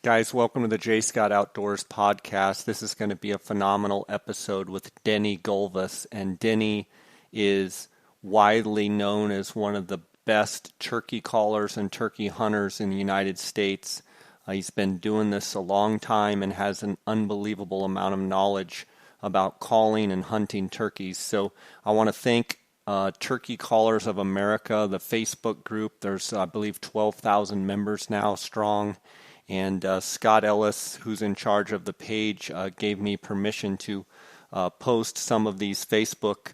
Guys, welcome to the J. Scott Outdoors podcast. This is going to be a phenomenal episode with Denny Gulvas, and Denny is widely known as one of the best turkey callers and turkey hunters in the United States. He's been doing this a long time and has an unbelievable amount of knowledge about calling and hunting turkeys. So I want to thank Turkey Callers of America, the Facebook group. There's, I believe, 12,000 members now strong. And Scott Ellis, who's in charge of the page, gave me permission to post some of these Facebook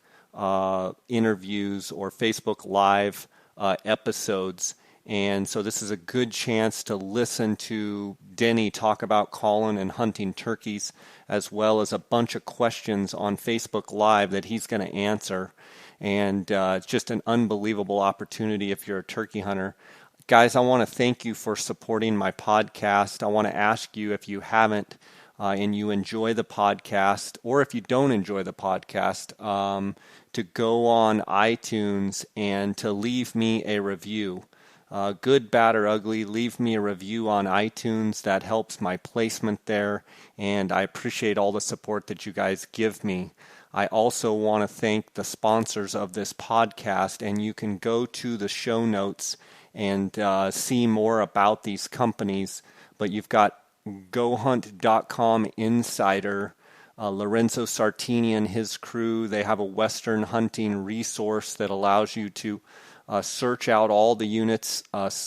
interviews or Facebook Live episodes. And so this is a good chance to listen to Denny talk about calling and hunting turkeys, as well as a bunch of questions on Facebook Live that he's going to answer. And it's just an unbelievable opportunity if you're a turkey hunter. Guys, I want to thank you for supporting my podcast. I want to ask you, if you haven't and you enjoy the podcast, or if you don't enjoy the podcast, to go on iTunes and to leave me a review. Good, bad, or ugly, leave me a review on iTunes. That helps my placement there, and I appreciate all the support that you guys give me. I also want to thank the sponsors of this podcast, and you can go to the show notes and see more about these companies. But you've got GoHunt.com Insider, Lorenzo Sartini and his crew. They have a Western hunting resource that allows you to search out all the units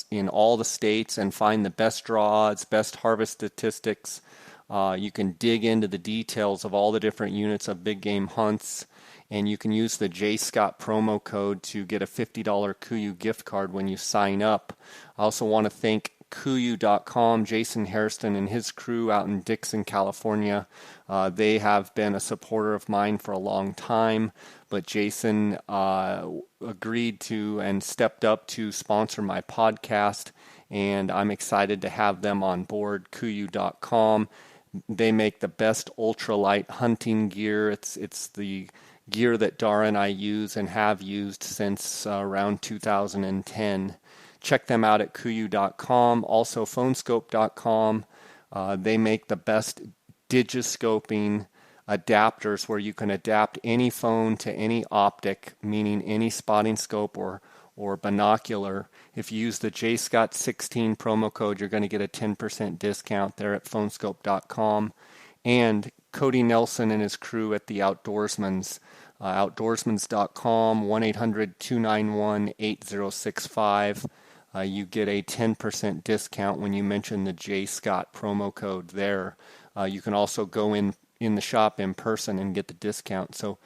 in all the states and find the best draw odds, best harvest statistics. You can dig into the details of all the different units of big game hunts. And you can use the J. Scott promo code to get a $50 KUIU gift card when you sign up. I also want to thank KUIU.com, Jason Hairston and his crew out in Dixon, California. They have been a supporter of mine for a long time, but Jason agreed to and stepped up to sponsor my podcast, and I'm excited to have them on board. KUIU.com. They make the best ultralight hunting gear. It's the gear that Dara and I use and have used since around 2010. Check them out at KUIU.com, also phonescope.com. They make the best digiscoping adapters where you can adapt any phone to any optic, meaning any spotting scope or binocular. If you use the JScott16 promo code, you're going to get a 10% discount there at phonescope.com. And Cody Nelson and his crew at the Outdoorsmans, outdoorsmans.com, 1-800-291-8065. You get a 10% discount when you mention the J. Scott promo code there. You can also go in the shop in person and get the discount. So,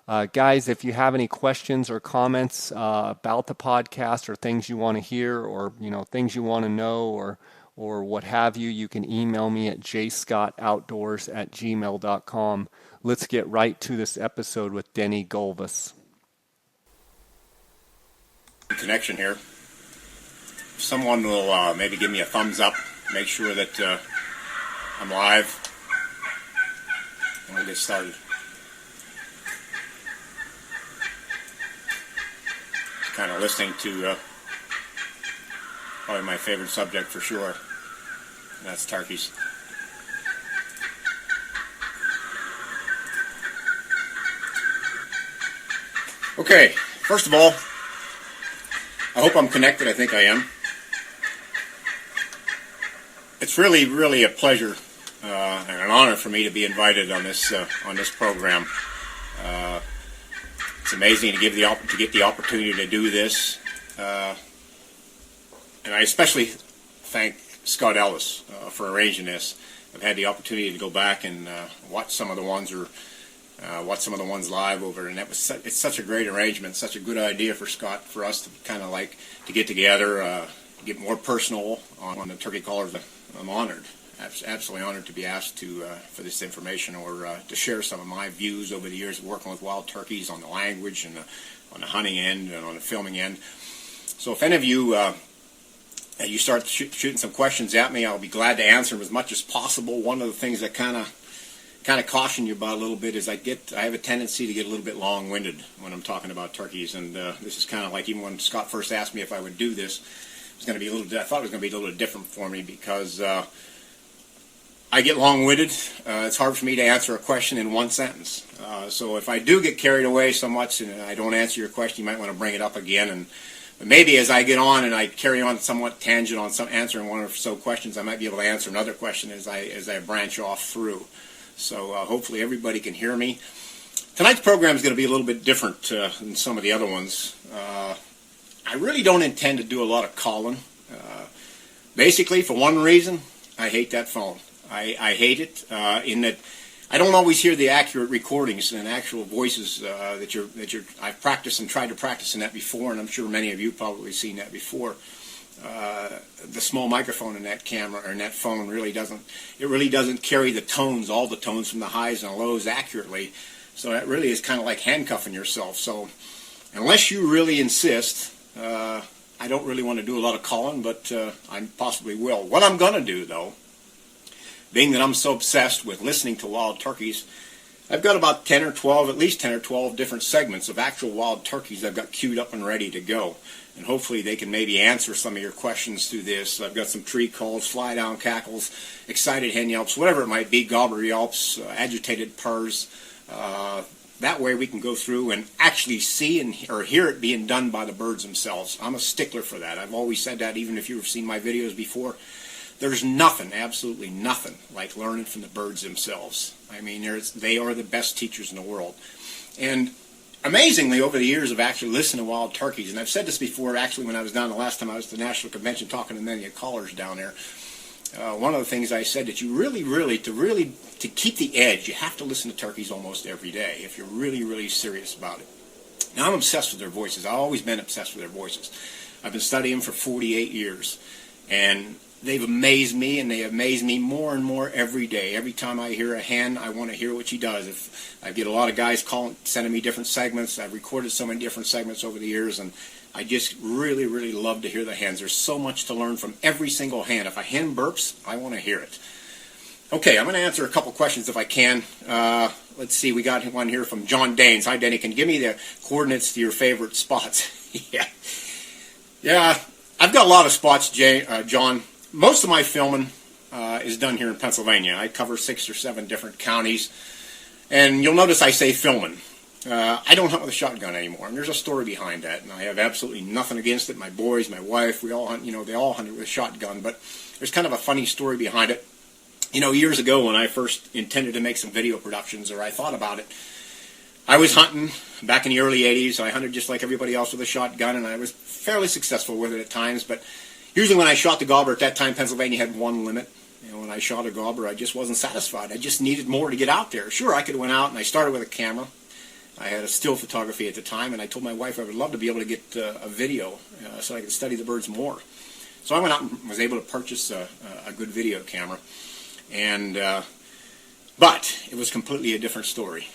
guys, if you have any questions or comments about the podcast or things you want to hear or things you want to know or what have you, you can email me at jscottoutdoors@gmail.com. Let's get right to this episode with Denny Gulvas. Connection here. Someone will maybe give me a thumbs up, make sure that I'm live, and we'll get started. Kind of listening to probably my favorite subject for sure, and that's turkeys. Okay, first of all, I hope I'm connected. I think I am. It's really, really a pleasure and an honor for me to be invited on this program. It's amazing to get the opportunity to do this. And I especially thank Scott Ellis for arranging this. I've had the opportunity to go back and watch some of the ones live over, and it's such a great arrangement, such a good idea for Scott, for us to kind of like to get together, get more personal on the turkey callers. I'm honored, absolutely honored to be asked for this information or to share some of my views over the years of working with wild turkeys on the language and on the hunting end and on the filming end. So if any of you you start shooting some questions at me, I'll be glad to answer them as much as possible. One of the things that kind of caution you about a little bit is I have a tendency to get a little bit long-winded when I'm talking about turkeys, and this is kind of like, even when Scott first asked me if I would do this, it was going to be I thought it was going to be a little bit different for me because I get long-winded. It's hard for me to answer a question in one sentence. So if I do get carried away so much and I don't answer your question, you might want to bring it up again. And maybe as I get on and I carry on somewhat tangent on some answering one or so questions, I might be able to answer another question as I branch off through. So hopefully everybody can hear me. Tonight's program is going to be a little bit different than some of the other ones. I really don't intend to do a lot of calling. Basically, for one reason, I hate that phone. I hate it in that I don't always hear the accurate recordings and actual voices that I've practiced and tried to practice in that before, and I'm sure many of you probably seen that before. The small microphone in that camera or in that phone really doesn't carry the tones, all the tones from the highs and lows accurately. So that really is kind of like handcuffing yourself. So unless you really insist, I don't really want to do a lot of calling, but I possibly will. What I'm going to do, though, being that I'm so obsessed with listening to wild turkeys, I've got about 10 or 12, at least 10 or 12 different segments of actual wild turkeys I've got queued up and ready to go. And hopefully they can maybe answer some of your questions through this. I've got some tree calls, fly down cackles, excited hen yelps, whatever it might be, gobbler yelps, agitated purrs. That way we can go through and actually see or hear it being done by the birds themselves. I'm a stickler for that. I've always said that, even if you've seen my videos before. There's nothing, absolutely nothing, like learning from the birds themselves. I mean, they are the best teachers in the world. And amazingly, over the years of actually listening to wild turkeys, and I've said this before, actually, when I was down the last time I was at the National Convention talking to many callers down there, one of the things I said that you to keep the edge, you have to listen to turkeys almost every day if you're really serious about it. Now, I'm obsessed with their voices. I've always been obsessed with their voices. I've been studying them for 48 years, and they've amazed me, and they amaze me more and more every day. Every time I hear a hen, I want to hear what she does. If I get a lot of guys sending me different segments. I've recorded so many different segments over the years, and I just really love to hear the hens. There's so much to learn from every single hen. If a hen burps, I want to hear it. Okay, I'm going to answer a couple questions if I can. Let's see, we got one here from John Danes. Hi, Denny. Can you give me the coordinates to your favorite spots? Yeah, I've got a lot of spots, John. Most of my filming is done here in Pennsylvania. I cover 6 or 7 different counties, and you'll notice I say filming. I don't hunt with a shotgun anymore, and there's a story behind that, and I have absolutely nothing against it. My boys, my wife, we all hunt, they all hunted with a shotgun, but there's kind of a funny story behind it. Years ago when I first intended to make some video productions, or I thought about it, I was hunting back in the early 80s. I hunted just like everybody else with a shotgun, and I was fairly successful with it at times, but usually when I shot the gobbler, at that time Pennsylvania had one limit. When I shot a gobbler, I just wasn't satisfied. I just needed more to get out there. Sure, I could have went out, and I started with a camera. I had a still photography at the time, and I told my wife I would love to be able to get a video so I could study the birds more. So I went out and was able to purchase a good video camera. But it was completely a different story.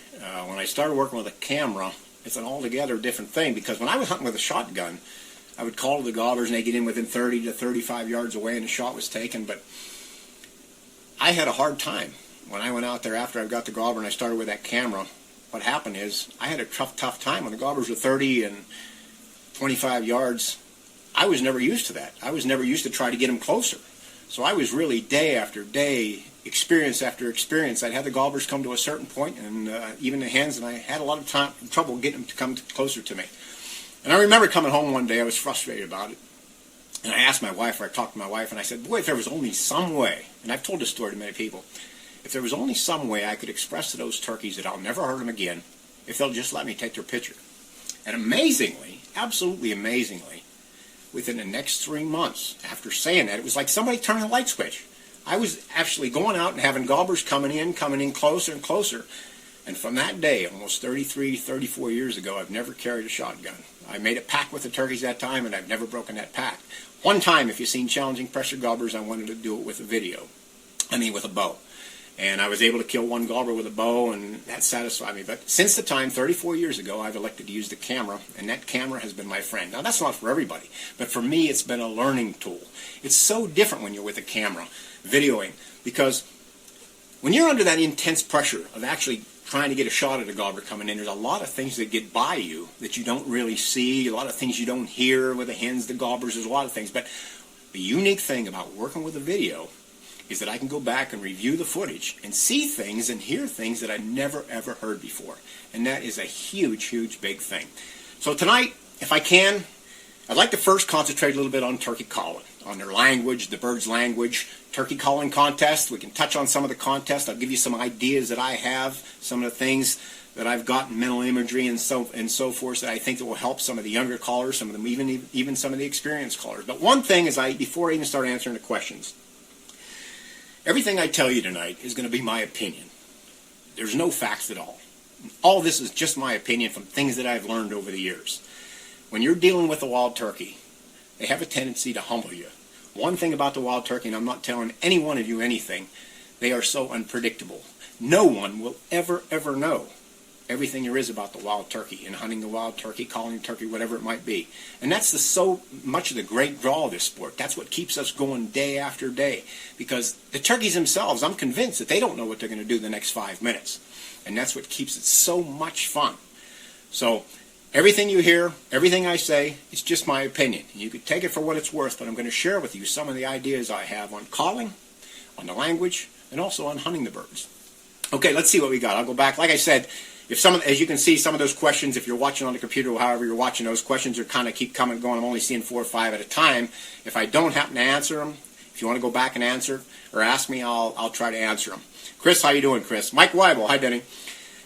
When I started working with a camera, it's an altogether different thing, because when I was hunting with a shotgun, I would call to the gobblers, and they get in within 30 to 35 yards away, and the shot was taken. But I had a hard time when I went out there after I got the gobbler and I started with that camera. What happened is I had a tough time when the gobblers were 30 and 25 yards. I was never used to that. I was never used to try to get them closer. So I was really day after day, experience after experience. I'd have the gobblers come to a certain point, and even the hens, and I had a lot of trouble getting them to come closer to me. And I remember coming home one day, I was frustrated about it. And I asked my wife, or I talked to my wife, and I said, boy, if there was only some way, and I've told this story to many people, if there was only some way I could express to those turkeys that I'll never hurt them again, if they'll just let me take their picture. And amazingly, absolutely amazingly, within the next 3 months, after saying that, it was like somebody turning a light switch. I was actually going out and having gobblers coming in closer and closer. And from that day, almost 33, 34 years ago, I've never carried a shotgun. I made a pack with the turkeys that time, and I've never broken that pack. One time, if you've seen Challenging Pressure Gobblers, I wanted to do it with a bow. And I was able to kill one gobbler with a bow, and that satisfied me. But since the time, 34 years ago, I've elected to use the camera, and that camera has been my friend. Now, that's not for everybody, but for me, it's been a learning tool. It's so different when you're with a camera, videoing, because when you're under that intense pressure of actually trying to get a shot at a gobbler coming in, there's a lot of things that get by you that you don't really see, a lot of things you don't hear with the hens, the gobblers, there's a lot of things. But the unique thing about working with a video is that I can go back and review the footage and see things and hear things that I never ever heard before. And that is a huge, huge, big thing. So tonight, if I can, I'd like to first concentrate a little bit on turkey calling, on their language, the bird's language, turkey calling contest. We can touch on some of the contests. I'll give you some ideas that I have, some of the things that I've got in mental imagery and so forth that I think that will help some of the younger callers, some of them even some of the experienced callers. But one thing is, before I even start answering the questions, everything I tell you tonight is going to be my opinion. There's no facts at all. All this is just my opinion from things that I've learned over the years. When you're dealing with a wild turkey, they have a tendency to humble you. One thing about the wild turkey, and I'm not telling any one of you anything, they are so unpredictable. No one will ever, ever know everything there is about the wild turkey and hunting the wild turkey, calling the turkey, whatever it might be. And that's so much of the great draw of this sport. That's what keeps us going day after day. Because the turkeys themselves, I'm convinced that they don't know what they're going to do the next 5 minutes. And that's what keeps it so much fun. So everything you hear, everything I say, it's just my opinion. You could take it for what it's worth, but I'm going to share with you some of the ideas I have on calling, on the language, and also on hunting the birds. Okay, let's see what we got. I'll go back. Like I said, as you can see, some of those questions, if you're watching on the computer or however you're watching, those questions are kind of keep coming and going. I'm only seeing 4 or 5 at a time. If I don't happen to answer them, if you want to go back and answer or ask me, I'll try to answer them. Chris, how you doing, Chris? Mike Weibel, hi, Denny.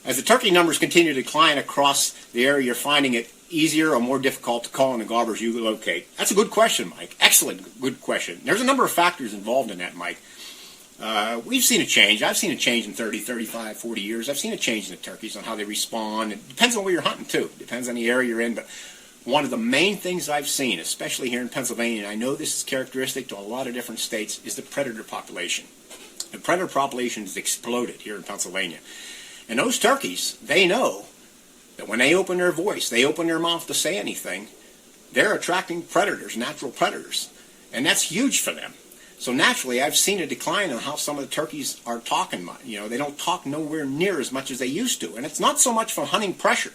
As the turkey numbers continue to decline across the area, you're finding it easier or more difficult to call in the gobblers you locate? That's a good question, Mike. Excellent, good question. There's a number of factors involved in that, Mike. We've seen a change. I've seen a change in 30, 35, 40 years. I've seen a change in the turkeys on how they respond. It depends on where you're hunting, too. It depends on the area you're in. But one of the main things I've seen, especially here in Pennsylvania, and I know this is characteristic to a lot of different states, is the predator population. The predator population has exploded here in Pennsylvania. And those turkeys, they know that when they open their voice, they open their mouth to say anything, they're attracting predators, natural predators. And that's huge for them. So naturally, I've seen a decline in how some of the turkeys are talking. They don't talk nowhere near as much as they used to. And it's not so much from hunting pressure.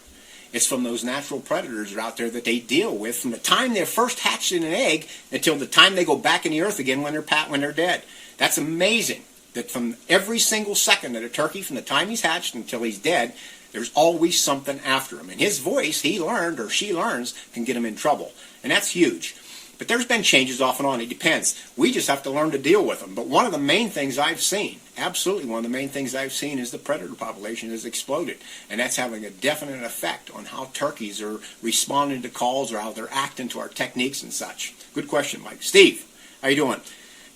It's from those natural predators out there that they deal with from the time they're first hatched in an egg until the time they go back in the earth again when they're dead. That's amazing. That from every single second of a turkey, from the time he's hatched until he's dead, there's always something after him. And his voice, he learned or she learns, can get him in trouble. And that's huge. But there's been changes off and on. It depends. We just have to learn to deal with them. But one of the main things I've seen, absolutely one of the main things I've seen, is the predator population has exploded. And that's having a definite effect on how turkeys are responding to calls or how they're acting to our techniques and such. Good question, Mike. Steve, how you doing?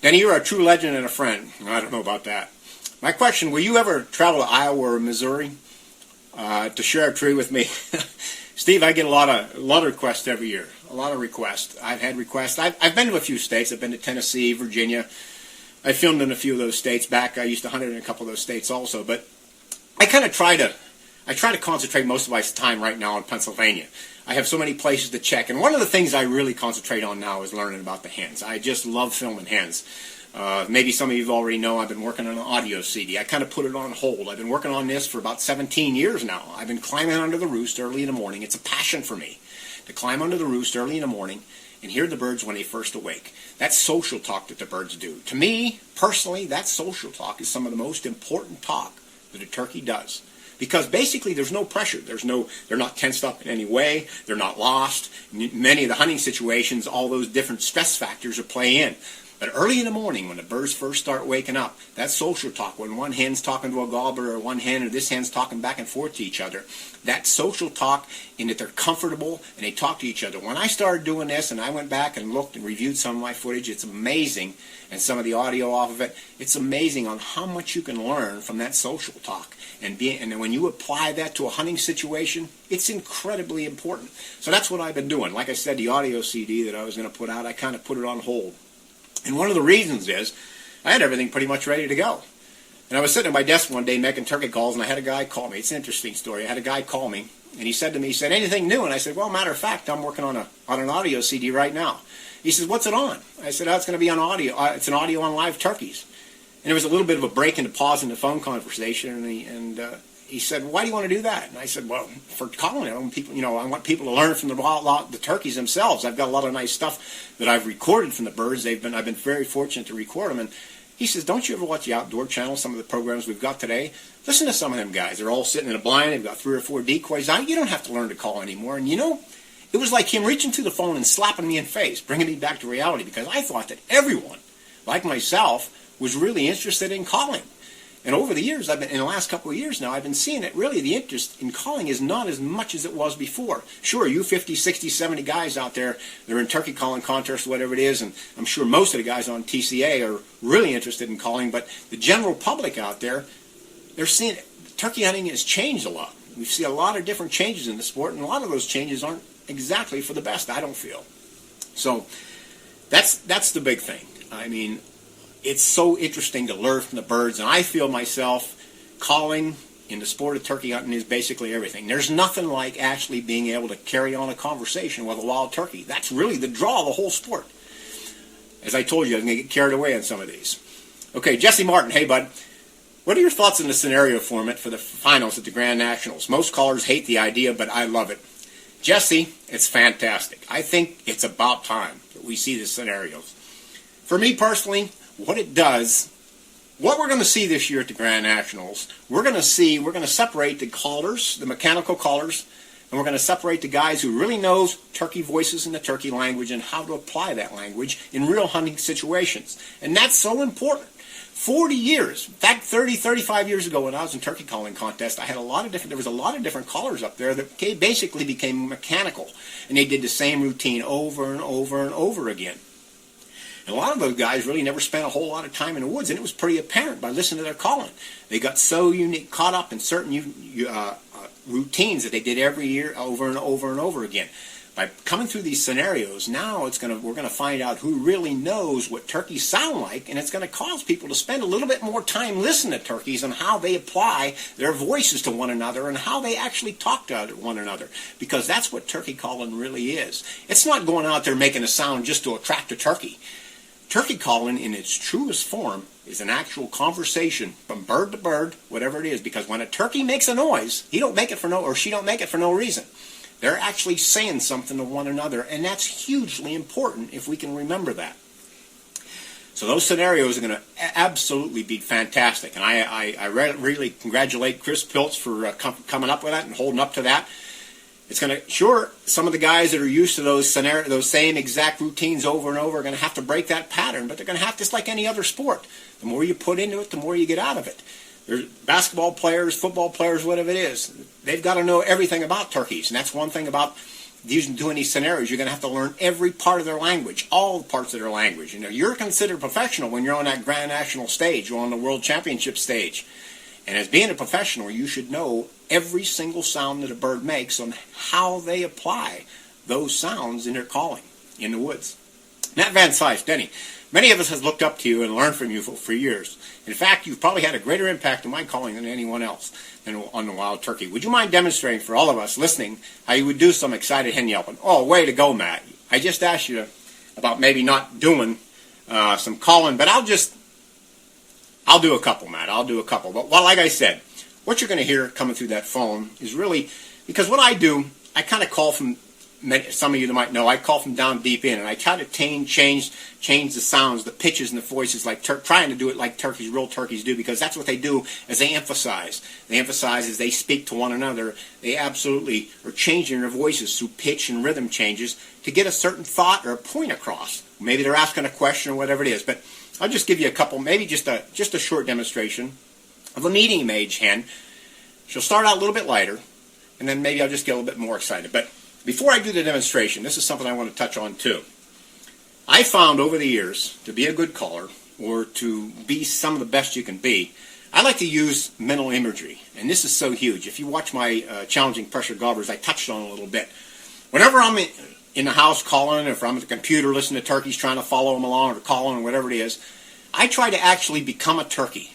Denny, you're a true legend and a friend. I don't know about that. My question, will you ever travel to Iowa or Missouri to share a tree with me? Steve, I get a lot of requests every year. A lot of requests. I've had requests. I've been to a few states. I've been to Tennessee, Virginia. I filmed in a few of those states back. I used to hunt in a couple of those states also. But I kind of try to concentrate most of my time right now in Pennsylvania. I have so many places to check. And one of the things I really concentrate on now is learning about the hens. I just love filming hens. Maybe some of you already know I've been working on an audio CD. I kind of put it on hold. I've been working on this for about 17 years now. I've been climbing under the roost early in the morning. It's a passion for me to climb under the roost early in the morning and hear the birds when they first awake. That's social talk that the birds do. To me, personally, that social talk is some of the most important talk that a turkey does. Because basically there's no pressure. They're not tensed up in any way. They're not lost. Many of the hunting situations, all those different stress factors are play in. But early in the morning, when the birds first start waking up, that social talk, when one hen's talking to a gobbler or one hen or this hen's talking back and forth to each other, that social talk in that they're comfortable and they talk to each other. When I started doing this and I went back and looked and reviewed some of my footage, it's amazing, and some of the audio off of it, it's amazing on how much you can learn from that social talk. And then when you apply that to a hunting situation, it's incredibly important. So that's what I've been doing. Like I said, the audio CD that I was going to put out, I kind of put it on hold. And one of the reasons is I had everything pretty much ready to go. And I was sitting at my desk one day making turkey calls, and I had a guy call me. It's an interesting story. I had a guy call me, and he said to me, anything new? And I said, well, matter of fact, I'm working on an audio CD right now. He says, what's it on? I said, it's going to be on audio. It's an audio on live turkeys. And there was a little bit of a break in the pause in the phone conversation, and he said, why do you want to do that? And I said, well, for calling, I want people to learn from the turkeys themselves. I've got a lot of nice stuff that I've recorded from the birds. I've been very fortunate to record them, He says, don't you ever watch the Outdoor Channel, some of the programs we've got today? Listen to some of them guys. They're all sitting in a blind. They've got 3 or 4 decoys on. You don't have to learn to call anymore. And it was like him reaching through the phone and slapping me in the face, bringing me back to reality, because I thought that everyone, like myself, was really interested in calling. And over the years, in the last couple of years now, I've been seeing that really the interest in calling is not as much as it was before. Sure, you 50, 60, 70 guys out there, they're in turkey calling contests, whatever it is, and I'm sure most of the guys on TCA are really interested in calling, but the general public out there, they're seeing turkey hunting has changed a lot. We see a lot of different changes in the sport, and a lot of those changes aren't exactly for the best, I don't feel. So that's the big thing. I mean, it's so interesting to learn from the birds, and I feel myself calling in the sport of turkey hunting is basically everything. There's nothing like actually being able to carry on a conversation with a wild turkey. That's really the draw of the whole sport. As I told you, I'm going to get carried away on some of these. Okay, Jesse Martin, hey bud, what are your thoughts on the scenario format for the finals at the Grand Nationals? Most callers hate the idea, but I love it. Jesse, it's fantastic. I think it's about time that we see the scenarios. For me personally, what it does, what we're going to see this year at the Grand Nationals, we're going to separate the callers, the mechanical callers, and we're going to separate the guys who really knows turkey voices and the turkey language and how to apply that language in real hunting situations. And that's so important. 40 years, in fact 30, 35 years ago when I was in turkey calling contest, there was a lot of different callers up there that basically became mechanical. And they did the same routine over and over and over again. And a lot of those guys really never spent a whole lot of time in the woods, and it was pretty apparent by listening to their calling. They got so caught up in certain routines that they did every year over and over and over again. By coming through these scenarios, now we're going to find out who really knows what turkeys sound like, and it's going to cause people to spend a little bit more time listening to turkeys and how they apply their voices to one another and how they actually talk to one another, because that's what turkey calling really is. It's not going out there making a sound just to attract a turkey. Turkey calling in its truest form is an actual conversation from bird to bird, whatever it is, because when a turkey makes a noise, she don't make it for no reason. They're actually saying something to one another, and that's hugely important if we can remember that. So those scenarios are going to absolutely be fantastic, and I really congratulate Chris Piltz for coming up with that and holding up to that. It's going to, sure, some of the guys that are used to those same exact routines over and over are going to have to break that pattern, but they're going to have, just like any other sport. The more you put into it, the more you get out of it. There's basketball players, football players, whatever it is. They've got to know everything about turkeys, and that's one thing about doing these scenarios. You're going to have to learn every part of their language, all the parts of their language. You're considered professional when you're on that Grand National stage or on the World Championship stage. And as being a professional, you should know every single sound that a bird makes and how they apply those sounds in their calling in the woods. Matt Van Sice, Denny, many of us have looked up to you and learned from you for years. In fact, you've probably had a greater impact on my calling than anyone else on the wild turkey. Would you mind demonstrating for all of us listening how you would do some excited hen yelping? Oh, way to go, Matt. I just asked you about maybe not doing some calling, but I'll do a couple, Matt. I'll do a couple. But like I said, what you're going to hear coming through that phone is really, because what I do, I kind of call from, some of you that might know, I call from down deep in, and I try to change the sounds, the pitches and the voices, like trying to do it like real turkeys do, because that's what they do as they emphasize. They emphasize as they speak to one another. They absolutely are changing their voices through pitch and rhythm changes to get a certain thought or a point across. Maybe they're asking a question or whatever it is, but I'll just give you a couple, maybe just a short demonstration of a medium-age hen. She'll start out a little bit lighter, and then maybe I'll just get a little bit more excited. But before I do the demonstration, this is something I want to touch on too. I found over the years, to be a good caller, or to be some of the best you can be, I like to use mental imagery, and this is so huge. If you watch my Challenging Pressure Gobblers, I touched on it a little bit. Whenever I'm in the house calling, if I'm at the computer listening to turkeys trying to follow them along or calling or whatever it is, I try to actually become a turkey.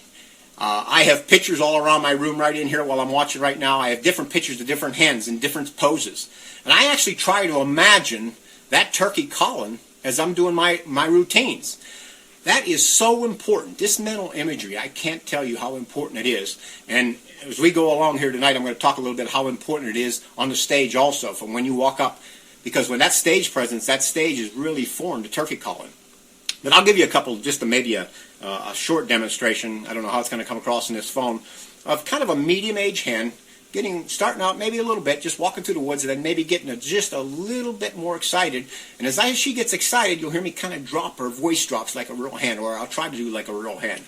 I have pictures all around my room right in here while I'm watching right now. I have different pictures of different hens in different poses. And I actually try to imagine that turkey calling as I'm doing my routines. That is so important. This mental imagery, I can't tell you how important it is. And as we go along here tonight, I'm going to talk a little bit how important it is on the stage also, from when you walk up. Because when that stage presence, that stage is really formed to turkey calling. But I'll give you a couple, just maybe a short demonstration. I don't know how it's going to come across in this phone, of kind of a medium-age hen, starting out maybe a little bit, just walking through the woods, and then maybe getting just a little bit more excited. And as she gets excited, you'll hear me kind of drop her voice drops like a real hen, or I'll try to do like a real hen.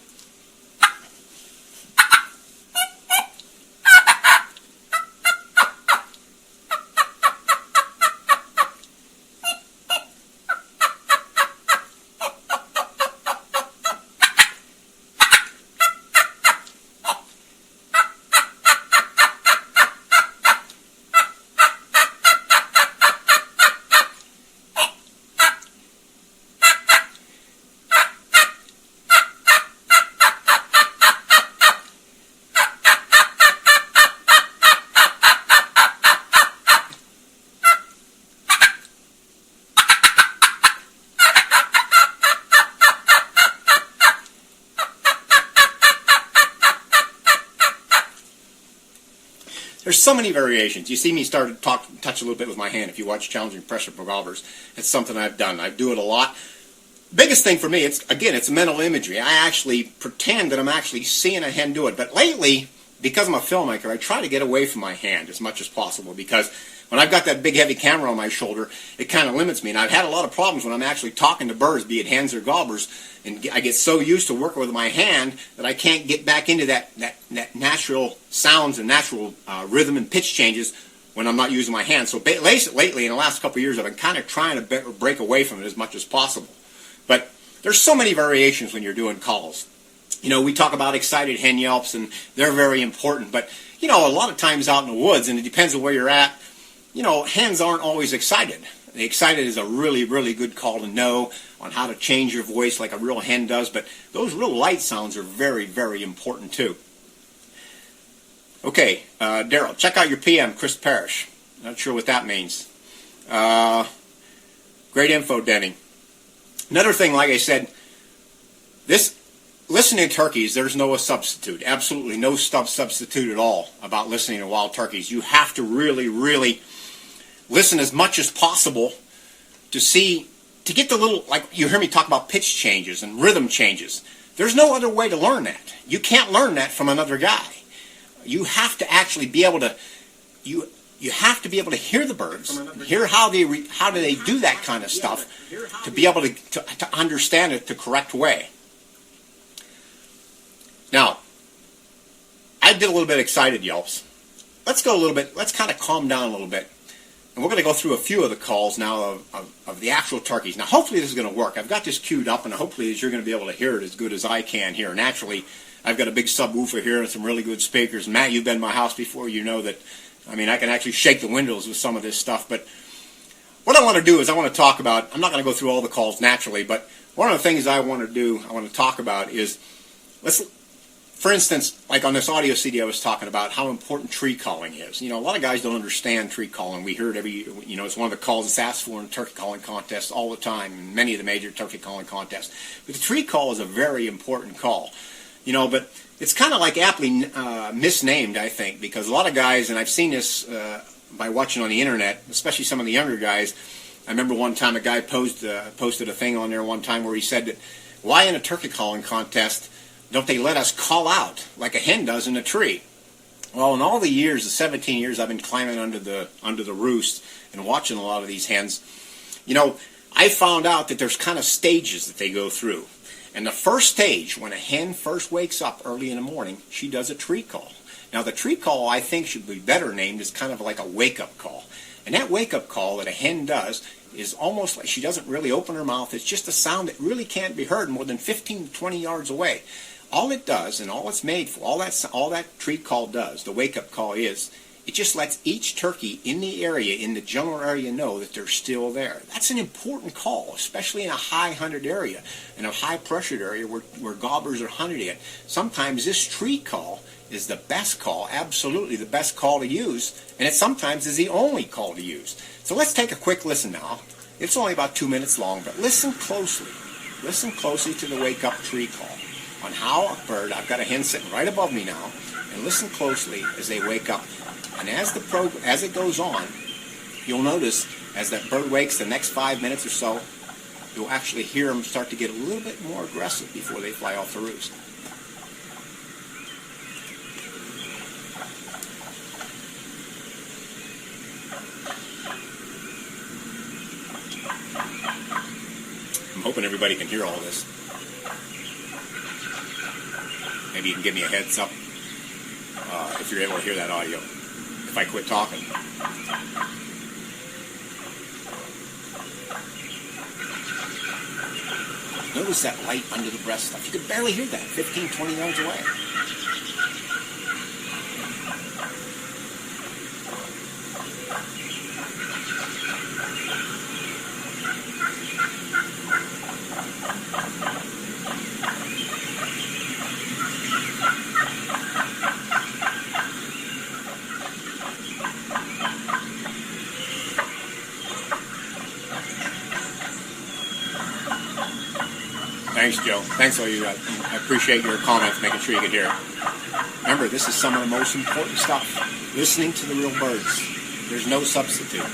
There's so many variations. You see me start to touch a little bit with my hand. If you watch Challenging Pressure for Gobblers, it's something I've done. I do it a lot. Biggest thing for me, it's mental imagery. I actually pretend that I'm actually seeing a hen do it. But lately, because I'm a filmmaker, I try to get away from my hand as much as possible, because when I've got that big heavy camera on my shoulder, it kind of limits me. And I've had a lot of problems when I'm actually talking to birds, be it hens or gobblers, and I get so used to working with my hand that I can't get back into that natural sounds and natural rhythm and pitch changes when I'm not using my hand. So lately, in the last couple of years, I've been kind of trying to break away from it as much as possible. But there's so many variations when you're doing calls. You know, we talk about excited hen yelps, and they're very important. But, you know, a lot of times out in the woods, and it depends on where you're at, you know, hens aren't always excited. The excited is a really, really good call to know on how to change your voice like a real hen does. But those real light sounds are very, very important too. Okay, Daryl, check out your PM, Chris Parrish. Not sure what that means. Great info, Denny. Another thing, like I said, listening to turkeys, there's no substitute. Absolutely no substitute at all about listening to wild turkeys. You have to really, really listen as much as possible to get the little, like you hear me talk about pitch changes and rhythm changes. There's no other way to learn that. You can't learn that from another guy. You have to actually be able to, you have to be able to hear the birds, hear how do they do that kind of stuff, to be able to understand it the correct way. Now, I did a little bit excited yelps. Let's kind of calm down a little bit. And we're going to go through a few of the calls now of the actual turkeys. Now, hopefully this is going to work. I've got this queued up, and hopefully you're going to be able to hear it as good as I can here. Naturally, I've got a big subwoofer here and some really good speakers. Matt, you've been in my house before. You know that, I mean, I can actually shake the windows with some of this stuff. But what I want to do is I want to talk about, I'm not going to go through all the calls naturally, but one of the things I want to talk about is, for instance, like on this audio CD I was talking about, how important tree calling is. You know, a lot of guys don't understand tree calling. We hear it it's one of the calls that's asked for in turkey calling contests all the time, in many of the major turkey calling contests. But the tree call is a very important call. You know, but it's kind of like aptly misnamed, I think, because a lot of guys, and I've seen this by watching on the internet, especially some of the younger guys. I remember one time a guy posted a thing on there one time where he said that, why in a turkey calling contest don't they let us call out like a hen does in a tree? Well, in all the years, the 17 years I've been climbing under the roost and watching a lot of these hens, you know, I found out that there's kind of stages that they go through. And the first stage, when a hen first wakes up early in the morning, she does a tree call. Now, the tree call, I think, should be better named as kind of like a wake-up call. And that wake-up call that a hen does is almost like she doesn't really open her mouth. It's just a sound that really can't be heard more than 15 to 20 yards away. All it does, and all it's made for, all that tree call does, the wake-up call is, it just lets each turkey in the area, in the general area, know that they're still there. That's an important call, especially in a high-hunted area, in a high-pressured area where gobblers are hunted in. Sometimes this tree call is the best call, absolutely the best call to use, and it sometimes is the only call to use. So let's take a quick listen now. It's only about 2 minutes long, but listen closely. Listen closely to the wake-up tree call on how a bird, I've got a hen sitting right above me now, and listen closely as they wake up. And as it goes on, you'll notice as that bird wakes the next 5 minutes or so, you'll actually hear them start to get a little bit more aggressive before they fly off the roost. I'm hoping everybody can hear all this. Maybe you can give me a heads up if you're able to hear that audio, if I quit talking. Notice that light under the breast stuff. You could barely hear that 15, 20 yards away. Thanks, Joe. Thanks, all you guys. I appreciate your comments, making sure you can hear it. Remember, this is some of the most important stuff. Listening to the real birds. There's no substitute.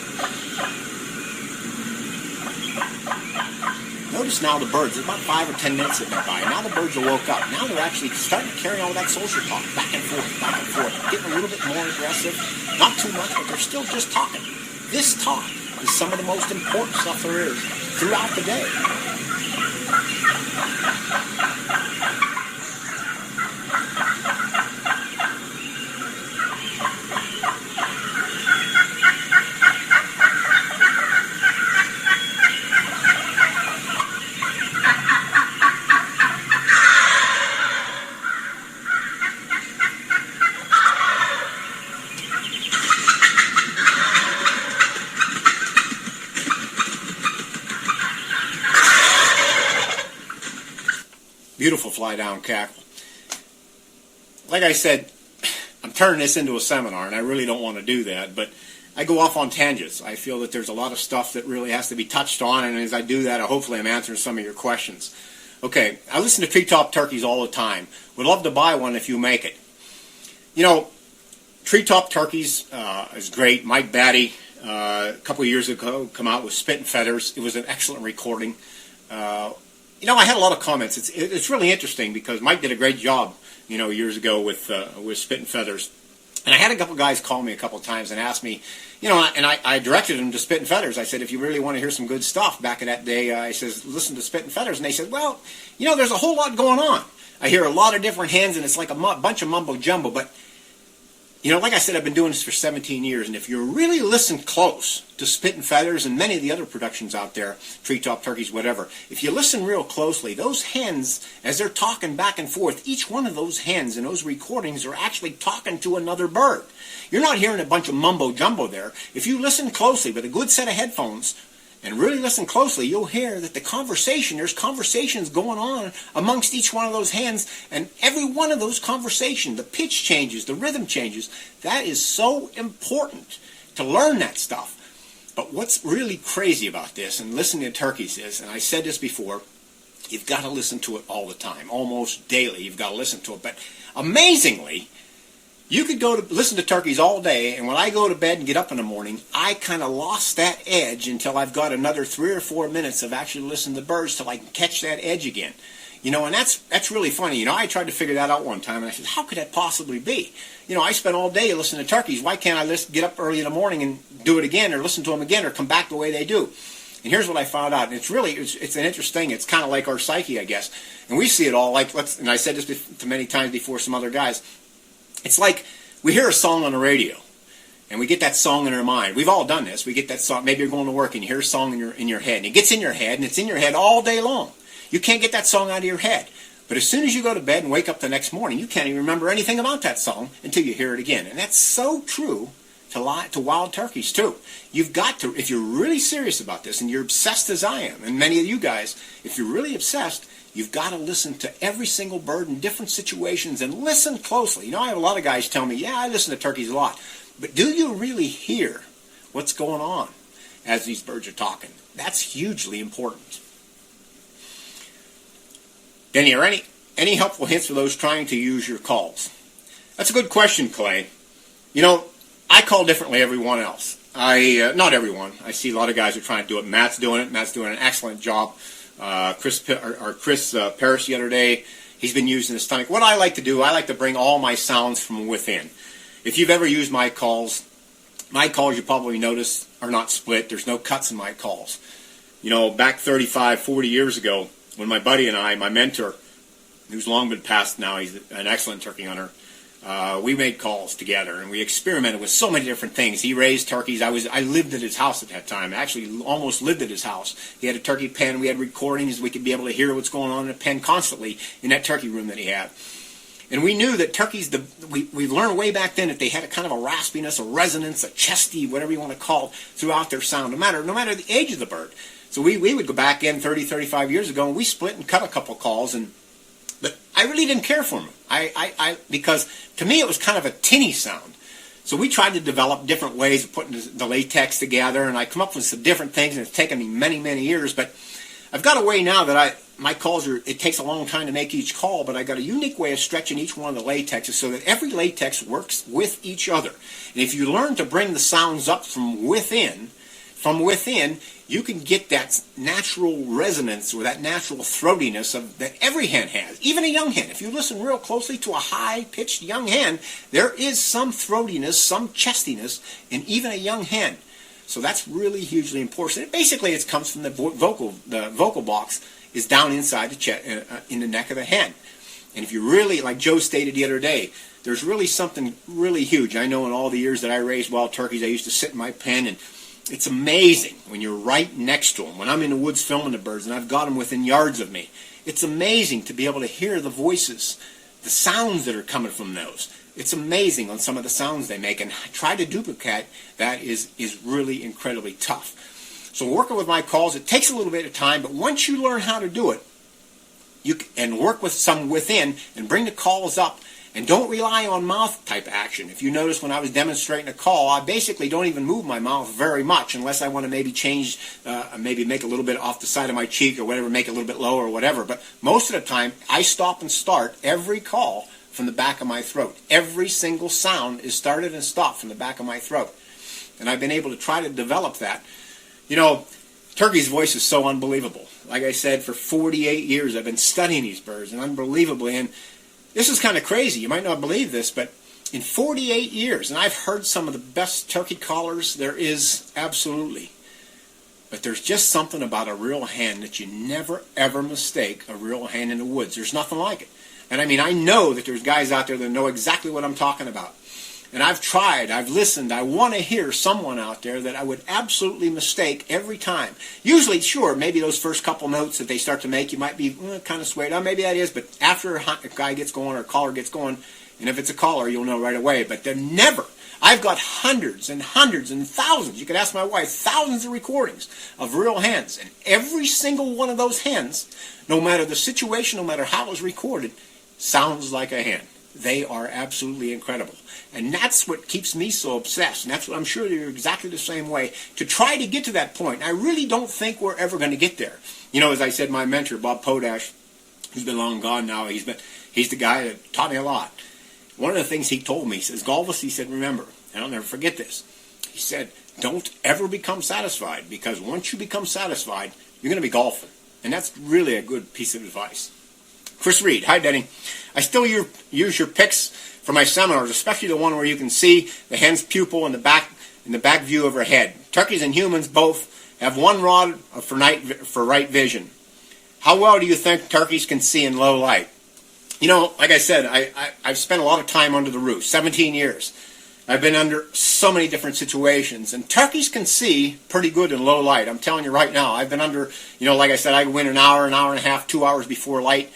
Notice now the birds, about 5 or 10 minutes have been by. Now the birds are woke up. Now they're actually starting to carry all that social talk back and forth, getting a little bit more aggressive. Not too much, but they're still just talking. This talk is some of the most important stuff there is throughout the day. Beautiful fly-down cackle. Like I said, I'm turning this into a seminar, and I really don't want to do that, but I go off on tangents. I feel that there's a lot of stuff that really has to be touched on, and as I do that, hopefully I'm answering some of your questions. Okay, I listen to treetop turkeys all the time. Would love to buy one if you make it. You know, treetop turkeys is great. Mike Batty, a couple of years ago, come out with Spit and Feathers. It was an excellent recording. You know, I had a lot of comments. It's really interesting because Mike did a great job, you know, years ago with Spit and Feathers. And I had a couple guys call me a couple of times and ask me, you know, and I directed them to Spit and Feathers. I said, if you really want to hear some good stuff, back in that day, I says, listen to Spit and Feathers. And they said, well, you know, there's a whole lot going on. I hear a lot of different hands, and it's like a bunch of mumbo-jumbo. But, you know, like I said, I've been doing this for 17 years, and if you really listen close to Spit and Feathers and many of the other productions out there, treetop turkeys, whatever, if you listen real closely, those hens, as they're talking back and forth, each one of those hens in those recordings are actually talking to another bird. You're not hearing a bunch of mumbo-jumbo there. If you listen closely with a good set of headphones and really listen closely, you'll hear that there's conversations going on amongst each one of those hens, and every one of those conversations, the pitch changes, the rhythm changes. That is so important to learn that stuff. But what's really crazy about this, and listening to turkeys is, and I said this before, you've got to listen to it all the time, almost daily. You've got to listen to it. But amazingly, you could go to listen to turkeys all day, and when I go to bed and get up in the morning, I kind of lost that edge until I've got another 3 or 4 minutes of actually listening to birds till I can catch that edge again. You know, and that's really funny. You know, I tried to figure that out one time, and I said, how could that possibly be? You know, I spent all day listening to turkeys. Why can't I get up early in the morning and do it again, or listen to them again, or come back the way they do? And here's what I found out. And it's an interesting. It's kind of like our psyche, I guess. And we see it all like, and I said this to many times before some other guys. It's like we hear a song on the radio, and we get that song in our mind. We've all done this. We get that song. Maybe you're going to work, and you hear a song in your head, and it gets in your head, and it's in your head all day long. You can't get that song out of your head. But as soon as you go to bed and wake up the next morning, you can't even remember anything about that song until you hear it again. And that's so true to wild turkeys, too. You've got to, if you're really serious about this, and you're obsessed as I am, and many of you guys, if you're really obsessed, you've got to listen to every single bird in different situations and listen closely. You know, I have a lot of guys tell me, yeah, I listen to turkeys a lot. But do you really hear what's going on as these birds are talking? That's hugely important. Denny, are any helpful hints for those trying to use your calls? That's a good question, Clay. You know, I call differently everyone else. Not everyone. I see a lot of guys who are trying to do it. Matt's doing it. Matt's doing an excellent job. Chris Parrish the other day, he's been using his stomach. What I like to do, I like to bring all my sounds from within. If you've ever used my calls you probably notice are not split. There's no cuts in my calls. You know, back 35, 40 years ago, when my buddy and I, my mentor, who's long been passed now, he's an excellent turkey hunter, we made calls together, and we experimented with so many different things. He raised turkeys. I lived at his house at that time. I actually almost lived at his house. He had a turkey pen. We had recordings. We could be able to hear what's going on in the pen constantly in that turkey room that he had. And we knew that turkeys, we learned way back then that they had a kind of a raspiness, a resonance, a chesty, whatever you want to call it, throughout their sound, no matter the age of the bird. So we would go back in 30, 35 years ago, and we split and cut a couple calls, but I really didn't care for them. Because to me it was kind of a tinny sound. So we tried to develop different ways of putting the latex together, and I come up with some different things, and it's taken me many, many years. But I've got a way now that my calls it takes a long time to make each call, but I got a unique way of stretching each one of the latexes so that every latex works with each other. And if you learn to bring the sounds up from within, you can get that natural resonance or that natural throatiness that every hen has, even a young hen. If you listen real closely to a high-pitched young hen, there is some throatiness, some chestiness in even a young hen. So that's really hugely important. Basically, it comes from the vocal box is down inside the chest, in the neck of the hen. And if you really, like Joe stated the other day, there's really something really huge. I know in all the years that I raised wild turkeys, I used to sit in my pen, and it's amazing when you're right next to them. When I'm in the woods filming the birds and I've got them within yards of me, it's amazing to be able to hear the voices, the sounds that are coming from those. It's amazing on some of the sounds they make, and try to duplicate that is really incredibly tough. So working with my calls, it takes a little bit of time, but once you learn how to do it, and work with some within and bring the calls up, and don't rely on mouth type action. If you notice when I was demonstrating a call, I basically don't even move my mouth very much unless I want to maybe change, maybe make a little bit off the side of my cheek or whatever, make it a little bit lower or whatever. But most of the time, I stop and start every call from the back of my throat. Every single sound is started and stopped from the back of my throat. And I've been able to try to develop that. You know, turkey's voice is so unbelievable. Like I said, for 48 years I've been studying these birds, and unbelievably, and this is kind of crazy. You might not believe this, but in 48 years, and I've heard some of the best turkey callers there is, absolutely. But there's just something about a real hen that you never, ever mistake a real hen in the woods. There's nothing like it. And I mean, I know that there's guys out there that know exactly what I'm talking about. And I've tried, I've listened, I want to hear someone out there that I would absolutely mistake every time. Usually, sure, maybe those first couple notes that they start to make, you might be kind of swayed. Oh, maybe that is, but after a guy gets going or a caller gets going, and if it's a caller, you'll know right away. But they're never. I've got hundreds and hundreds and thousands, you could ask my wife, thousands of recordings of real hens. And every single one of those hens, no matter the situation, no matter how it was recorded, sounds like a hen. They are absolutely incredible. And that's what keeps me so obsessed. And that's what I'm sure you're exactly the same way, to try to get to that point. And I really don't think we're ever going to get there. You know, as I said, my mentor, Bob Podash, who's been long gone now, he's the guy that taught me a lot. One of the things he told me, he says, Gulvas, he said, remember, and I'll never forget this, he said, don't ever become satisfied, because once you become satisfied, you're going to be golfing. And that's really a good piece of advice. Chris Reed, hi Denny. I still use your pics for my seminars, especially the one where you can see the hen's pupil in the back view of her head. Turkeys and humans both have one rod for right vision. How well do you think turkeys can see in low light? You know, like I said, I've spent a lot of time under the roof, 17 years. I've been under so many different situations, and turkeys can see pretty good in low light. I'm telling you right now, I've been under, you know, like I said, I went an hour and a half, 2 hours before light.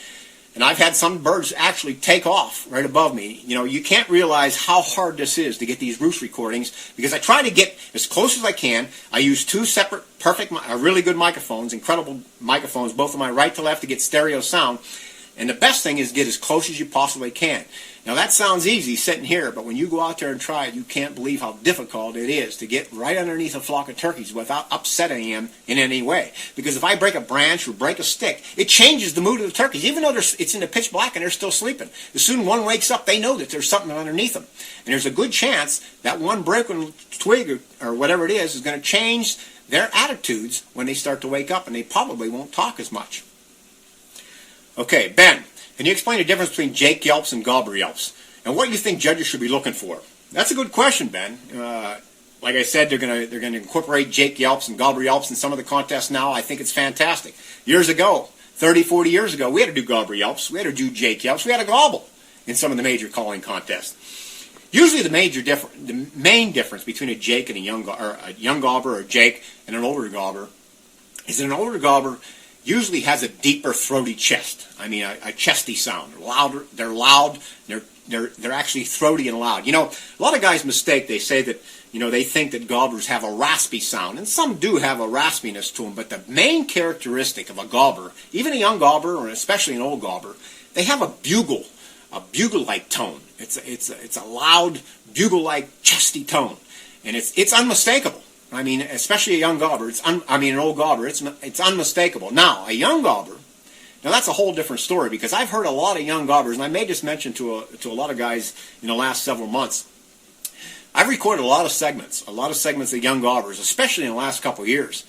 And I've had some birds actually take off right above me. You know, you can't realize how hard this is to get these roost recordings, because I try to get as close as I can. I use two separate, really good microphones, incredible microphones, both on my right to left to get stereo sound. And the best thing is get as close as you possibly can. Now that sounds easy sitting here, but when you go out there and try it, you can't believe how difficult it is to get right underneath a flock of turkeys without upsetting them in any way. Because if I break a branch or break a stick, it changes the mood of the turkeys, even though it's in the pitch black and they're still sleeping. As soon as one wakes up, they know that there's something underneath them. And there's a good chance that one broken twig or whatever it is going to change their attitudes when they start to wake up, and they probably won't talk as much. Okay, Ben, can you explain the difference between Jake yelps and gobbler yelps, and what you think judges should be looking for? That's a good question, Ben. Like I said, they're going to incorporate Jake yelps and gobbler yelps in some of the contests now. I think it's fantastic. Years ago, 30, 40 years ago, we had to do gobbler yelps, we had to do Jake yelps, we had to gobble in some of the major calling contests. Usually the main difference between a Jake and a young gobbler, or a Jake and an older gobbler, is that an older gobbler usually has a deeper throaty chest. I mean, a chesty sound. They're loud. They're actually throaty and loud. You know, a lot of guys mistake. They say that, you know, they think that gobblers have a raspy sound, and some do have a raspiness to them. But the main characteristic of a gobbler, even a young gobbler or especially an old gobbler, they have a bugle-like tone. It's a loud bugle-like chesty tone, and it's unmistakable. I mean, especially a young gobbler. An old gobbler. It's unmistakable. Now, a young gobbler. Now that's a whole different story, because I've heard a lot of young gobblers, and I made this mention to a lot of guys in the last several months. I've recorded a lot of segments of young gobblers, especially in the last couple of years.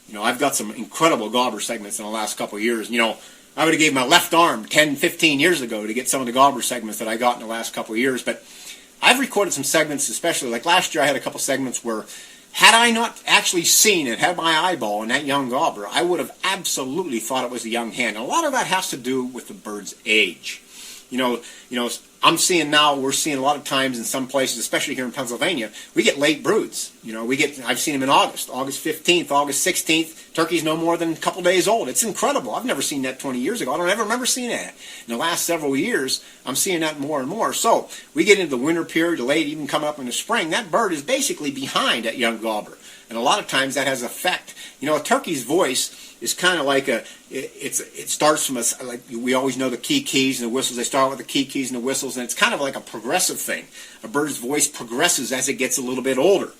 You know, I've got some incredible gobbler segments in the last couple of years. You know, I would have gave my left arm 10, 15 years ago to get some of the gobbler segments that I got in the last couple of years. But I've recorded some segments, especially like last year I had a couple segments where, had I not actually seen it, had my eyeball in that young gobbler, I would have absolutely thought it was a young hen. And a lot of that has to do with the bird's age. You know, we're seeing a lot of times in some places, especially here in Pennsylvania, we get late broods. You know, I've seen them in August 15th, August 16th. Turkey's no more than a couple days old. It's incredible. I've never seen that 20 years ago. I don't ever remember seeing that. In the last several years, I'm seeing that more and more. So we get into the winter period, the late, even come up in the spring. That bird is basically behind that young gobbler. And a lot of times that has effect. You know, a turkey's voice is kind of like it starts from like we always know the keys and the whistles. They start with the keys and the whistles, and it's kind of like a progressive thing. A bird's voice progresses as it gets a little bit older.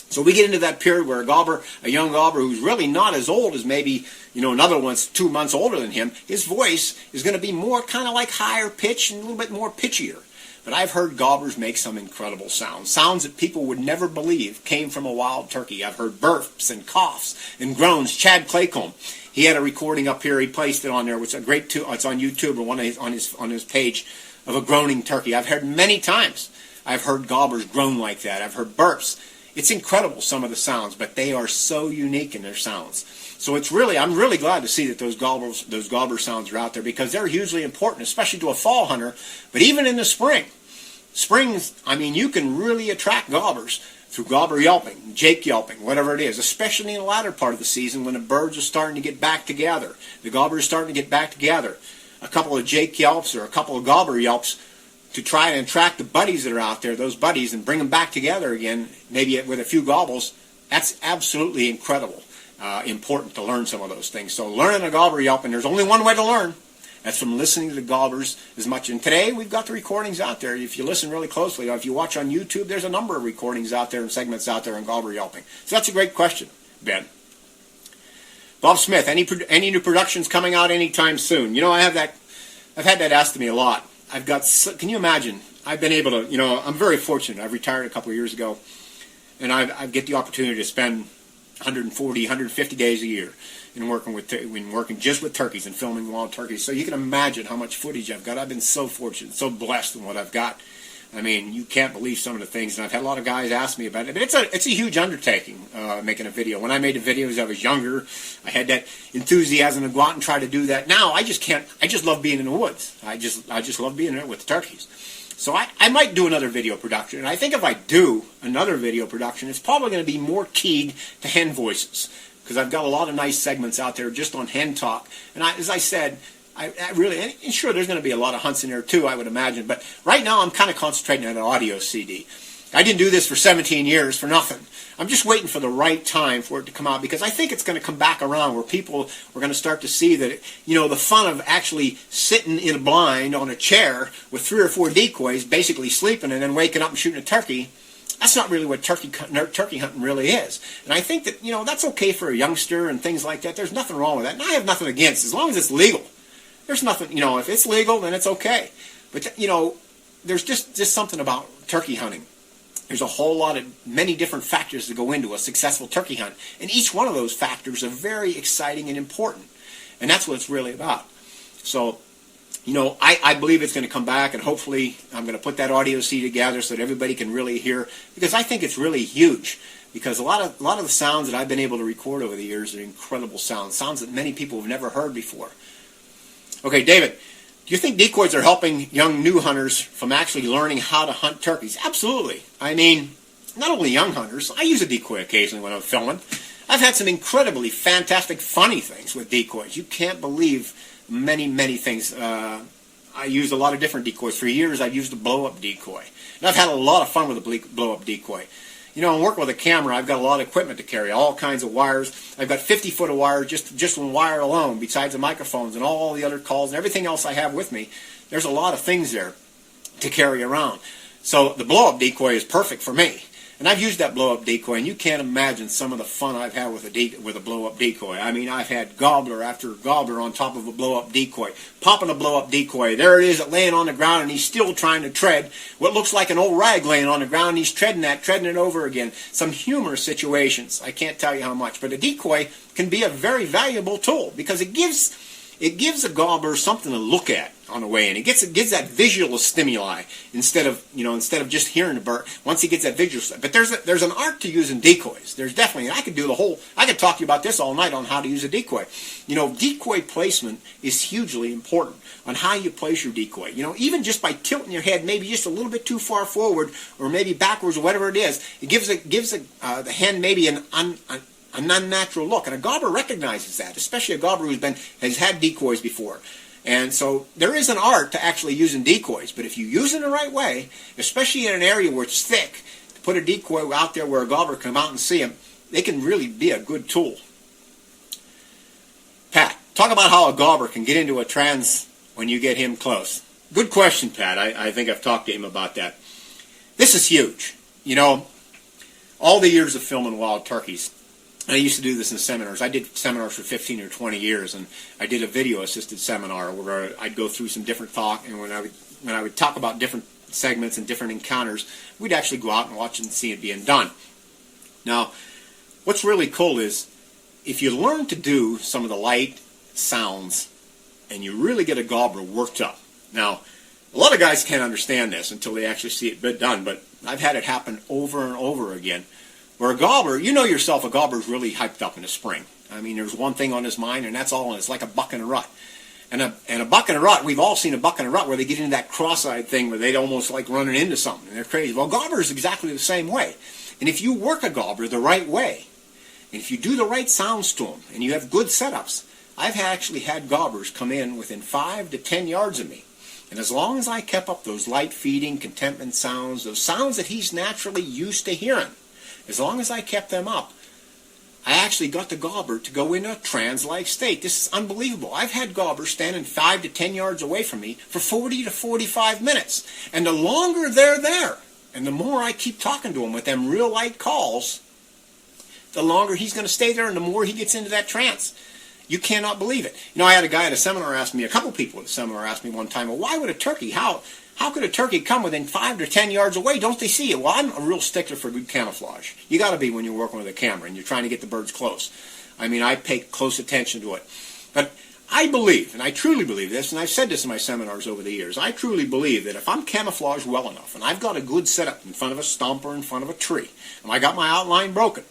So we get into that period where a young gobbler who's really not as old as maybe, you know, another one's 2 months older than him, his voice is going to be more kind of like higher pitch and a little bit more pitchier. But I've heard gobblers make some incredible sounds that people would never believe came from a wild turkey. I've heard burps and coughs and groans. Chad Claycomb, he had a recording up here. He placed it on there, which is a great. It's on YouTube or on his page of a groaning turkey. I've heard many times. I've heard gobblers groan like that. I've heard burps. It's incredible, some of the sounds, but they are so unique in their sounds. So I'm really glad to see that those gobbler sounds are out there, because they're hugely important, especially to a fall hunter. But even in the spring, I mean, you can really attract gobblers through gobbler yelping, Jake yelping, whatever it is, especially in the latter part of the season when the birds are starting to get back together. The gobblers are starting to get back together. A couple of Jake yelps or a couple of gobbler yelps to try and attract the buddies that are out there, those buddies, and bring them back together again, maybe with a few gobbles. That's absolutely incredible. Important to learn some of those things. So learning a gobbler yelp, and there's only one way to learn. That's from listening to the gobblers as much. And today we've got the recordings out there. If you listen really closely, or if you watch on YouTube, there's a number of recordings out there and segments out there on gobbler yelping. So that's a great question, Ben. Bob Smith, any new productions coming out anytime soon? You know, I've had that asked to me a lot. Can you imagine? I've been able to, you know, I'm very fortunate. I retired a couple of years ago, and I get the opportunity to spend 140, 150 days a year in working just with turkeys and filming wild turkeys. So you can imagine how much footage I've got. I've been so fortunate, so blessed in what I've got. I mean, you can't believe some of the things, and I've had a lot of guys ask me about it. But it's a huge undertaking, making a video. When I made the videos, I was younger. I had that enthusiasm to go out and try to do that. Now I just can't. I just love being in the woods. I just love being there with the turkeys. So I might do another video production, and I think if I do another video production, it's probably going to be more keyed to hen voices, because I've got a lot of nice segments out there just on hen talk. And as I said, I really, and sure, there's going to be a lot of hunts in there too, I would imagine. But right now, I'm kind of concentrating on an audio CD. I didn't do this for 17 years for nothing. I'm just waiting for the right time for it to come out, because I think it's going to come back around where people are going to start to see that, the fun of actually sitting in a blind on a chair with 3 or 4 decoys, basically sleeping and then waking up and shooting a turkey, that's not really what turkey hunting really is. And I think that, that's okay for a youngster and things like that. There's nothing wrong with that. And I have nothing against, as long as it's legal. There's nothing, if it's legal, then it's okay. But, there's just something about turkey hunting. There's a whole lot of many different factors that go into a successful turkey hunt. And each one of those factors are very exciting and important. And that's what it's really about. So, I believe it's going to come back, and hopefully I'm going to put that audio CD together so that everybody can really hear, because I think it's really huge. Because a lot of the sounds that I've been able to record over the years are incredible sounds that many people have never heard before. Okay, David, do you think decoys are helping young new hunters from actually learning how to hunt turkeys? Absolutely. I mean, not only young hunters. I use a decoy occasionally when I'm filming. I've had some incredibly fantastic, funny things with decoys. You can't believe many, many things. I used a lot of different decoys. For years, I've used a blow-up decoy. And I've had a lot of fun with a blow-up decoy. I'm working with a camera. I've got a lot of equipment to carry, all kinds of wires. I've got 50 foot of wire just one wire alone, besides the microphones and all the other calls and everything else I have with me. There's a lot of things there to carry around. So the blow-up decoy is perfect for me. And I've used that blow-up decoy, and you can't imagine some of the fun I've had with a blow-up decoy. I mean, I've had gobbler after gobbler on top of a blow-up decoy. Popping a blow-up decoy. There it is, laying on the ground, and he's still trying to tread what looks like an old rag laying on the ground, and he's treading it over again. Some humorous situations. I can't tell you how much. But a decoy can be a very valuable tool, because it gives a gobbler something to look at on the way in. It gives that visual stimuli instead of just hearing the bird. Once he gets that visual, but there's an art to using decoys. There's definitely. I could talk to you about this all night on how to use a decoy. Decoy placement is hugely important on how you place your decoy. Even just by tilting your head maybe just a little bit too far forward or maybe backwards or whatever it is, it gives the hen maybe an unnatural look, and a gobbler recognizes that, especially a gobbler has had decoys before. And so there is an art to actually using decoys, but if you use it the right way, especially in an area where it's thick, to put a decoy out there where a gobbler can come out and see them, they can really be a good tool. Pat, talk about how a gobbler can get into a trance when you get him close. Good question, Pat. I think I've talked to him about that. This is huge. All the years of filming wild turkeys, and I used to do this in seminars. I did seminars for 15 or 20 years, and I did a video-assisted seminar where I'd go through some different talk, and when I would talk about different segments and different encounters, we'd actually go out and watch and see it being done. Now, what's really cool is if you learn to do some of the light sounds and you really get a gobbler worked up. Now, a lot of guys can't understand this until they actually see it done, but I've had it happen over and over again. Where a gobbler, yourself, a gobbler's really hyped up in the spring. I mean, there's one thing on his mind, and that's all, and it's like a buck in a rut. And a buck in a rut, we've all seen a buck in a rut where they get into that cross-eyed thing where they almost like running into something, and they're crazy. Well, gobbler is exactly the same way. And if you work a gobbler the right way, and if you do the right sounds to them, and you have good setups, I've actually had gobblers come in within 5 to 10 yards of me. And as long as I kept up those light feeding, contentment sounds, those sounds that he's naturally used to hearing, as long as I kept them up, I actually got the gobbler to go in a trance-like state. This is unbelievable. I've had gobblers standing 5 to 10 yards away from me for 40 to 45 minutes. And the longer they're there, and the more I keep talking to them with them real light calls, the longer he's going to stay there and the more he gets into that trance. You cannot believe it. I had a guy at a seminar ask me, a couple people at a seminar asked me one time, well, why would a turkey, how could a turkey come within 5 to 10 yards away? Don't they see it? Well, I'm a real stickler for good camouflage. You got to be when you're working with a camera and you're trying to get the birds close. I mean, I pay close attention to it. But I believe, and I truly believe this, and I've said this in my seminars over the years, I truly believe that if I'm camouflaged well enough, and I've got a good setup in front of a stump or in front of a tree, and I got my outline broken,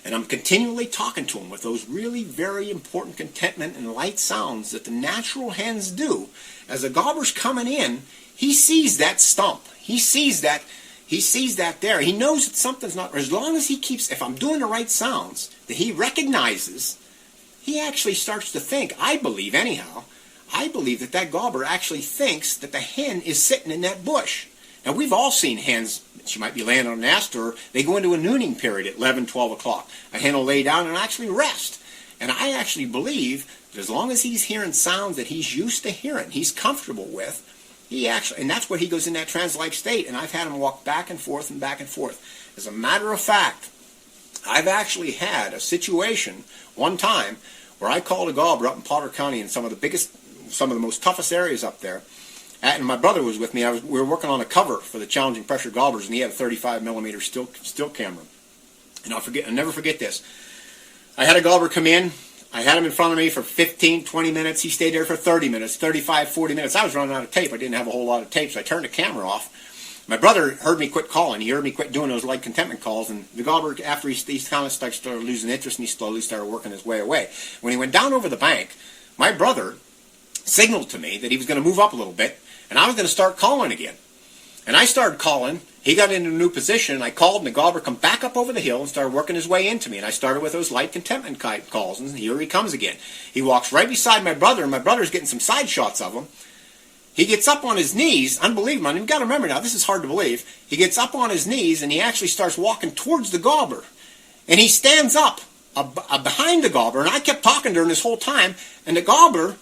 and I'm continually talking to them with those really very important contentment and light sounds that the natural hens do, as a gobbler's coming in, he sees that stump. He sees that there. He knows that something's not, as long as he keeps, if I'm doing the right sounds that he recognizes, he actually starts to think, I believe anyhow, I believe that gobbler actually thinks that the hen is sitting in that bush. Now, we've all seen hens, she might be laying on a nest, or they go into a nooning period at 11, 12 o'clock. A hen will lay down and actually rest. And I actually believe that as long as he's hearing sounds that he's used to hearing, he's comfortable with, and that's where he goes in that trance-like state. And I've had him walk back and forth and back and forth. As a matter of fact, I've actually had a situation one time where I called a gobbler up in Potter County in some of the most toughest areas up there. And my brother was with me. We were working on a cover for the Challenging Pressure Gobblers, and he had a 35 millimeter still camera. And I'll never forget this. I had a gobbler come in. I had him in front of me for 15, 20 minutes. He stayed there for 30 minutes, 35, 40 minutes. I was running out of tape. I didn't have a whole lot of tape, so I turned the camera off. My brother heard me quit calling. He heard me quit doing those light contentment calls, and the gobbler, after he kind of started losing interest, and he slowly started working his way away. When he went down over the bank, my brother signaled to me that he was going to move up a little bit, and I was going to start calling again. And I started calling. He got into a new position, and I called, and the gobbler come back up over the hill and started working his way into me. And I started with those light contentment calls, and here he comes again. He walks right beside my brother, and my brother's getting some side shots of him. He gets up on his knees, unbelievable. You've got to remember now, this is hard to believe. He gets up on his knees, and he actually starts walking towards the gobbler. And he stands up behind the gobbler, and I kept talking during this whole time, and the gobbler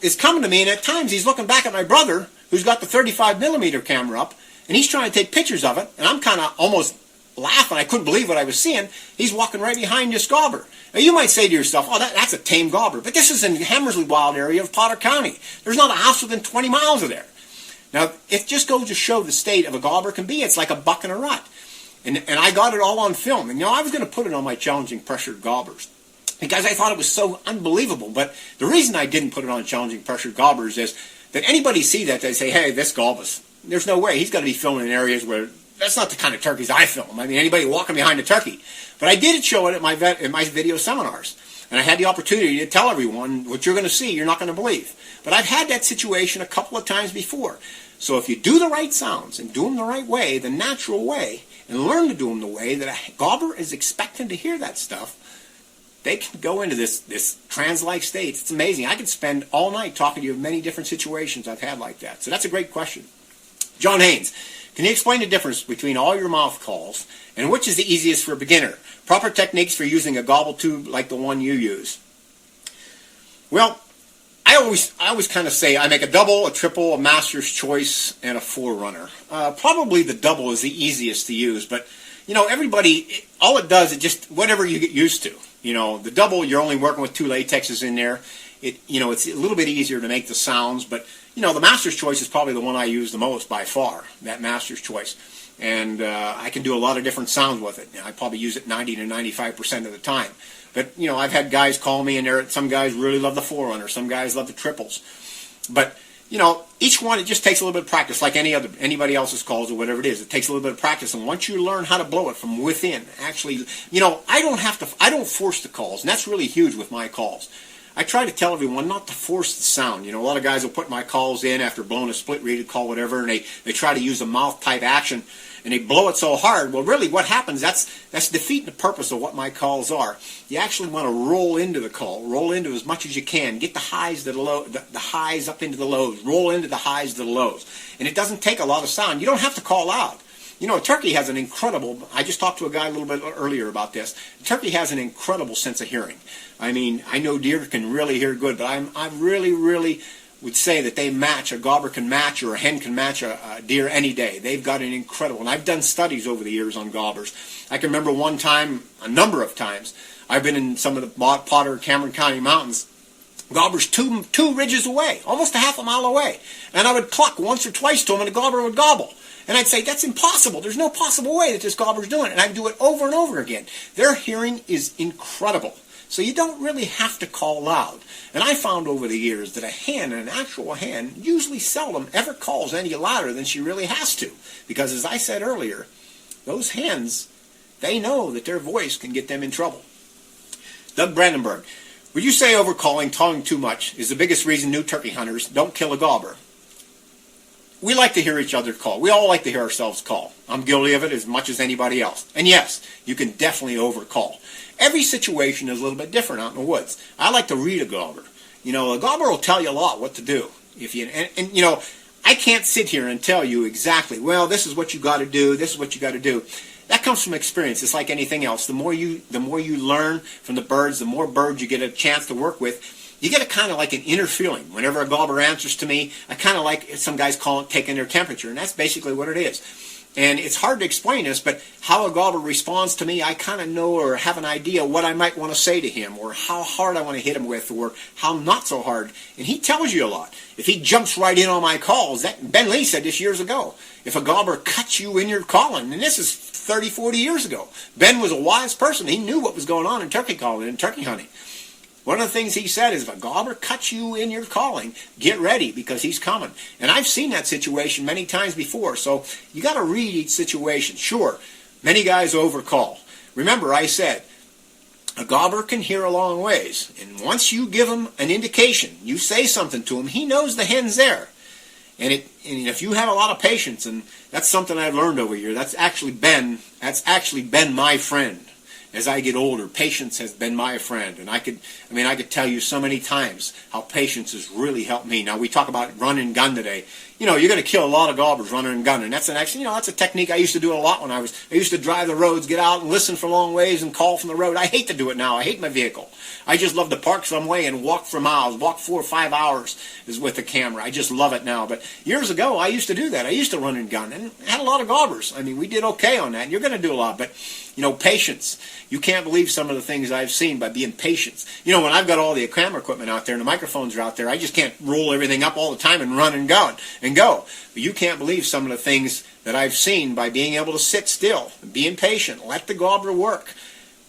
is coming to me, and at times he's looking back at my brother, who's got the 35 millimeter camera up, and he's trying to take pictures of it, and I'm kind of almost laughing. I couldn't believe what I was seeing. He's walking right behind this gobbler. Now, you might say to yourself, oh, that's a tame gobbler, but this is in the Hammersley Wild area of Potter County. There's not a house within 20 miles of there. Now, it just goes to show the state of a gobbler can be. It's like a buck in a rut. And I got it all on film. And, I was going to put it on my Challenging Pressure Gobblers because I thought it was so unbelievable. But the reason I didn't put it on Challenging Pressure Gobblers is that anybody see that, they say, hey, this Gulvas, there's no way. He's got to be filming in areas where that's not the kind of turkeys I film. I mean, anybody walking behind a turkey. But I did show it at my video seminars. And I had the opportunity to tell everyone what you're going to see, you're not going to believe. But I've had that situation a couple of times before. So if you do the right sounds and do them the right way, the natural way, and learn to do them the way that a gobbler is expecting to hear that stuff, they can go into this trance-like state. It's amazing. I could spend all night talking to you of many different situations I've had like that. So that's a great question. John Haynes, can you explain the difference between all your mouth calls and which is the easiest for a beginner? Proper techniques for using a gobble tube like the one you use. Well, I always kind of say I make a double, a triple, a master's choice, and a forerunner. Probably the double is the easiest to use, but everybody, all it does is just whatever you get used to. The double, you're only working with 2 latexes in there. It's a little bit easier to make the sounds, but the master's choice is probably the one I use the most by far, that master's choice. And I can do a lot of different sounds with it. I probably use it 90 to 95% of the time. But, I've had guys call me, and some guys really love the forerunner. Some guys love the triples. But, each one, it just takes a little bit of practice, like anybody else's calls or whatever it is. It takes a little bit of practice. And once you learn how to blow it from within, actually, I don't force the calls. And that's really huge with my calls. I try to tell everyone not to force the sound. A lot of guys will put my calls in after blowing a split-reeded call, whatever, and they try to use a mouth-type action, and they blow it so hard. Well, really, what happens, that's defeating the purpose of what my calls are. You actually want to roll into the call, roll into as much as you can, get the highs to the highs up into the lows, roll into the highs to the lows. And it doesn't take a lot of sound. You don't have to call out. A turkey has an incredible, I just talked to a guy a little bit earlier about this. A turkey has an incredible sense of hearing. I mean, I know deer can really hear good, but I really, really would say that a gobbler can match, or a hen can match a deer any day. They've got an incredible, and I've done studies over the years on gobblers. I can remember one time, a number of times, I've been in some of the Potter, Cameron County mountains, gobblers two ridges away, almost a half a mile away. And I would cluck once or twice to them, and the gobbler would gobble. And I'd say, that's impossible. There's no possible way that this gobbler's doing it. And I'd do it over and over again. Their hearing is incredible. So you don't really have to call loud. And I found over the years that an actual hen, usually seldom ever calls any louder than she really has to. Because as I said earlier, those hens, they know that their voice can get them in trouble. Doug Brandenburg, would you say overcalling, talking too much, is the biggest reason new turkey hunters don't kill a gobbler? We like to hear each other call. We all like to hear ourselves call. I'm guilty of it as much as anybody else. And yes, you can definitely overcall. Every situation is a little bit different out in the woods. I like to read a gobbler. A gobbler will tell you a lot what to do. I can't sit here and tell you exactly, well, this is what you got to do, this is what you got to do. That comes from experience. It's like anything else. The more you learn from the birds, the more birds you get a chance to work with, you get a kind of like an inner feeling. Whenever a gobbler answers to me, I kind of like, some guys call it taking their temperature, and that's basically what it is. And it's hard to explain this, but how a gobbler responds to me, I kind of know or have an idea what I might want to say to him, or how hard I want to hit him with, or how not so hard. And he tells you a lot. If he jumps right in on my calls, Ben Lee said this years ago, if a gobbler cuts you in your calling, and this is 30, 40 years ago, Ben was a wise person. He knew what was going on in turkey calling and turkey hunting. One of the things he said is, if a gobbler cuts you in your calling, get ready, because he's coming. And I've seen that situation many times before, so you got to read each situation. Sure, many guys overcall. Remember, I said, a gobbler can hear a long ways, and once you give him an indication, you say something to him, he knows the hen's there. And if you have a lot of patience, and that's something I've learned over here, that's actually been my friend. As I get older, patience has been my friend, and I could tell you so many times how patience has really helped me. Now, we talk about run and gun today. You know, you're going to kill a lot of gobblers running and gunning. That's a technique I used to do a lot when I used to drive the roads, get out and listen for long ways and call from the road. I hate to do it now. I hate my vehicle. I just love to park some way and walk for miles, walk 4 or 5 hours is with the camera. I just love it now. But years ago, I used to do that. I used to run and gun and had a lot of gobblers. I mean, we did okay on that. And you're going to do a lot, but patience. You can't believe some of the things I've seen by being patient. When I've got all the camera equipment out there and the microphones are out there, I just can't roll everything up all the time and run and go. But you can't believe some of the things that I've seen by being able to sit still, being patient, let the gobbler work.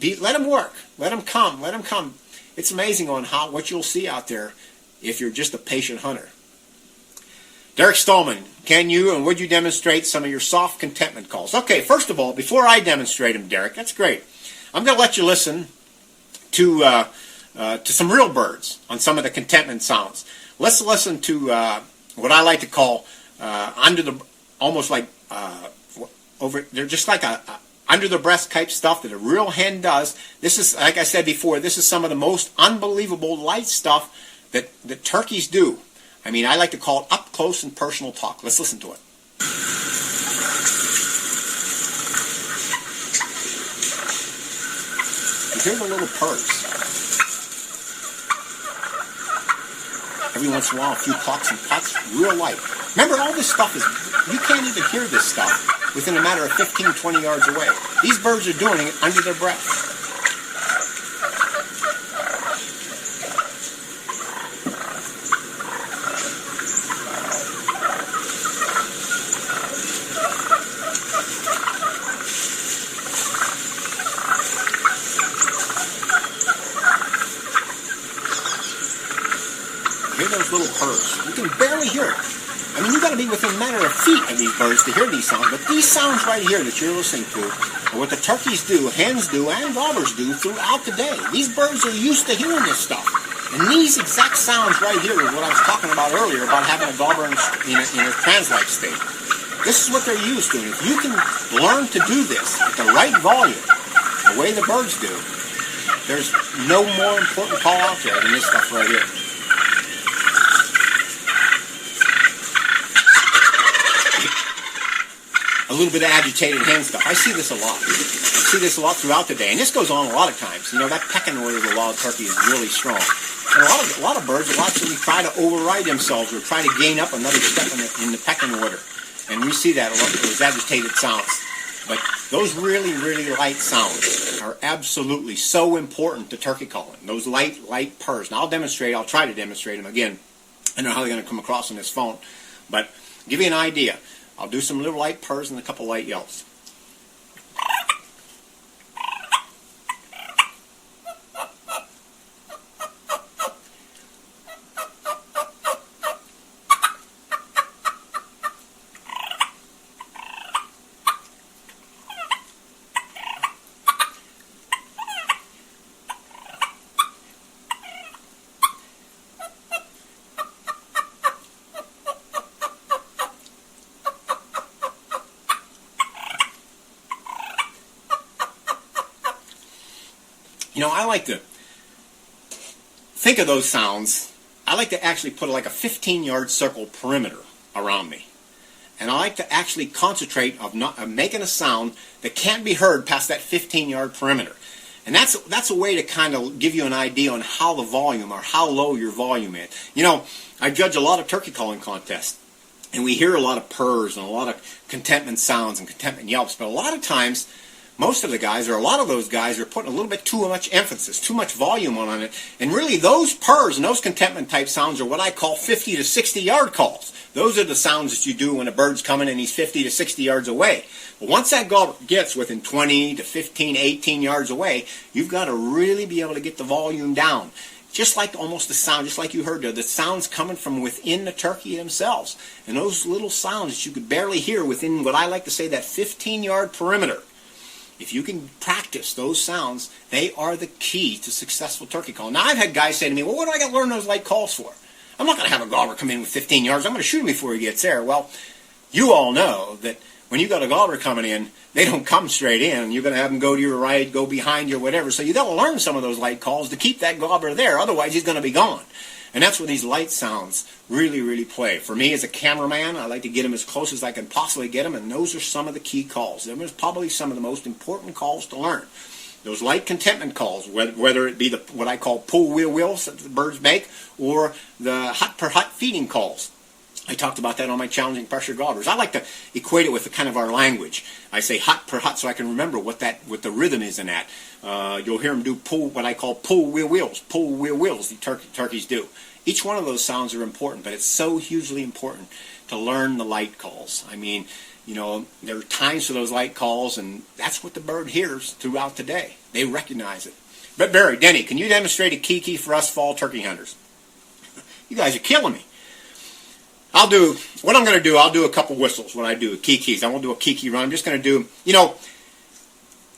Let him work. Let him come. It's amazing on what you'll see out there if you're just a patient hunter. Derek Stallman, can you and would you demonstrate some of your soft contentment calls? Okay, first of all, before I demonstrate them, Derek, that's great. I'm going to let you listen to some real birds on some of the contentment sounds. Let's listen to what I like to call they're just like a under the breast type stuff that a real hen does. This is, like I said before, this is some of the most unbelievable light stuff that turkeys do. I mean, I like to call it up close and personal talk. Let's listen to it. You hear the little purrs. Every once in a while, a few clucks and puts, real light. Remember, all this stuff you can't even hear this stuff within a matter of 15, 20 yards away. These birds are doing it under their breath. Hear those little purrs. You can barely hear it. I mean, you got to be within a matter of feet of these birds to hear these sounds. But these sounds right here that you're listening to are what the turkeys do, hens do, and gobblers do throughout the day. These birds are used to hearing this stuff. And these exact sounds right here is what I was talking about earlier about having a gobbler in a trance-like state. This is what they're used to. And if you can learn to do this at the right volume, the way the birds do, there's no more important call out there than this stuff right here. A little bit of agitated hen stuff. I see this a lot. I see this a lot throughout the day, and this goes on a lot of times. That pecking order of a wild turkey is really strong. And a lot of birds will actually try to override themselves or try to gain up another step in the pecking order. And we see that a lot with those agitated sounds. But those really, really light sounds are absolutely so important to turkey calling. Those light purrs. Now I'll try to demonstrate them again. I don't know how they're going to come across on this phone. But to give you an idea, I'll do some little light purrs and a couple light yelps. I like to think of those sounds. I like to actually put like a 15-yard circle perimeter around me. And I like to actually concentrate of making a sound that can't be heard past that 15-yard perimeter. And that's a way to kind of give you an idea on how the volume or how low your volume is. You know, I judge a lot of turkey calling contests, and we hear a lot of purrs and a lot of contentment sounds and contentment yelps, but a lot of times, most of the guys, or a lot of those guys, are putting a little bit too much emphasis, too much volume on it, and really those purrs and those contentment type sounds are what I call 50 to 60 yard calls. Those are the sounds that you do when a bird's coming and he's 50 to 60 yards away. But once that gobbler gets within 20 to 15, 18 yards away, you've got to really be able to get the volume down. Just like almost the sound, just like you heard there, the sounds coming from within the turkey themselves. And those little sounds that you could barely hear within what I like to say that 15-yard perimeter. If you can practice those sounds, they are the key to successful turkey calling. Now, I've had guys say to me, well, what do I got to learn those light calls for? I'm not going to have a gobbler come in with 15 yards. I'm going to shoot him before he gets there. Well, you all know that when you got a gobbler coming in, they don't come straight in. You're going to have them go to your right, go behind you, or whatever. So you got to learn some of those light calls to keep that gobbler there. Otherwise, he's going to be gone. And that's where these light sounds really, really play. For me as a cameraman, I like to get them as close as I can possibly get them, and those are some of the key calls. Those are probably some of the most important calls to learn. Those light contentment calls, whether it be what I call pull wheel wheels that the birds make, or the hut per hut feeding calls. I talked about that on my challenging pressure gobblers. I like to equate it with the kind of our language. I say hut per hut so I can remember what the rhythm is in that. You'll hear them do what I call pull wheel wheels. Pull wheel wheels, the turkeys do. Each one of those sounds are important, but it's so hugely important to learn the light calls. I mean, you know, there are times for those light calls, and that's what the bird hears throughout the day. They recognize it. But Barry, Denny, can you demonstrate a kiki for us fall turkey hunters? You guys are killing me. I'll do a couple whistles when I do kikis. I won't do a kiki run. I'm just going to do, you know,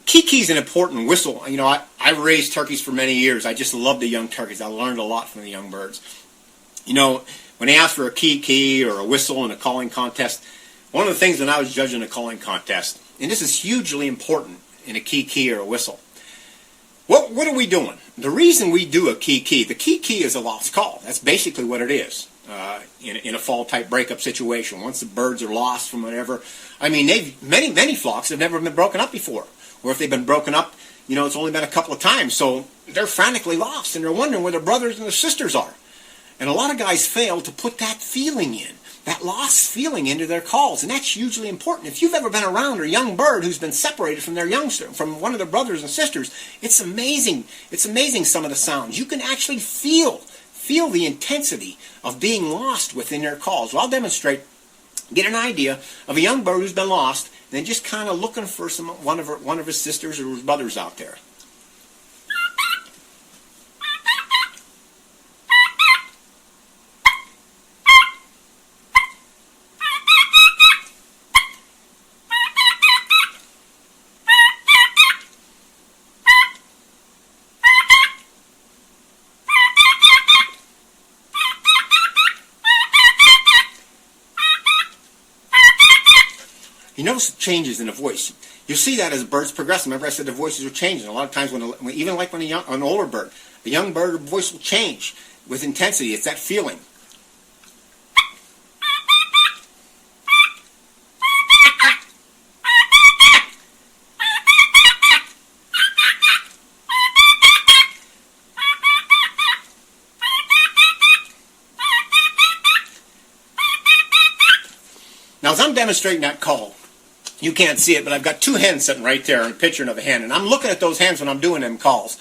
kiki's an important whistle. You know, I've raised turkeys for many years. I just love the young turkeys. I learned a lot from the young birds. You know, when they ask for a kiki or a whistle in a calling contest, one of the things when I was judging a calling contest, and this is hugely important in a kiki or a whistle, what are we doing? The reason we do a kiki, the kiki is a lost call. That's basically what it is. In a fall type breakup situation, once the birds are lost from whatever, I mean, many flocks have never been broken up before, or if they've been broken up, you know, it's only been a couple of times, so they're frantically lost and they're wondering where their brothers and their sisters are. And a lot of guys fail to put that feeling in, that lost feeling into their calls, and that's hugely important. If you've ever been around a young bird who's been separated from their youngster, from one of their brothers and sisters, it's amazing. It's amazing some of the sounds. You can actually feel the intensity of being lost within their calls. Well, I'll demonstrate, get an idea of a young bird who's been lost, and then just kind of looking for one of his sisters or his brothers out there. You notice changes in the voice. You'll see that as birds progress. Remember I said the voices are changing. A lot of times, even like when an older bird, the young bird voice will change with intensity. It's that feeling. Now, as I'm demonstrating that call, you can't see it, but I've got two hens sitting right there, and a picture of a hen, and I'm looking at those hens when I'm doing them calls.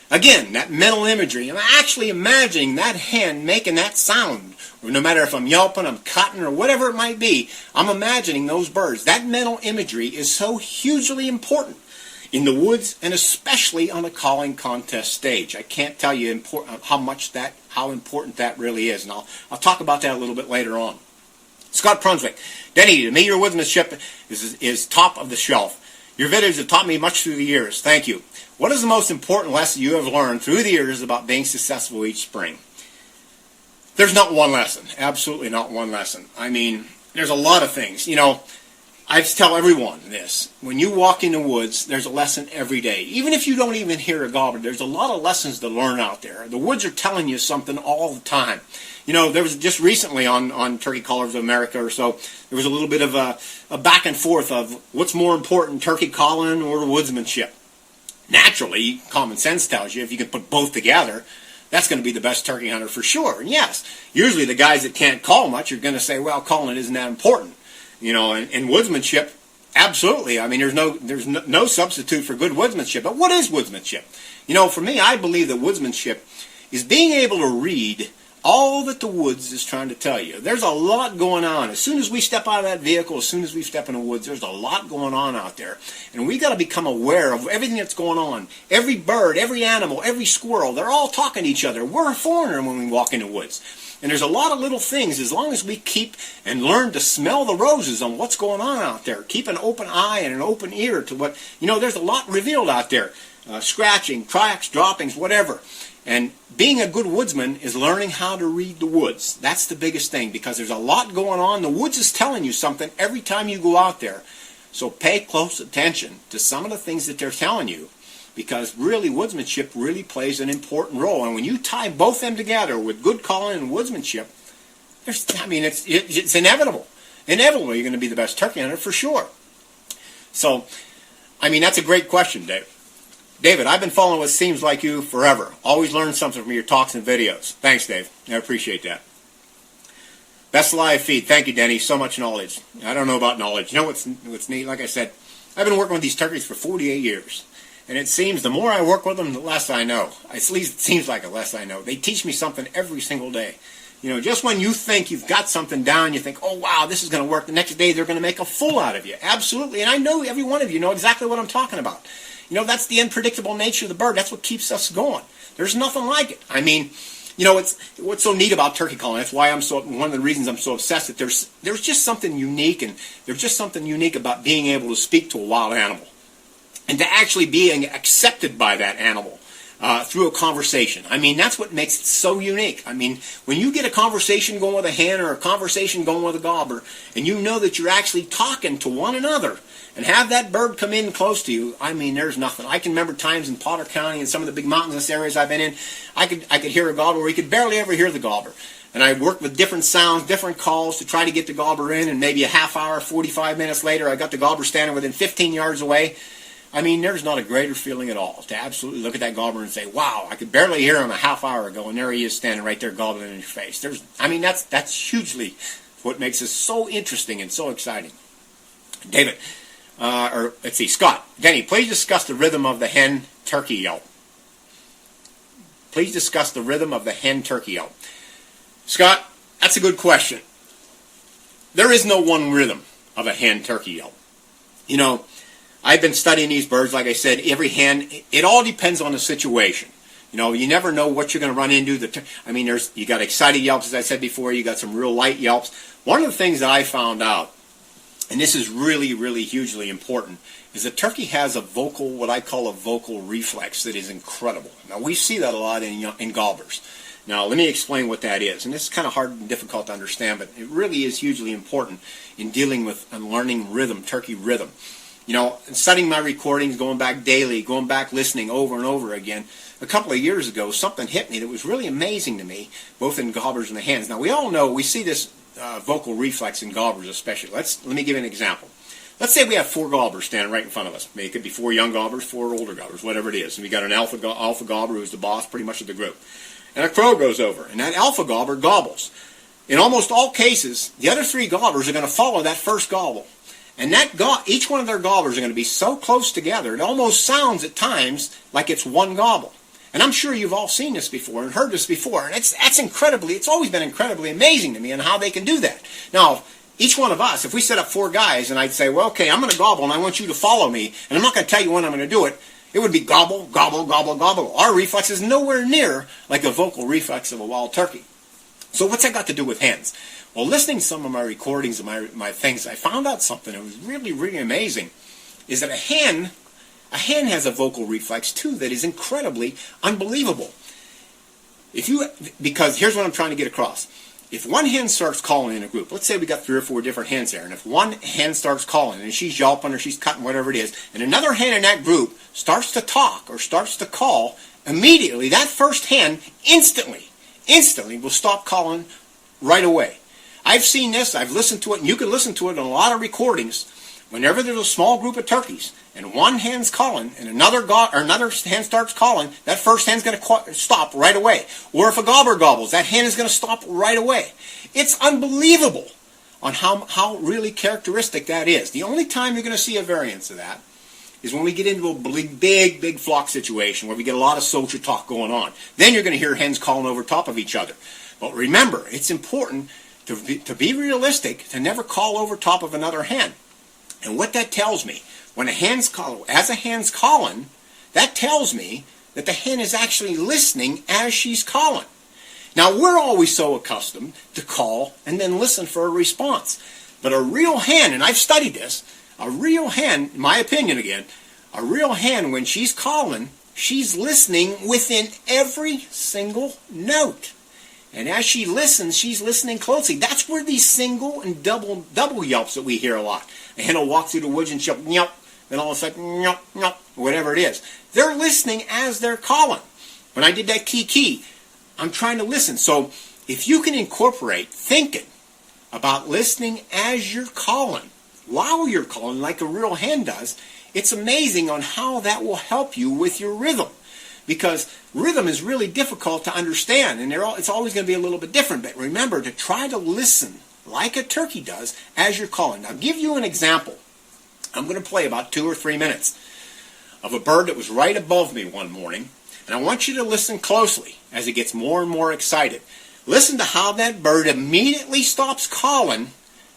Again, that mental imagery. I'm actually imagining that hen making that sound. No matter if I'm yelping, I'm cutting, or whatever it might be, I'm imagining those birds. That mental imagery is so hugely important in the woods, and especially on the calling contest stage. I can't tell you how important that really is, and I'll talk about that a little bit later on. Scott Brunswick, Denny, to me your Woodsmanship is top of the shelf. Your videos have taught me much through the years. Thank you. What is the most important lesson you have learned through the years about being successful each spring? There's not one lesson. Absolutely not one lesson. I mean, there's a lot of things. You know, I tell everyone this. When you walk in the woods, there's a lesson every day. Even if you don't even hear a gobbler, there's a lot of lessons to learn out there. The woods are telling you something all the time. You know, there was just recently on Turkey Callers of America or so, there was a little bit of a back and forth of what's more important, turkey calling or woodsmanship. Naturally, common sense tells you if you can put both together, that's going to be the best turkey hunter for sure. And yes, usually the guys that can't call much are going to say, well, calling isn't that important. You know, and woodsmanship, absolutely. I mean, there's no substitute for good woodsmanship. But what is woodsmanship? You know, for me, I believe that woodsmanship is being able to read all that the woods is trying to tell you. There's a lot going on. As soon as we step out of that vehicle, as soon as we step in the woods, there's a lot going on out there. And we got to become aware of everything that's going on. Every bird, every animal, every squirrel, they're all talking to each other. We're a foreigner when we walk in the woods. And there's a lot of little things, as long as we keep and learn to smell the roses on what's going on out there. Keep an open eye and an open ear to what, you know, there's a lot revealed out there. Scratching, tracks, droppings, whatever. And being a good woodsman is learning how to read the woods. That's the biggest thing, because there's a lot going on. The woods is telling you something every time you go out there. So pay close attention to some of the things that they're telling you, because really woodsmanship really plays an important role. And when you tie both them together with good calling and woodsmanship, it's inevitable. Inevitably, you're going to be the best turkey hunter for sure. So, I mean, that's a great question, Dave. David, I've been following what seems like you forever. Always learn something from your talks and videos. Thanks, Dave. I appreciate that. Best live feed. Thank you, Denny. So much knowledge. I don't know about knowledge. You know what's neat? Like I said, I've been working with these turkeys for 48 years. And it seems the more I work with them, the less I know. At least it seems like the less I know. They teach me something every single day. You know, just when you think you've got something down, you think, oh, wow, this is going to work. The next day, they're going to make a fool out of you. Absolutely. And I know every one of you know exactly what I'm talking about. You know, that's the unpredictable nature of the bird. That's what keeps us going. There's nothing like it. I mean, you know, what's so neat about turkey calling. That's why one of the reasons I'm so obsessed that there's just something unique, and there's just something unique about being able to speak to a wild animal. And to actually being accepted by that animal through a conversation. I mean, that's what makes it so unique. I mean, when you get a conversation going with a hen or a conversation going with a gobbler, and you know that you're actually talking to one another, and have that bird come in close to you, I mean, there's nothing. I can remember times in Potter County and some of the big mountainous areas I've been in, I could hear a gobbler where you could barely ever hear the gobbler. And I worked with different sounds, different calls to try to get the gobbler in, and maybe a half hour, 45 minutes later, I got the gobbler standing within 15 yards away. I mean, there's not a greater feeling at all to absolutely look at that gobbler and say, wow, I could barely hear him a half hour ago, and there he is standing right there gobbling in your face. That's hugely what makes this so interesting and so exciting. David, let's see, Scott. Denny, please discuss the rhythm of the hen-turkey yelp. Please discuss the rhythm of the hen-turkey yelp. Scott, that's a good question. There is no one rhythm of a hen-turkey yelp. You know, I've been studying these birds, like I said, every hen, it all depends on the situation. You know, you never know what you're going to run into. You got excited yelps, as I said before, you got some real light yelps. One of the things that I found out, and this is really, really hugely important, is that turkey has what I call a vocal reflex that is incredible. Now, we see that a lot in gobblers. Now, let me explain what that is. And this is kind of hard and difficult to understand, but it really is hugely important in dealing with and learning rhythm, turkey rhythm. You know, studying my recordings, going back daily, going back listening over and over again, a couple of years ago, something hit me that was really amazing to me, both in gobblers and the hens. Now, we all know, we see this vocal reflex in gobblers especially. Let me give you an example. Let's say we have 4 gobblers standing right in front of us. Maybe it could be 4 young gobblers, 4 older gobblers, whatever it is. And we got an alpha gobbler who's the boss pretty much of the group. And a crow goes over, and that alpha gobbler gobbles. In almost all cases, the other 3 gobblers are going to follow that first gobble. And each one of their gobblers are going to be so close together, it almost sounds at times like it's one gobble. And I'm sure you've all seen this before and heard this before. And it's always been incredibly amazing to me on how they can do that. Now, each one of us, if we set up 4 guys and I'd say, well, okay, I'm going to gobble and I want you to follow me, and I'm not going to tell you when I'm going to do it, it would be gobble, gobble, gobble, gobble. Our reflex is nowhere near like a vocal reflex of a wild turkey. So what's that got to do with hens? Well, listening to some of my recordings and my things, I found out something that was really, really amazing, is that a hen has a vocal reflex, too, that is incredibly unbelievable. Because here's what I'm trying to get across. if one hen starts calling in a group, let's say we got 3 or 4 different hens there, and if one hen starts calling and she's yelping or she's cutting, whatever it is, and another hen in that group starts to talk or starts to call, immediately that first hen instantly will stop calling right away. I've seen this, I've listened to it, and you can listen to it in a lot of recordings. Whenever there's a small group of turkeys and one hen's calling and another hen starts calling, that first hen's going to stop right away. Or if a gobbler gobbles, that hen is going to stop right away. It's unbelievable on how really characteristic that is. The only time you're going to see a variance of that is when we get into a big flock situation where we get a lot of social talk going on. Then you're going to hear hens calling over top of each other. But remember, it's important to be realistic, to never call over top of another hen. And what that tells me, when a hen's calling, that tells me that the hen is actually listening as she's calling. Now, we're always so accustomed to call and then listen for a response. But a real hen, and I've studied this, a real hen, in my opinion again, a real hen, when she's calling, she's listening within every single note. And as she listens, she's listening closely. That's where these single and double yelps that we hear a lot. A hen will walk through the woods and she'll yelp, then all of a sudden, yelp, yelp, whatever it is. They're listening as they're calling. When I did that key, I'm trying to listen. So if you can incorporate thinking about listening as you're calling, while you're calling like a real hen does, it's amazing on how that will help you with your rhythm. Because rhythm is really difficult to understand, and it's always going to be a little bit different. But remember to try to listen like a turkey does as you're calling. Now, I'll give you an example. I'm going to play about 2 or 3 minutes of a bird that was right above me one morning, and I want you to listen closely as it gets more and more excited. Listen to how that bird immediately stops calling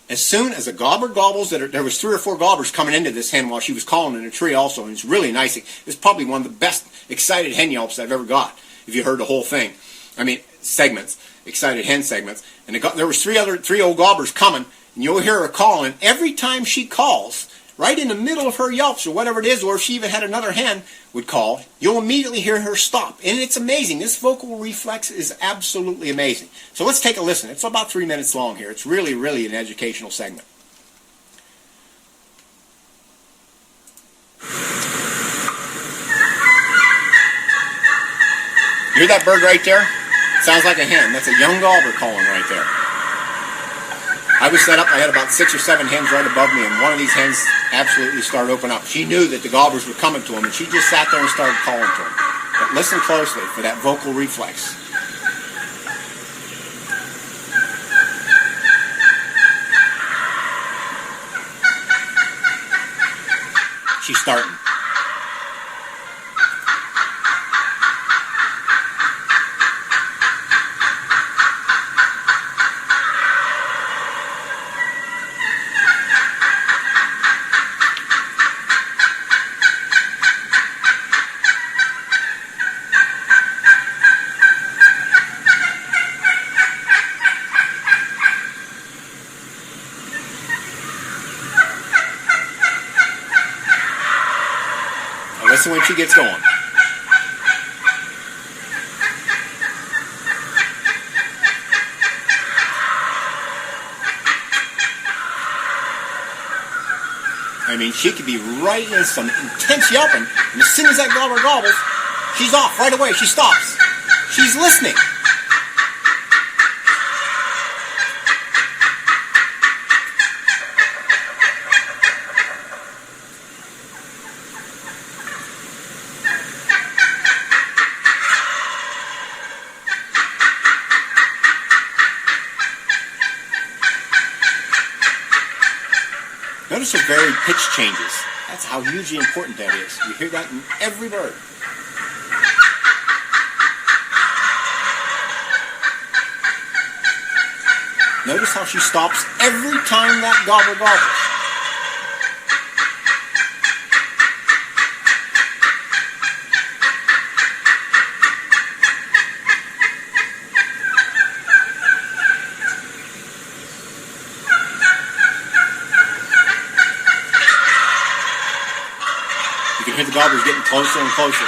as soon as a gobbler gobbles. There was 3 or 4 gobblers coming into this hen while she was calling in a tree also, and it's really nice. It's probably one of the best excited hen yelps I've ever got, if you heard the whole thing. I mean, segments, excited hen segments. And there was 3 old gobblers coming, and you'll hear her calling. Every time she calls, right in the middle of her yelps or whatever it is, or if she even had another hen would call, you'll immediately hear her stop. And it's amazing. This vocal reflex is absolutely amazing. So let's take a listen. It's about 3 minutes long here. It's really, really an educational segment. You hear that bird right there? It sounds like a hen. That's a young gobbler calling right there. I was set up, I had about 6 or 7 hens right above me, and one of these hens absolutely started opening up. She knew that the gobblers were coming to them, and she just sat there and started calling to them. But listen closely for that vocal reflex. She's starting. Listen when she gets going. I mean, she could be right in some intense yelping, and as soon as that gobbler gobbles, she's off right away. She stops. She's listening. Notice her varied pitch changes. That's how hugely important that is. You hear that in every bird. Notice how she stops every time that gobbler gobbles. You can hear the gobblers getting closer and closer.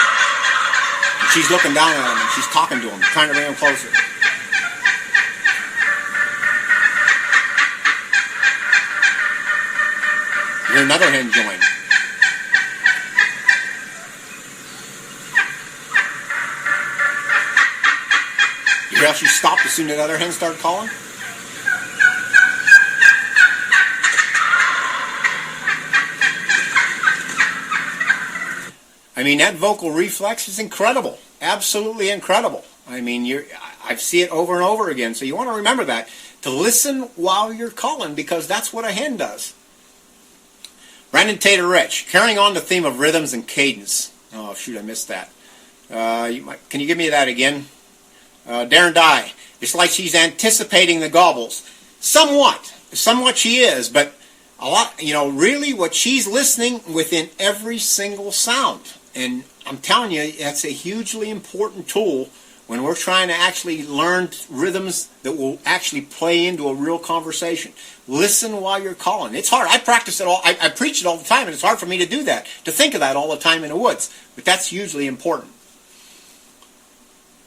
And she's looking down at them and she's talking to them, trying to bring them closer. another hen join. You hear how she stopped as soon as the other hen started calling? I mean, that vocal reflex is incredible. Absolutely incredible. I mean, I see it over and over again. So you want to remember that. To listen while you're calling, because that's what a hen does. Brandon Tater Rich, carrying on the theme of rhythms and cadence. Oh, shoot, I missed that. Can you give me that again? Darren Dye, it's like she's anticipating the gobbles. Somewhat she is, but a lot, really what she's listening within every single sound. And I'm telling you, that's a hugely important tool when we're trying to actually learn rhythms that will actually play into a real conversation. Listen while you're calling. It's hard. I practice it all. I preach it all the time, and it's hard for me to do that, to think of that all the time in the woods. But that's hugely important.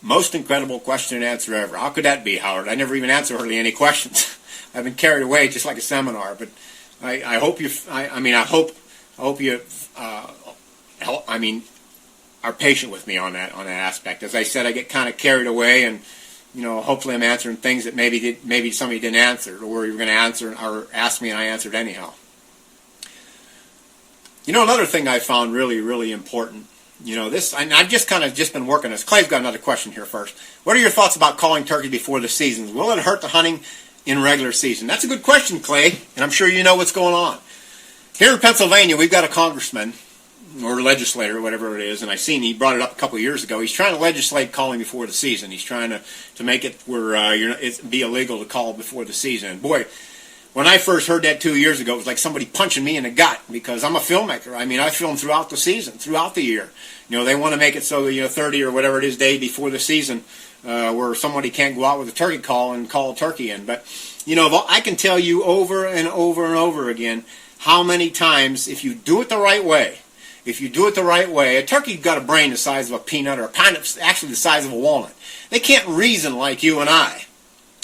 Most incredible question and answer ever. How could that be, Howard? I never even answer hardly any questions. I've been carried away just like a seminar. But I hope you. I hope you. Are patient with me on that aspect. As I said, I get kind of carried away, and hopefully I'm answering things that maybe somebody didn't answer, or you were going to answer or ask me, and I answered anyhow. Another thing I found really, really important. This, and I've just been working this. Clay's got another question here first. What are your thoughts about calling turkey before the seasons? Will it hurt the hunting in regular season? That's a good question, Clay, and I'm sure you know what's going on. Here in Pennsylvania, we've got a congressman or legislator, whatever it is, and he brought it up a couple of years ago. He's trying to legislate calling before the season. He's trying to make it where it'd be illegal to call before the season. And boy, when I first heard that 2 years ago, it was like somebody punching me in the gut, because I'm a filmmaker. I mean, I film throughout the season, throughout the year. They want to make it so 30 or whatever it is day before the season, where somebody can't go out with a turkey call and call a turkey in. But I can tell you over and over and over again how many times, if you do it the right way, a turkey's got a brain the size of a peanut, or actually the size of a walnut. They can't reason like you and I.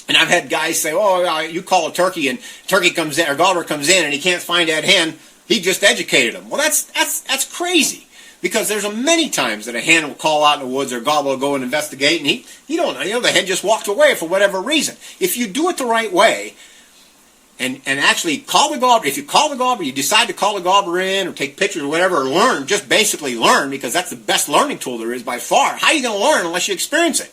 And I've had guys say, "Oh, you call a turkey, and turkey comes in, or gobbler comes in, and he can't find that hen. He just educated him." Well, that's crazy, because there's many times that a hen will call out in the woods, or a gobbler will go and investigate, and he don't know. The hen just walked away for whatever reason. If you do it the right way, and actually call the gobbler. If you call the gobbler, you decide to call the gobbler in, or take pictures or whatever, or learn, just basically learn, because that's the best learning tool there is by far. How are you going to learn unless you experience it?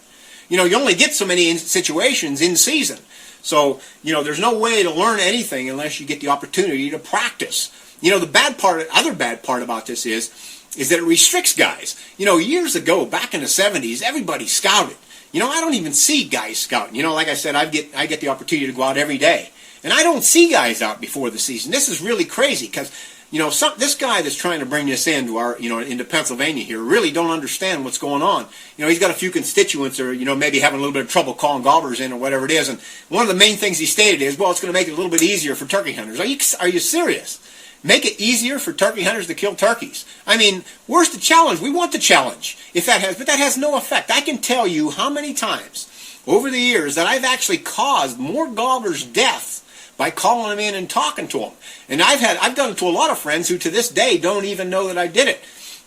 You only get so many situations in season. So, there's no way to learn anything unless you get the opportunity to practice. The other bad part about this is that it restricts guys. Years ago, back in the 70s, everybody scouted. I don't even see guys scouting. Like I said, I get the opportunity to go out every day. And I don't see guys out before the season. This is really crazy, because this guy that's trying to bring this into into Pennsylvania here really don't understand what's going on. He's got a few constituents, or maybe having a little bit of trouble calling gobblers in, or whatever it is. And one of the main things he stated is, well, it's going to make it a little bit easier for turkey hunters. Are you serious? Make it easier for turkey hunters to kill turkeys? I mean, where's the challenge? We want the challenge. But that has no effect. I can tell you how many times over the years that I've actually caused more gobblers' deaths by calling them in and talking to them. And I've done it to a lot of friends who to this day don't even know that I did it.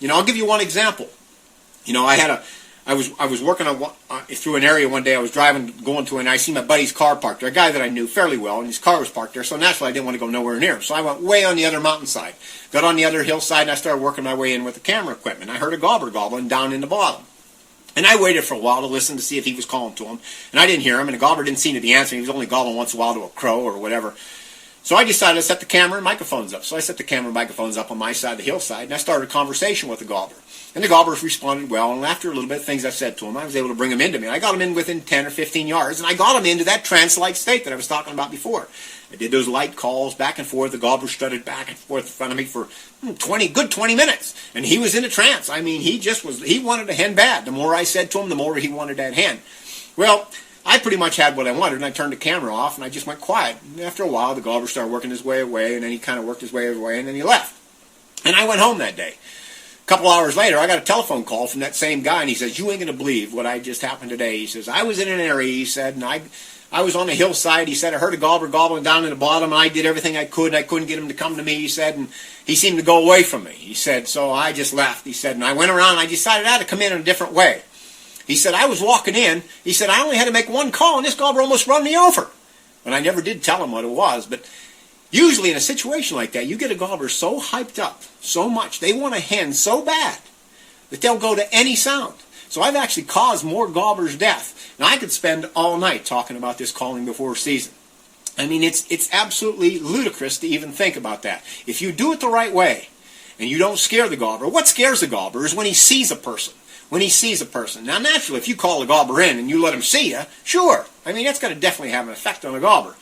I'll give you one example. I was working through an area one day. I was going to, and I see my buddy's car parked there, a guy that I knew fairly well, and his car was parked there. So naturally, I didn't want to go nowhere near him. So I went way on the other mountainside, got on the other hillside, and I started working my way in with the camera equipment. I heard a gobbler gobbling down in the bottom. And I waited for a while to listen to see if he was calling to him. And I didn't hear him, and the gobbler didn't seem to be answering. He was only gobbling once in a while to a crow or whatever. So I decided to set the camera and microphones up. So I set the camera and microphones up on my side of the hillside, and I started a conversation with the gobbler. And the gobblers responded well, and after a little bit of things I said to him, I was able to bring him into me. I got him in within 10 or 15 yards, and I got him into that trance-like state that I was talking about before. I did those light calls back and forth. The gobbler strutted back and forth in front of me for 20 minutes. And he was in a trance. I mean, he wanted a hen bad. The more I said to him, the more he wanted that hen. Well, I pretty much had what I wanted, and I turned the camera off, and I just went quiet. And after a while, the gobbler started working his way away, and then he kind of worked his way away, and then he left. And I went home that day. A couple hours later, I got a telephone call from that same guy, and he says, "You ain't going to believe what I just happened today." He says, "I was in an area," he said, "and I was on the hillside. He said, I heard a gobbler gobbling down in the bottom, and I did everything I could. I couldn't get him to come to me, he said, and he seemed to go away from me. He said, so I just left. He said, and I went around, and I decided I had to come in a different way. He said, I was walking in. He said, I only had to make one call, and this gobbler almost run me over. And I never did tell him what it was, but usually in a situation like that, you get a gobbler so hyped up, so much, they want a hen so bad that they'll go to any sound. So I've actually caused more gobblers' death. Now, I could spend all night talking about this calling before season. I mean, it's absolutely ludicrous to even think about that. If you do it the right way, and you don't scare the gobbler, what scares the gobbler is when he sees a person. When he sees a person. Now, naturally, if you call a gobbler in and you let him see you, sure. I mean, that's going to definitely have an effect on a gobbler.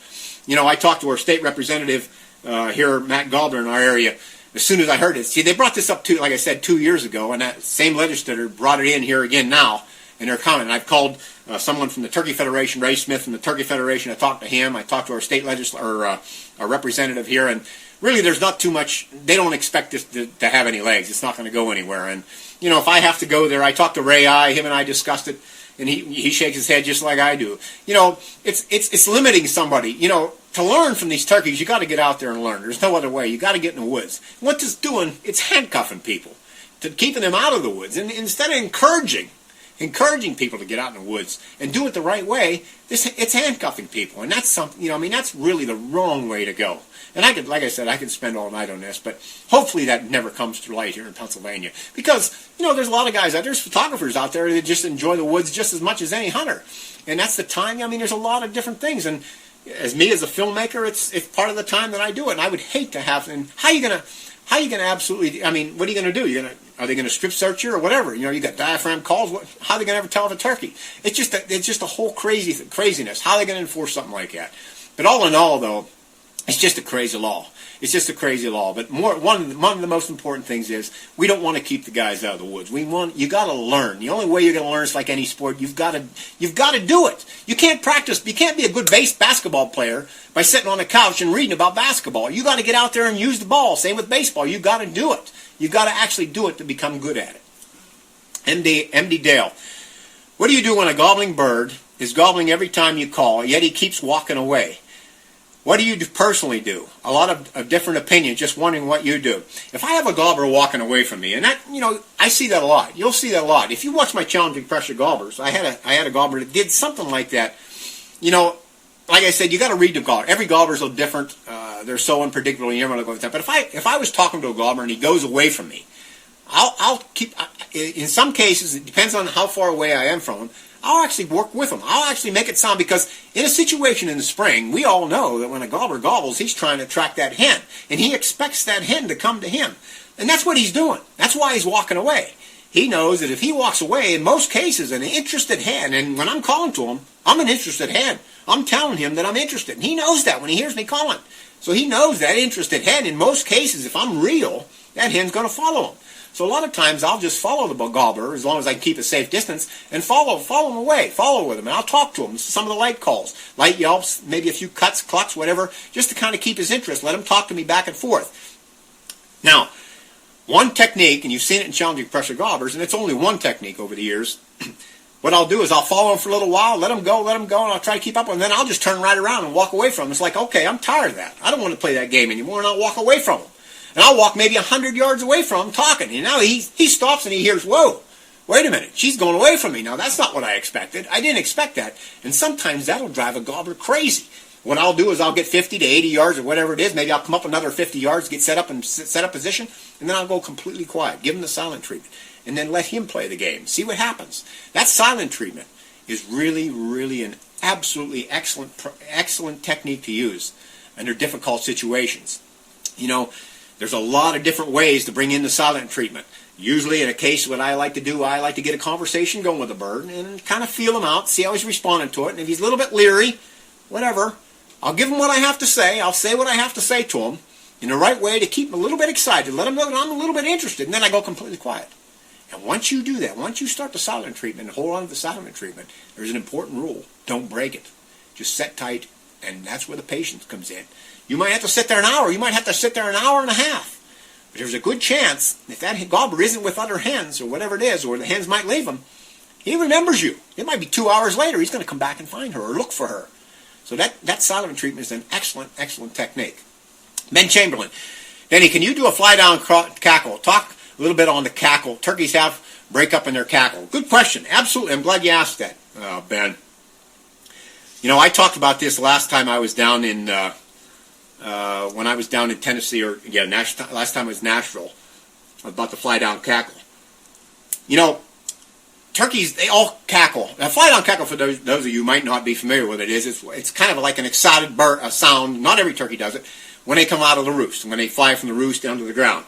You know, I talked to our state representative here, Matt Gobbler, in our area. As soon as I heard it, see, they brought this up, like I said, 2 years ago, and that same legislator brought it in here again now, and they're coming. I've called someone from the Turkey Federation, Ray Smith from the Turkey Federation. I talked to him. I talked to our state our representative here, and really there's not too much. They don't expect this to have any legs. It's not going to go anywhere. And, you know, if I have to go there, I talked to Ray him and I discussed it, and he shakes his head just like I do. You know, it's limiting somebody. You know, to learn from these turkeys, you got to get out there and learn. There's no other way. You got to get in the woods. What it's doing, it's handcuffing people, to keeping them out of the woods. And instead of encouraging people to get out in the woods and do it the right way, it's handcuffing people. And that's something, you know, I mean, that's really the wrong way to go. And I could, like I said, I could spend all night on this, but hopefully that never comes to light here in Pennsylvania. Because, you know, there's a lot of guys out there, there's photographers out there that just enjoy the woods just as much as any hunter. And that's the time, I mean, there's a lot of different things. And as me as a filmmaker, it's part of the time that I do it. And I would hate to have, and how are you gonna absolutely, I mean, what are you gonna do? Are they gonna strip search you or whatever? You know, you got diaphragm calls, how are they gonna ever tell if a turkey? It's just a whole craziness. How are they gonna enforce something like that? But all in all, though, it's just a crazy law. It's just a crazy law. But one of the most important things is we don't want to keep the guys out of the woods. You got to learn. The only way you're going to learn is like any sport. You've got to do it. You can't practice. You can't be a good basketball player by sitting on a couch and reading about basketball. You got to get out there and use the ball. Same with baseball. You got to do it. You got to actually do it to become good at it. MD Dale, what do you do when a gobbling bird is gobbling every time you call, yet he keeps walking away? What do you personally do? A lot of different opinions, just wondering what you do. If I have a gobbler walking away from me, and that, you know, I see that a lot. You'll see that a lot. If you watch my Challenging Pressure Gobblers, I had a gobbler that did something like that. You know, like I said, you got to read the gobbler. Every gobbler's a different. They're so unpredictable. You never know with that. But if I was talking to a gobbler and he goes away from me, I'll keep. In some cases, it depends on how far away I am from him. I'll actually work with him. I'll actually make it sound, because in a situation in the spring, we all know that when a gobbler gobbles, he's trying to attract that hen, and he expects that hen to come to him. And that's what he's doing. That's why he's walking away. He knows that if he walks away, in most cases, an interested hen, and when I'm calling to him, I'm an interested hen. I'm telling him that I'm interested, and he knows that when he hears me calling. So he knows that interested hen, in most cases, if I'm real, that hen's going to follow him. So a lot of times I'll just follow the gobbler as long as I can keep a safe distance and follow him away, follow with him, and I'll talk to him. Some of the light calls, light yelps, maybe a few cuts, clucks, whatever, just to kind of keep his interest. Let him talk to me back and forth. Now, one technique, and you've seen it in Challenging Pressure Gobblers, and it's only one technique over the years. What I'll do is I'll follow him for a little while, let him go, and I'll try to keep up with him, and then I'll just turn right around and walk away from him. It's like, okay, I'm tired of that. I don't want to play that game anymore, and I'll walk away from him. And I'll walk maybe 100 yards away from him talking. And now he stops and he hears, whoa, wait a minute, she's going away from me. Now, that's not what I expected. I didn't expect that. And sometimes that'll drive a gobbler crazy. What I'll do is I'll get 50 to 80 yards or whatever it is. Maybe I'll come up another 50 yards, get set up position, and then I'll go completely quiet, give him the silent treatment, and then let him play the game. See what happens. That silent treatment is really, really an absolutely excellent technique to use under difficult situations. You know, there's a lot of different ways to bring in the silent treatment. Usually in a case, what I like to do, I like to get a conversation going with the bird and kind of feel him out, see how he's responding to it. And if he's a little bit leery, whatever, I'll give him what I have to say. I'll say what I have to say to him in the right way to keep him a little bit excited, let him know that I'm a little bit interested, and then I go completely quiet. And once you do that, once you start the silent treatment and hold on to the silent treatment, there's an important rule. Don't break it. Just sit tight, and that's where the patience comes in. You might have to sit there an hour. You might have to sit there an hour and a half. But there's a good chance, if that gobbler isn't with other hens or whatever it is, or the hens might leave him, he remembers you. It might be 2 hours later. He's going to come back and find her or look for her. So that silent treatment is an excellent, excellent technique. Ben Chamberlain. Denny, can you do a fly-down cackle? Talk a little bit on the cackle. Turkeys have break up in their cackle. Good question. Absolutely. I'm glad you asked that, Ben. You know, I talked about this last time I was down in, when I was down in Tennessee, or last time I was Nashville, about the fly-down cackle. You know, turkeys, they all cackle. Now, fly-down cackle, for those of you who might not be familiar with it, it's kind of like an excited bird, a sound. Not every turkey does it. When they come out of the roost, when they fly from the roost down to the ground.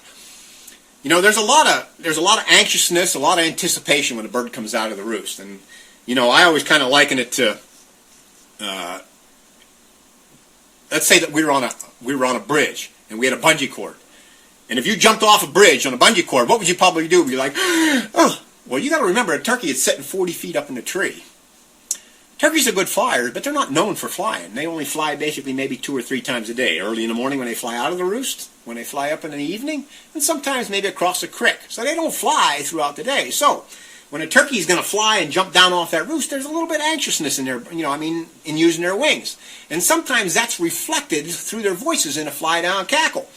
You know, there's a lot of anxiousness, a lot of anticipation when a bird comes out of the roost. And, you know, I always kind of liken it to, let's say that we were on a bridge and we had a bungee cord. And if you jumped off a bridge on a bungee cord, what would you probably do? You'd be like, oh. Well, you got to remember, a turkey is sitting 40 feet up in the tree. Turkeys are good flyers, but they're not known for flying. They only fly basically maybe 2 or 3 times a day. Early in the morning when they fly out of the roost, when they fly up in the evening, and sometimes maybe across a creek. So they don't fly throughout the day. So when a turkey is going to fly and jump down off that roost, there's a little bit of anxiousness in their, in using their wings. And sometimes that's reflected through their voices in a fly-down cackle.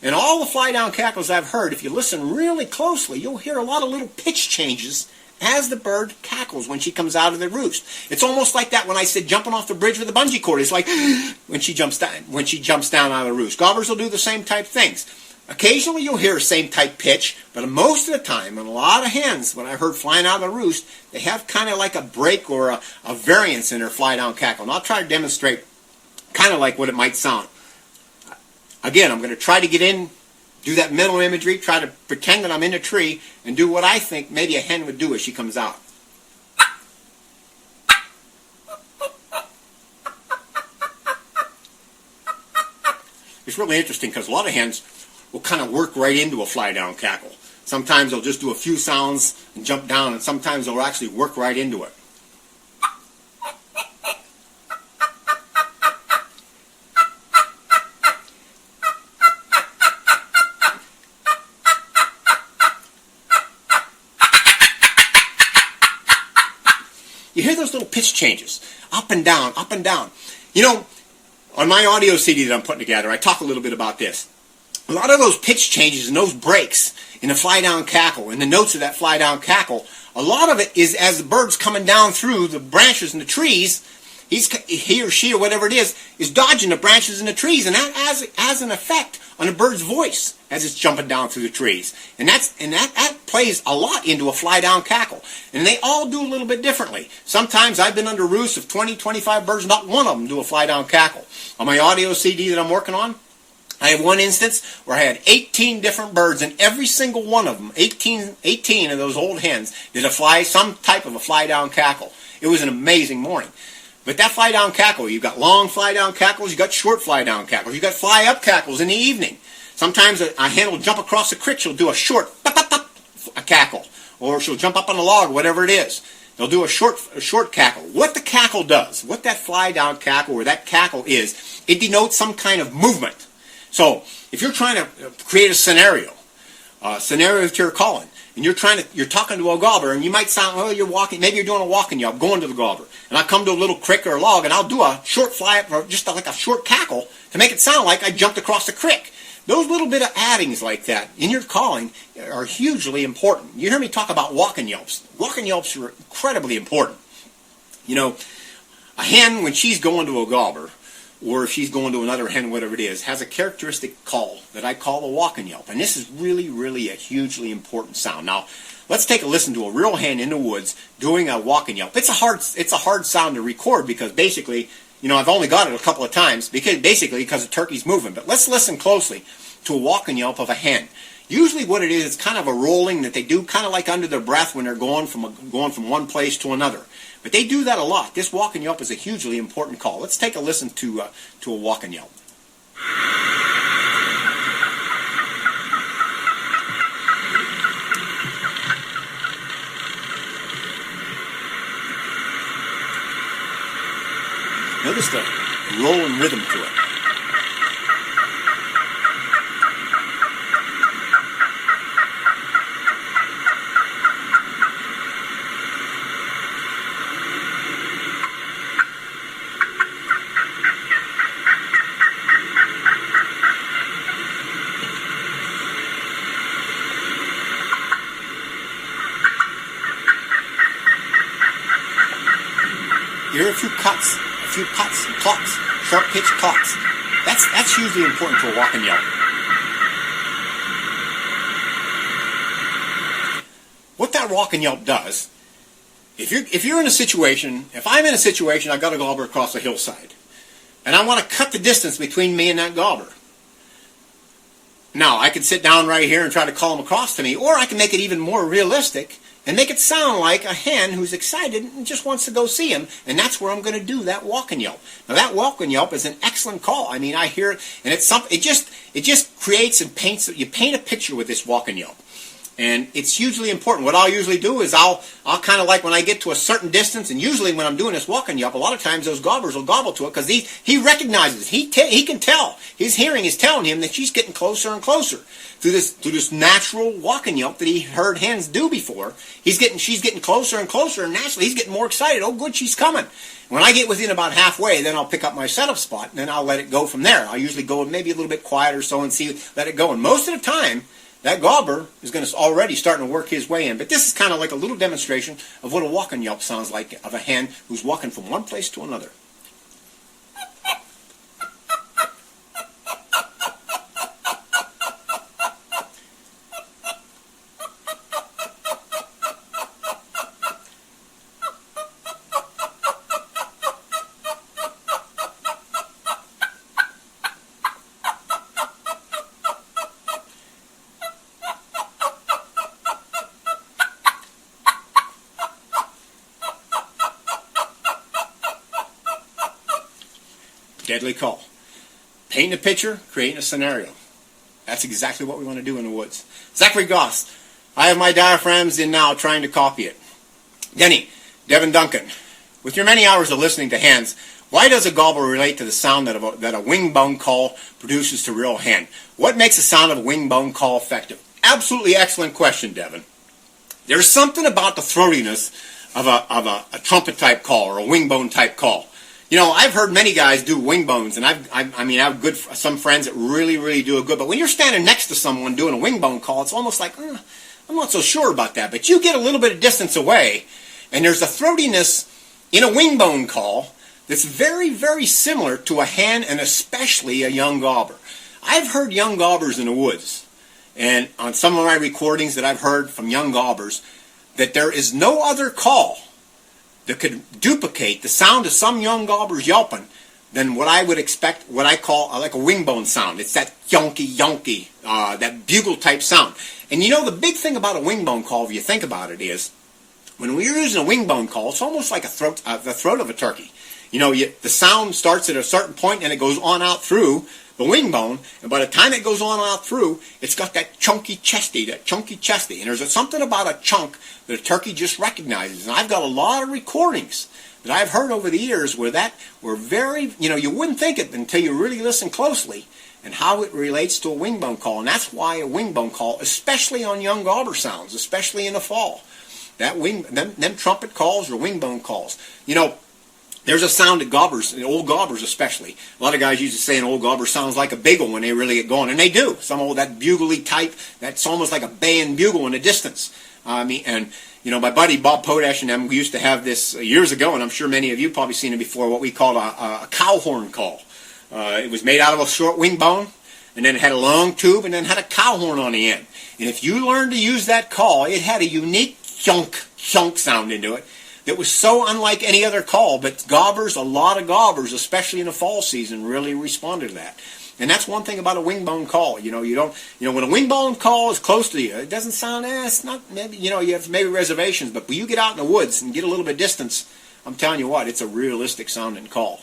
And all the fly-down cackles I've heard, if you listen really closely, you'll hear a lot of little pitch changes as the bird cackles when she comes out of the roost. It's almost like that when I said jumping off the bridge with a bungee cord. It's like when she jumps down out of the roost. Gobblers will do the same type things. Occasionally you'll hear the same type pitch, but most of the time, and a lot of hens, when I heard flying out of the roost, they have kind of like a break or a variance in their fly-down cackle. And I'll try to demonstrate kind of like what it might sound. Again, I'm going to try to get in, do that mental imagery, try to pretend that I'm in a tree, and do what I think maybe a hen would do as she comes out. It's really interesting because a lot of hens will kind of work right into a fly-down cackle. Sometimes they'll just do a few sounds and jump down, and sometimes they'll actually work right into it. You hear those little pitch changes, up and down, up and down. You know, on my audio CD that I'm putting together, I talk a little bit about this. A lot of those pitch changes and those breaks in the fly-down cackle, and the notes of that fly-down cackle, a lot of it is as the bird's coming down through the branches and the trees, he or she or whatever it is dodging the branches and the trees, and that has an effect on a bird's voice as it's jumping down through the trees. And that plays a lot into a fly-down cackle. And they all do a little bit differently. Sometimes I've been under roosts of 20, 25 birds, not one of them do a fly-down cackle. On my audio CD that I'm working on, I have one instance where I had 18 different birds, and every single one of them, 18 of those old hens, did some type of a fly-down cackle. It was an amazing morning. But that fly-down cackle, you've got long fly-down cackles, you've got short fly-down cackles, you've got fly-up cackles in the evening. Sometimes a hen will jump across a creek, she'll do a short a cackle, or she'll jump up on a log, whatever it is. They'll do a short cackle. What the cackle does, what that fly-down cackle or that cackle is, it denotes some kind of movement. So if you're trying to create a scenario that you're calling, and you're talking to a gobbler, and you might sound, you're walking, maybe you're doing a walking job, going to the gobbler, and I come to a little creek or a log, and I'll do a short fly up, or just like a short cackle, to make it sound like I jumped across the creek. Those little bit of addings like that in your calling are hugely important. You hear me talk about walking yelps. Walking yelps are incredibly important. You know, a hen, when she's going to a gobbler, or if she's going to another hen, whatever it is, has a characteristic call that I call a walking yelp. And this is really, really a hugely important sound. Now, let's take a listen to a real hen in the woods doing a walking yelp. It's a hard sound to record because basically, you know, I've only got it a couple of times because the turkey's moving. But let's listen closely to a walking yelp of a hen. Usually what it is, it's kind of a rolling that they do kind of like under their breath when they're going from one place to another. But they do that a lot. This walking yelp is a hugely important call. Let's take a listen to a walking yelp. Notice the rolling rhythm to it. hear a few cuts, a few puts and clucks, sharp pitched clucks. That's usually important to a walking yelp. What that walking yelp does, if you're in a situation, if I'm in a situation, I've got a gobbler across a hillside, and I want to cut the distance between me and that gobbler. Now, I can sit down right here and try to call him across to me, or I can make it even more realistic and make it sound like a hen who's excited and just wants to go see him, and that's where I'm going to do that walking yelp. Now, that walking yelp is an excellent call. I mean, I hear it, and it's something. It just creates and paints. You paint a picture with this walking yelp. And it's hugely important. What I'll usually do is I'll kind of like when I get to a certain distance, and usually when I'm doing this walking yelp, a lot of times those gobblers will gobble to it because he recognizes, he can tell. His hearing is telling him that she's getting closer and closer through this natural walking yelp that he heard hens do before. She's getting closer and closer, and naturally he's getting more excited. Oh, good, she's coming. When I get within about halfway, then I'll pick up my setup spot, and then I'll let it go from there. I'll usually go maybe a little bit quieter or so and let it go. And most of the time, that gobbler is going to already starting to work his way in. But this is kind of like a little demonstration of what a walking yelp sounds like of a hen who's walking from one place to another. Deadly call. Painting a picture, creating a scenario. That's exactly what we want to do in the woods. Zachary Goss. I have my diaphragms in now trying to copy it. Denny, Devin Duncan. With your many hours of listening to hens, why does a gobbler relate to the sound that a wingbone call produces to real hen? What makes the sound of a wingbone call effective? Absolutely excellent question, Devin. There's something about the throatiness of a trumpet type call or a wingbone type call. You know, I've heard many guys do wing bones, and I have some friends that really do it good. But when you're standing next to someone doing a wing bone call, it's almost like, I'm not so sure about that. But you get a little bit of distance away, and there's a throatiness in a wing bone call that's very similar to a hen and especially a young gobbler. I've heard young gobblers in the woods, and on some of my recordings that I've heard from young gobblers, that there is no other call that could duplicate the sound of some young gobblers yelping than what I would expect, what I call like a wingbone sound. It's that yonky, that bugle type sound. And you know, the big thing about a wingbone call, if you think about it, is when we're using a wingbone call, it's almost like the throat of a turkey. You know, the sound starts at a certain point and it goes on out through the wingbone, and by the time it goes on out through, it's got that chunky chesty. And there's something about a chunk that a turkey just recognizes. And I've got a lot of recordings that I've heard over the years where very, you wouldn't think it until you really listen closely and how it relates to a wingbone call. And that's why a wingbone call, especially on young gobbler sounds, especially in the fall, them trumpet calls or wingbone calls, there's a sound that gobblers, old gobblers especially. A lot of guys used to say an old gobbler sounds like a beagle when they really get going, and they do. Some old that bugly type, that's almost like a baying bugle in the distance. My buddy Bob Podash and them, we used to have this years ago, and I'm sure many of you probably seen it before. What we called a cow horn call. It was made out of a short wing bone, and then it had a long tube, and then had a cow horn on the end. And if you learned to use that call, it had a unique chunk sound into it that was so unlike any other call, but a lot of gobblers, especially in the fall season, really responded to that. And that's one thing about a wingbone call. When a wingbone call is close to you, it doesn't sound, it's not, maybe, you have maybe reservations, but when you get out in the woods and get a little bit of distance, I'm telling you what, it's a realistic sounding call.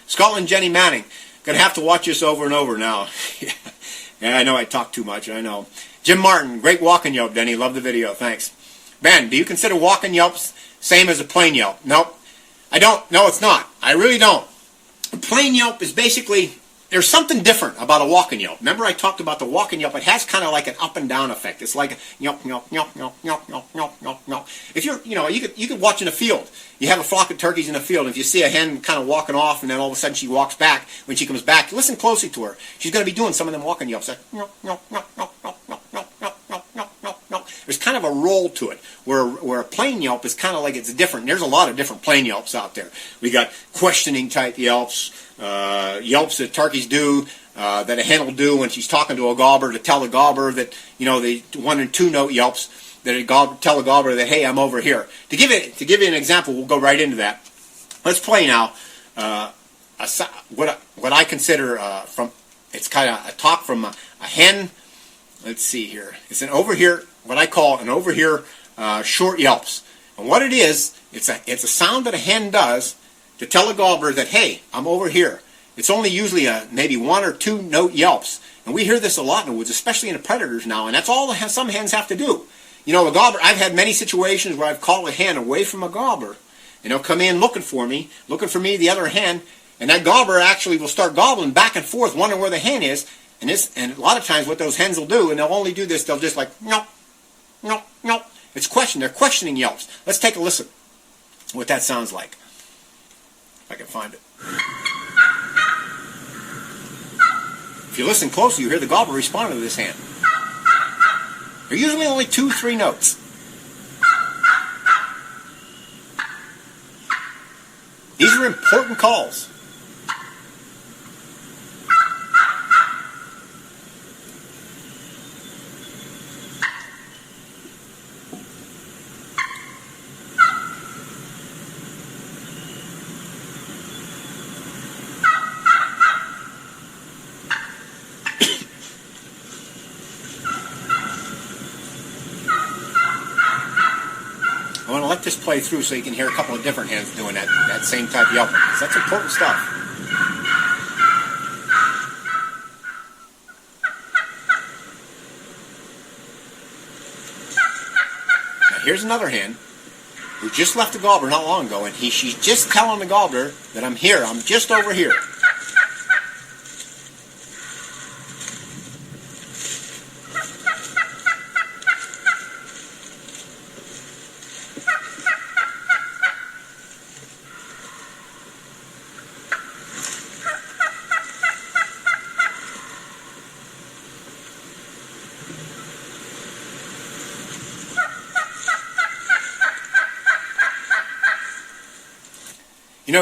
Scotland Jenny Manning, gonna have to watch this over and over now. Yeah, I know I talk too much, I know. Jim Martin, great walking yelp, Denny, love the video, thanks. Ben, do you consider walking yelps same as a plain yelp? Nope. I don't. No, it's not. I really don't. A plain yelp is basically, there's something different about a walking yelp. Remember I talked about the walking yelp? It has kind of like an up and down effect. It's like a yelp, yelp, yelp, yelp, yelp, yelp, yelp, yelp, yelp. If you could watch in a field. You have a flock of turkeys in a field. If you see a hen kind of walking off and then all of a sudden she walks back, when she comes back, listen closely to her. She's going to be doing some of them walking yelps. Like, yelp, yelp, yelp, yelp, yelp, yelp, yelp, yelp, yelp, yelp. there's kind of a roll to it, where a plain yelp is kind of like it's different. There's a lot of different plain yelps out there. We got questioning type yelps, yelps that turkeys do, that a hen will do when she's talking to a gobbler to tell a gobbler that, the 1 and 2 note yelps that tell a gobbler that, hey, I'm over here. To give you an example, we'll go right into that. Let's play now what I consider it's kind of a talk from a hen. Let's see here. It's an overhear, what I call an overhear short yelps. And what it is, it's a sound that a hen does to tell a gobbler that, hey, I'm over here. It's only usually maybe 1 or 2 note yelps. And we hear this a lot in the woods, especially in the predators now, and that's all some hens have to do. A gobbler, I've had many situations where I've called a hen away from a gobbler, and they'll come in looking for me, the other hen, and that gobbler actually will start gobbling back and forth, wondering where the hen is. And a lot of times what those hens will do, and they'll only do this, they'll just like, no, no, no. It's they're questioning yelps. Let's take a listen what that sounds like. If I can find it. If you listen closely, you hear the gobbler responding to this hen. They're usually only 2-3 notes. These are important calls. I want to let this play through so you can hear a couple of different hens doing that same type of yelping, because that's important stuff. Now here's another hen who just left the gobbler not long ago, and she's just telling the gobbler that I'm here, I'm just over here.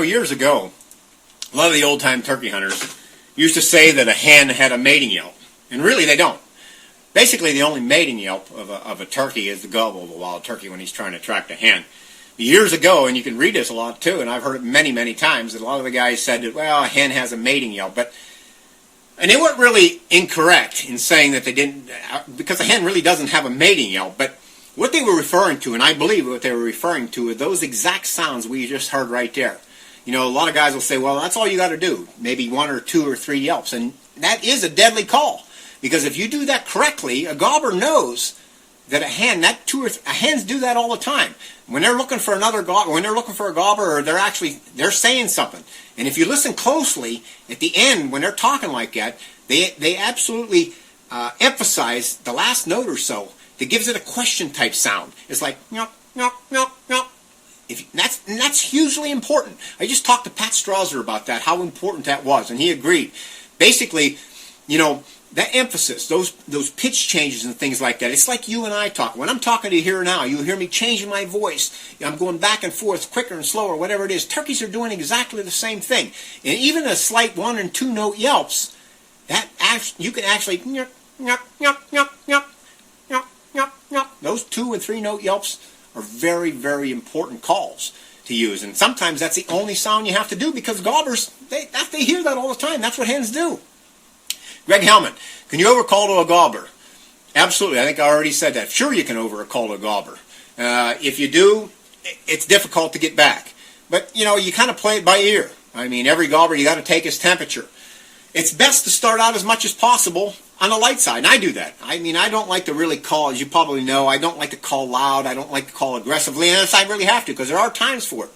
Years ago, a lot of the old-time turkey hunters used to say that a hen had a mating yelp, and really they don't. Basically, the only mating yelp of a turkey is the gobble of a wild turkey when he's trying to attract a hen. Years ago, and you can read this a lot too, and I've heard it many, many times, that a lot of the guys said that, well, a hen has a mating yelp, and they weren't really incorrect in saying that they didn't, because a hen really doesn't have a mating yelp, but what they were referring to, and I believe what they were referring to, are those exact sounds we just heard right there. A lot of guys will say, well, that's all you got to do, maybe 1 or 2 or 3 yelps, and that is a deadly call, because if you do that correctly, a gobbler knows that hens do that all the time. When they're looking for when they're looking for a gobbler, or they're saying something, and if you listen closely, at the end, when they're talking like that, they absolutely emphasize the last note or so that gives it a question type sound. It's like, nyok, nyok, nyok, nyok. That's hugely important. I just talked to Pat Strauser about that, how important that was, and he agreed. Basically, that emphasis, those pitch changes and things like that, it's like you and I talk. When I'm talking to you here now, you hear me changing my voice. I'm going back and forth, quicker and slower, whatever it is. Turkeys are doing exactly the same thing. And even a slight 1 and 2 note yelps, you can actually, nyok, nyok, nyok, nyok, nyok, nyok, nyok, nyok. Those 2 and 3 note yelps are very, very important calls to use. And sometimes that's the only sound you have to do, because gobblers, they hear that all the time. That's what hens do. Greg Hellman, can you overcall to a gobbler? Absolutely. I think I already said that. Sure, you can overcall to a gobbler. If you do, it's difficult to get back. But, you kind of play it by ear. I mean, every gobbler, you got to take his temperature. It's best to start out as much as possible on the light side, and I do that. I mean, I don't like to really call, as you probably know, I don't like to call loud, I don't like to call aggressively, unless I really have to, because there are times for it.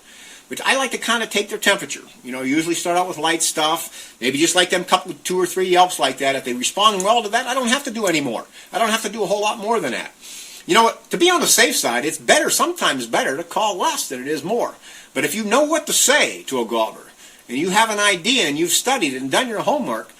But I like to kind of take their temperature. Usually start out with light stuff, maybe just like them 2 or 3 yelps like that. If they respond well to that, I don't have to do any more. I don't have to do a whole lot more than that. You know what? To be on the safe side, it's sometimes better to call less than it is more. But if you know what to say to a gobbler, and you have an idea, and you've studied it and done your homework,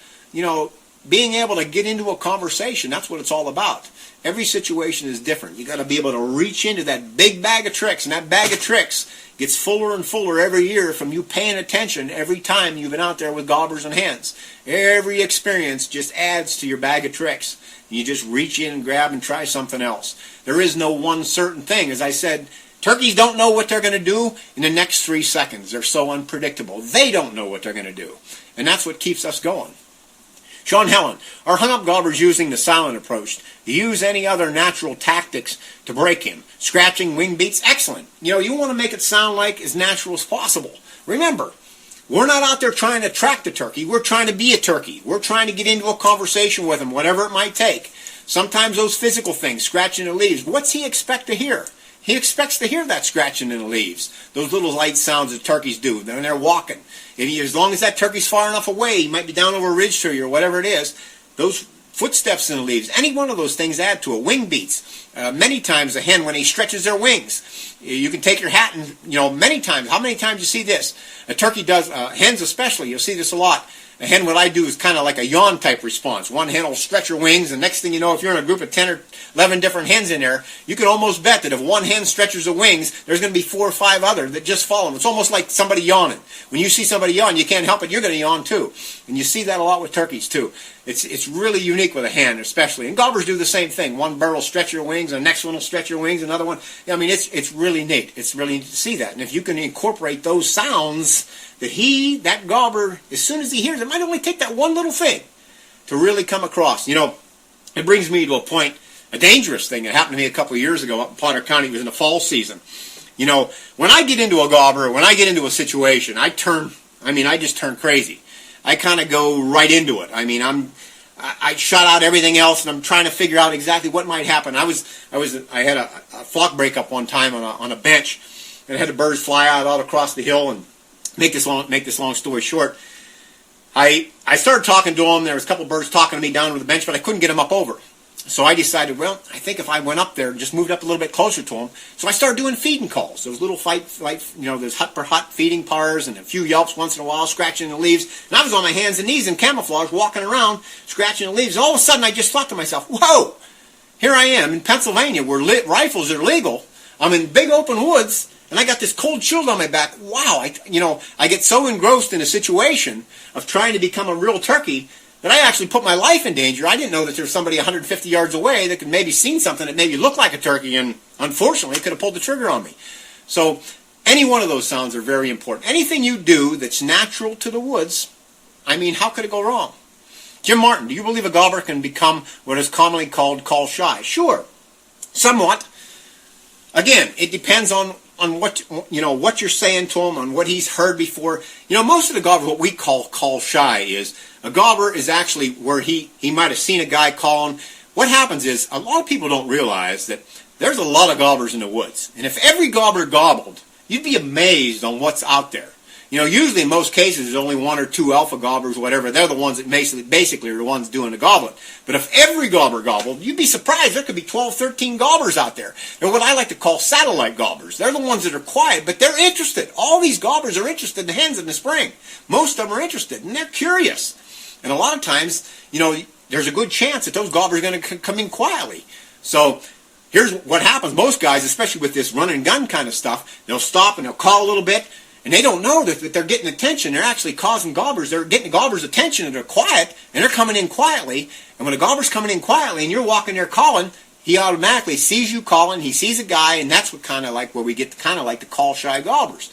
being able to get into a conversation, that's what it's all about. Every situation is different. You got to be able to reach into that big bag of tricks, and that bag of tricks gets fuller and fuller every year from you paying attention every time you've been out there with gobblers and hens. Every experience just adds to your bag of tricks. You just reach in and grab and try something else. There is no one certain thing. As I said, turkeys don't know what they're going to do in the next 3 seconds. They're so unpredictable. They don't know what they're going to do. And that's what keeps us going. Sean Helen, are hung-up gobblers using the silent approach? Do you use any other natural tactics to break him? Scratching, wing beats? Excellent. You want to make it sound like as natural as possible. Remember, we're not out there trying to attract a turkey. We're trying to be a turkey. We're trying to get into a conversation with him, whatever it might take. Sometimes those physical things, scratching the leaves, what's he expect to hear? He expects to hear that scratching in the leaves, those little light sounds that turkeys do when they're walking. As long as that turkey's far enough away, he might be down over a ridge tree or whatever it is, those footsteps in the leaves, any one of those things add to it. Wing beats. Many times a hen, when he stretches their wings, you can take your hat and, many times, how many times you see this? A turkey does, hens especially, you'll see this a lot. A hen, what I do is kind of like a yawn type response. One hen will stretch her wings, and next thing you know, if you're in a group of 10 or 11 different hens in there, you can almost bet that if one hen stretches her wings, there's going to be 4 or 5 others that just follow them. It's almost like somebody yawning. When you see somebody yawn, you can't help it, you're going to yawn too. And you see that a lot with turkeys too. It's really unique with a hen especially. And gobblers do the same thing. One bird will stretch your wings, and the next one will stretch your wings, another one. I mean, it's really neat. It's really neat to see that. And if you can incorporate those sounds that gobbler, as soon as he hears it, might only take that one little thing to really come across. It brings me to a point, a dangerous thing that happened to me a couple of years ago up in Potter County. It was in the fall season. When I get into a gobbler, when I get into a situation, I just turn crazy. I kind of go right into it. I shut out everything else, and I'm trying to figure out exactly what might happen. I had a flock breakup one time on a bench, and I had the birds fly out across the hill. And make this long story short, I started talking to them. There was a couple of birds talking to me down on the bench, but I couldn't get them up over. So I decided, well, I think if I went up there, just moved up a little bit closer to them. So I started doing feeding calls. Those little there's hut per hut feeding pars and a few yelps once in a while, scratching the leaves. And I was on my hands and knees in camouflage, walking around, scratching the leaves. And all of a sudden, I just thought to myself, whoa, here I am in Pennsylvania where rifles are legal. I'm in big open woods, and I got this cold chill down my back. Wow, I get so engrossed in a situation of trying to become a real turkey that I actually put my life in danger. I didn't know that there was somebody 150 yards away that could maybe seen something that maybe looked like a turkey, and unfortunately could have pulled the trigger on me. So any one of those sounds are very important. Anything you do that's natural to the woods, how could it go wrong? Jim Martin, do you believe a gobbler can become what is commonly called call shy? Sure, somewhat. Again, it depends on what you're saying to him, on what he's heard before. Most of the gobblers, what we call shy, is a gobbler is actually where he might have seen a guy calling. What happens is a lot of people don't realize that there's a lot of gobblers in the woods, and if every gobbler gobbled, you'd be amazed on what's out there. Usually in most cases there's only 1 or 2 alpha gobblers or whatever. They're the ones that basically are the ones doing the gobbling. But if every gobbler gobbled, you'd be surprised. There could be 12, 13 gobblers out there. They're what I like to call satellite gobblers. They're the ones that are quiet, but they're interested. All these gobblers are interested in the hens in the spring. Most of them are interested, and they're curious. And a lot of times, there's a good chance that those gobblers are going to come in quietly. So here's what happens. Most guys, especially with this run and gun kind of stuff, they'll stop and they'll call a little bit. And they don't know that they're getting attention. They're actually causing gobblers. They're getting the gobblers' attention, and they're quiet, and they're coming in quietly. And when a gobbler's coming in quietly and you're walking there calling, he automatically sees you calling. He sees a guy, and that's what kind of like where we get kind of like the call shy gobblers.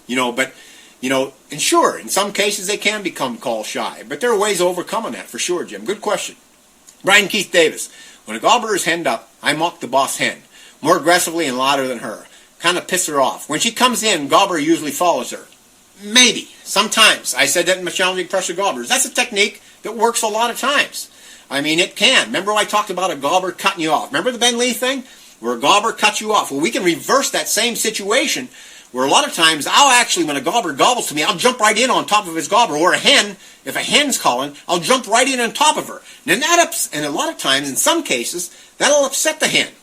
And sure, in some cases they can become call shy, but there are ways of overcoming that for sure, Jim. Good question. Brian Keith Davis, when a gobbler is henned up, I mock the boss hen more aggressively and louder than her. Kind of piss her off. When she comes in, gobbler usually follows her. Maybe. Sometimes. I said that in my challenging pressure gobblers. That's a technique that works a lot of times. It can. Remember I talked about a gobbler cutting you off. Remember the Ben Lee thing? Where a gobbler cuts you off. Well, we can reverse that same situation where a lot of times I'll actually, when a gobbler gobbles to me, I'll jump right in on top of his gobbler. Or a hen, if a hen's calling, I'll jump right in on top of her. And a lot of times, in some cases, that'll upset the hen.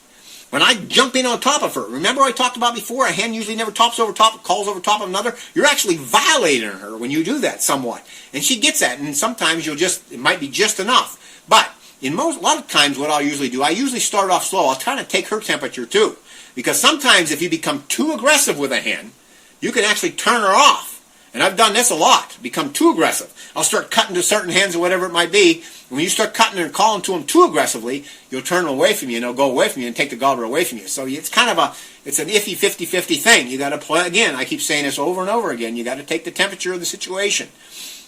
when I jump in on top of her, remember I talked about before, a hen usually never tops over top, calls over top of another. You're actually violating her when you do that somewhat. And she gets that, and sometimes it might be just enough. But a lot of times what I'll usually do, I usually start off slow. I'll try to take her temperature too. Because sometimes if you become too aggressive with a hen, you can actually turn her off. And I've done this a lot, become too aggressive. I'll start cutting to certain hens or whatever it might be. And when you start cutting and calling to them too aggressively, you'll turn them away from you, and they'll go away from you and take the gobbler away from you. So it's kind of it's an iffy 50-50 thing. You got to play, again, I keep saying this over and over again, you got to take the temperature of the situation.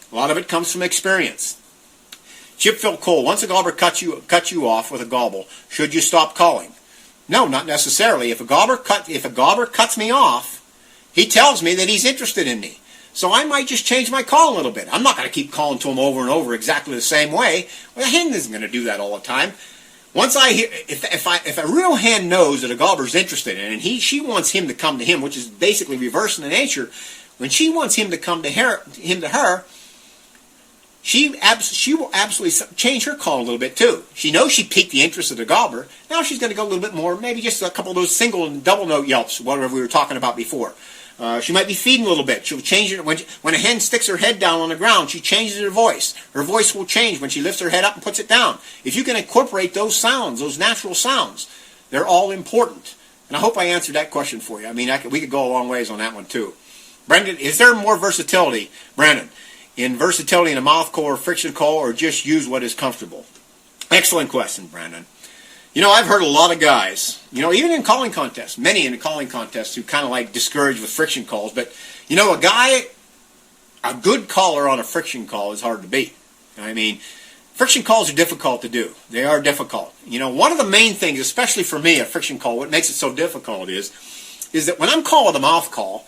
A lot of it comes from experience. Chip Phil Cole, once a gobbler cuts you off with a gobble, should you stop calling? No, not necessarily. If a gobbler cuts me off, he tells me that he's interested in me. So I might just change my call a little bit. I'm not going to keep calling to him over and over exactly the same way. Well, a hen isn't going to do that all the time. Once I hear, if a real hen knows that a gobbler's interested in it, and she wants him to come to him, which is basically reversing the nature, when she wants him to come to her, she will absolutely change her call a little bit too. She knows she piqued the interest of the gobbler. Now she's going to go a little bit more, maybe just a couple of those single and double note yelps, whatever we were talking about before. She might be feeding a little bit. She'll change it when a hen sticks her head down on the ground. She changes her voice. Her voice will change when she lifts her head up and puts it down. If you can incorporate those sounds, those natural sounds, they're all important. And I hope I answered that question for you. I mean, we could go a long ways on that one too. Brendan, is there more versatility, Brandon, in versatility in a mouth call or friction call, or just use what is comfortable? Excellent question, Brandon. You know, I've heard a lot of guys, even in calling contests, many in the calling contests who kind of like discourage with friction calls. But, a good caller on a friction call is hard to beat. I mean, friction calls are difficult to do. They are difficult. One of the main things, especially for me, a friction call, what makes it so difficult is that when I'm calling a mouth call,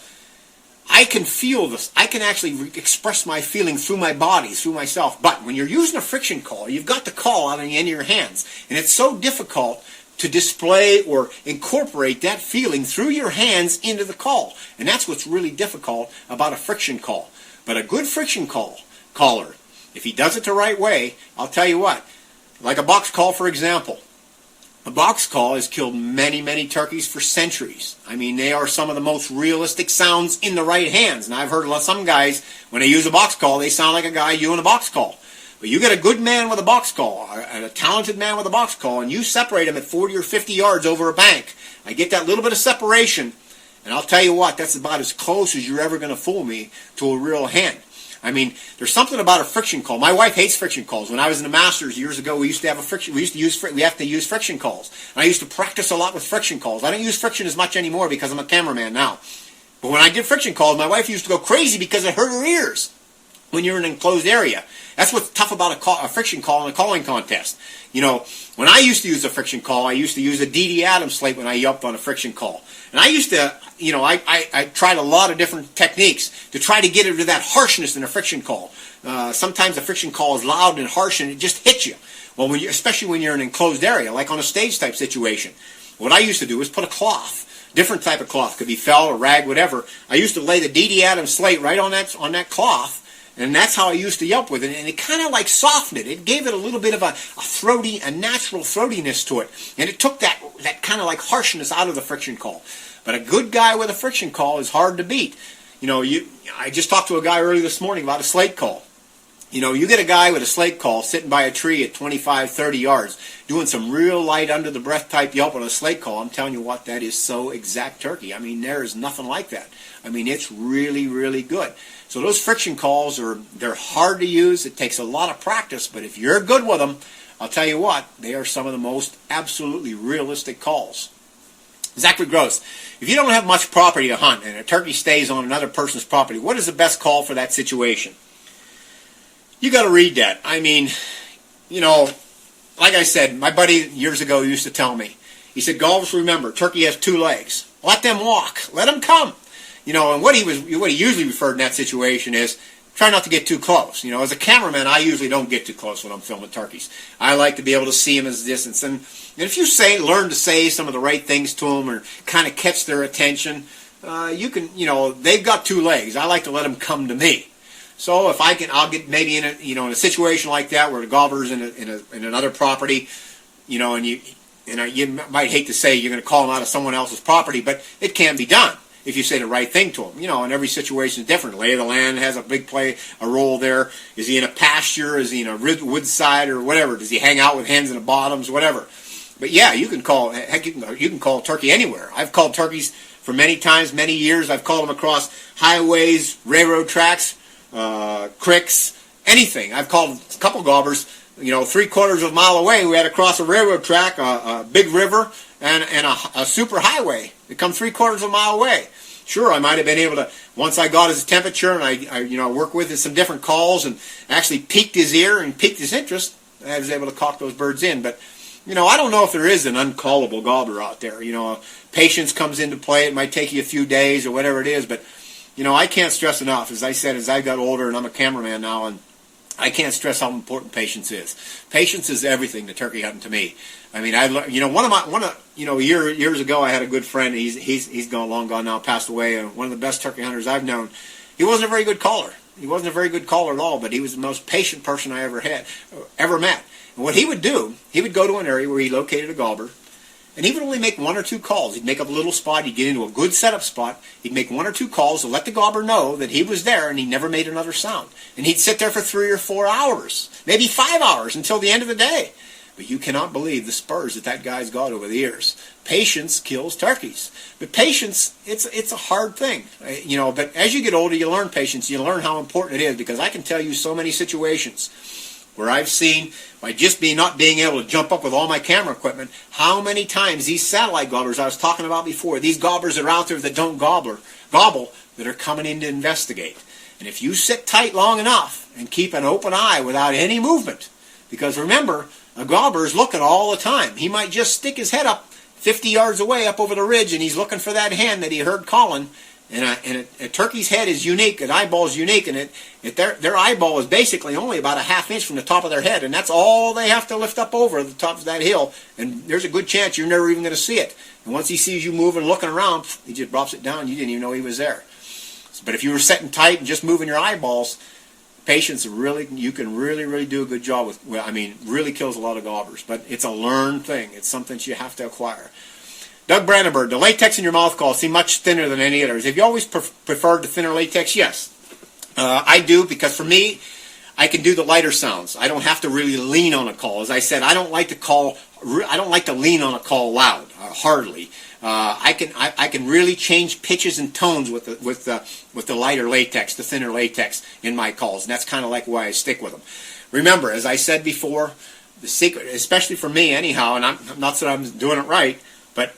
I can feel this. I can actually express my feeling through my body, through myself. But when you're using a friction call, you've got the call out on the end of your hands. And it's so difficult to display or incorporate that feeling through your hands into the call. And that's what's really difficult about a friction call. But a good friction caller, if he does it the right way, I'll tell you what, like a box call, for example. A box call has killed many, many turkeys for centuries. I mean, they are some of the most realistic sounds in the right hands. And I've heard some guys, when they use a box call, they sound like a guy doing a box call. But you get a good man with a box call, and a talented man with a box call, and you separate him at 40 or 50 yards over a bank. I get that little bit of separation, and I'll tell you what, that's about as close as you're ever going to fool me to a real hen. I mean, there's something about a friction call. My wife hates friction calls. When I was in the Masters years ago, we used to have use friction calls. And I used to practice a lot with friction calls. I don't use friction as much anymore because I'm a cameraman now. But when I did friction calls, my wife used to go crazy because it hurt her ears when you're in an enclosed area. That's what's tough about a friction call in a calling contest. When I used to use a friction call, I used to use a D.D. Adams slate when I yelped on a friction call. And I used to, I tried a lot of different techniques to try to get it to that harshness in a friction call. Sometimes a friction call is loud and harsh and it just hits you. Well, especially when you're in an enclosed area, like on a stage type situation. What I used to do was put a cloth, different type of cloth, could be felt or rag, whatever. I used to lay the D.D. Adams slate right on that cloth. And that's how I used to yelp with it. And it kind of like softened it. It gave it a little bit of a natural throatiness to it. And it took that kind of like harshness out of the friction call. But a good guy with a friction call is hard to beat. I just talked to a guy earlier this morning about a slate call. You get a guy with a slate call sitting by a tree at 25, 30 yards, doing some real light under the breath type yelp on a slate call. I'm telling you what, that is so exact turkey. I mean, there is nothing like that. I mean, it's really, really good. So those friction calls they're hard to use. It takes a lot of practice, but if you're good with them, I'll tell you what, they are some of the most absolutely realistic calls. Zachary Gross, if you don't have much property to hunt and a turkey stays on another person's property, what is the best call for that situation? You got to read that. I mean, like I said, my buddy years ago used to tell me, he said, Gulvas, remember, turkey has two legs. Let them walk. Let them come. And what he usually referred in that situation is try not to get too close. As a cameraman, I usually don't get too close when I'm filming turkeys. I like to be able to see them as a distance. And if you learn to say some of the right things to them or kind of catch their attention, you can, they've got two legs. I like to let them come to me. So if I can, I'll get maybe in a situation like that where the gobbler's in another property, and you might hate to say you're going to call them out of someone else's property, but it can be done if you say the right thing to them. And every situation is different. Lay of the land has a role there. Is he in a pasture? Is he in a woodside or whatever? Does he hang out with hens in the bottoms? Whatever. But yeah, you can call a turkey anywhere. I've called turkeys for many times, many years. I've called them across highways, railroad tracks, creeks, anything. I've called a couple gobblers, 3/4 of a mile away. We had to cross a railroad track, a big river, and a super highway that come 3/4 of a mile away. Sure, I might have been able to, once I got his temperature and I worked with some different calls and actually piqued his ear and piqued his interest, I was able to cock those birds in. But I don't know if there is an uncallable gobbler out there. Patience comes into play. It might take you a few days or whatever it is, but I can't stress enough. As I said, as I got older, and I'm a cameraman now, and I can't stress how important patience is. Patience is everything to turkey hunting to me. I mean, years ago, I had a good friend. He's long gone now, passed away. And one of the best turkey hunters I've known. He wasn't a very good caller. He wasn't a very good caller at all, but he was the most patient person I ever met. And what he would do, he would go to an area where he located a gobbler, and he would only make 1 or 2 calls. He'd make up a little spot. He'd get into a good setup spot. He'd make 1 or 2 calls to let the gobbler know that he was there, and he never made another sound. And he'd sit there for 3 or 4 hours, maybe 5 hours until the end of the day. But you cannot believe the spurs that guy's got over the years. Patience kills turkeys. But patience, it's a hard thing. But as you get older, you learn patience. You learn how important it is, because I can tell you so many situations where I've seen, by just not being able to jump up with all my camera equipment, how many times these satellite gobblers I was talking about before, these gobblers that are out there that don't gobble, that are coming in to investigate. And if you sit tight long enough and keep an open eye without any movement, because remember, a gobbler is looking all the time. He might just stick his head up 50 yards away up over the ridge, and he's looking for that hen that he heard calling. And a turkey's head is unique, an eyeball is unique, and their eyeball is basically only about a ½ inch from the top of their head, and that's all they have to lift up over the top of that hill, and there's a good chance you're never even going to see it. And once he sees you moving, looking around, he just drops it down. You didn't even know he was there. But if you were sitting tight and just moving your eyeballs, patience, you can really do a good job with. Well, I mean, really kills a lot of gobblers, but it's a learned thing. It's something that you have to acquire. Doug Brandenburg, the latex in your mouth calls seem much thinner than any others. Have you always preferred the thinner latex? Yes. I do, because for me, I can do the lighter sounds. I don't have to really lean on a call. As I said, I don't like to lean on a call loud, hardly. I can really change pitches and tones with the lighter latex, the thinner latex in my calls, and that's kind of like why I stick with them. Remember, as I said before, the secret, especially for me anyhow, and I'm not that I'm doing it right, but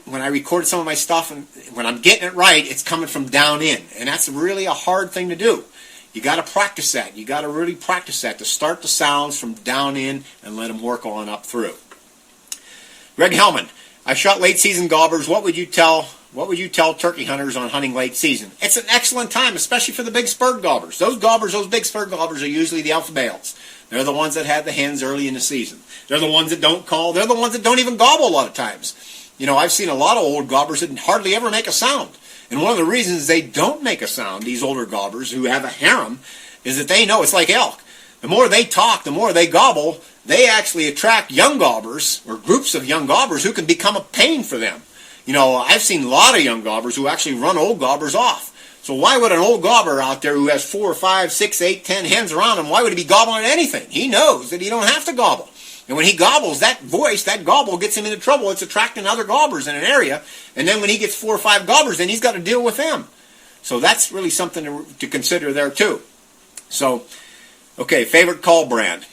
when I recorded some of my stuff, and when I'm getting it right, it's coming from down in, and that's really a hard thing to do. You got to practice that. You got to really practice that, to start the sounds from down in and let them work on up through. Greg Hellman, I shot late season gobblers. What would you tell turkey hunters on hunting late season? It's an excellent time, especially for the big spurred gobblers. Those big spurred gobblers are usually the alpha males. They're the ones that have the hens early in the season. They're the ones that don't call. They're the ones that don't even gobble a lot of times. I've seen a lot of old gobblers that hardly ever make a sound. And one of the reasons they don't make a sound, these older gobblers who have a harem, is that they know it's like elk. The more they talk, the more they gobble, they actually attract young gobblers or groups of young gobblers who can become a pain for them. I've seen a lot of young gobblers who actually run old gobblers off. So why would an old gobbler out there who has 4, 5, 6, 8, 10 hens around him, why would he be gobbling anything? He knows that he don't have to gobble. And when he gobbles, that voice, that gobble gets him into trouble. It's attracting other gobblers in an area. And then when he gets 4 or 5 gobblers, then he's got to deal with them. So that's really something to consider there too. So, okay, favorite call brand?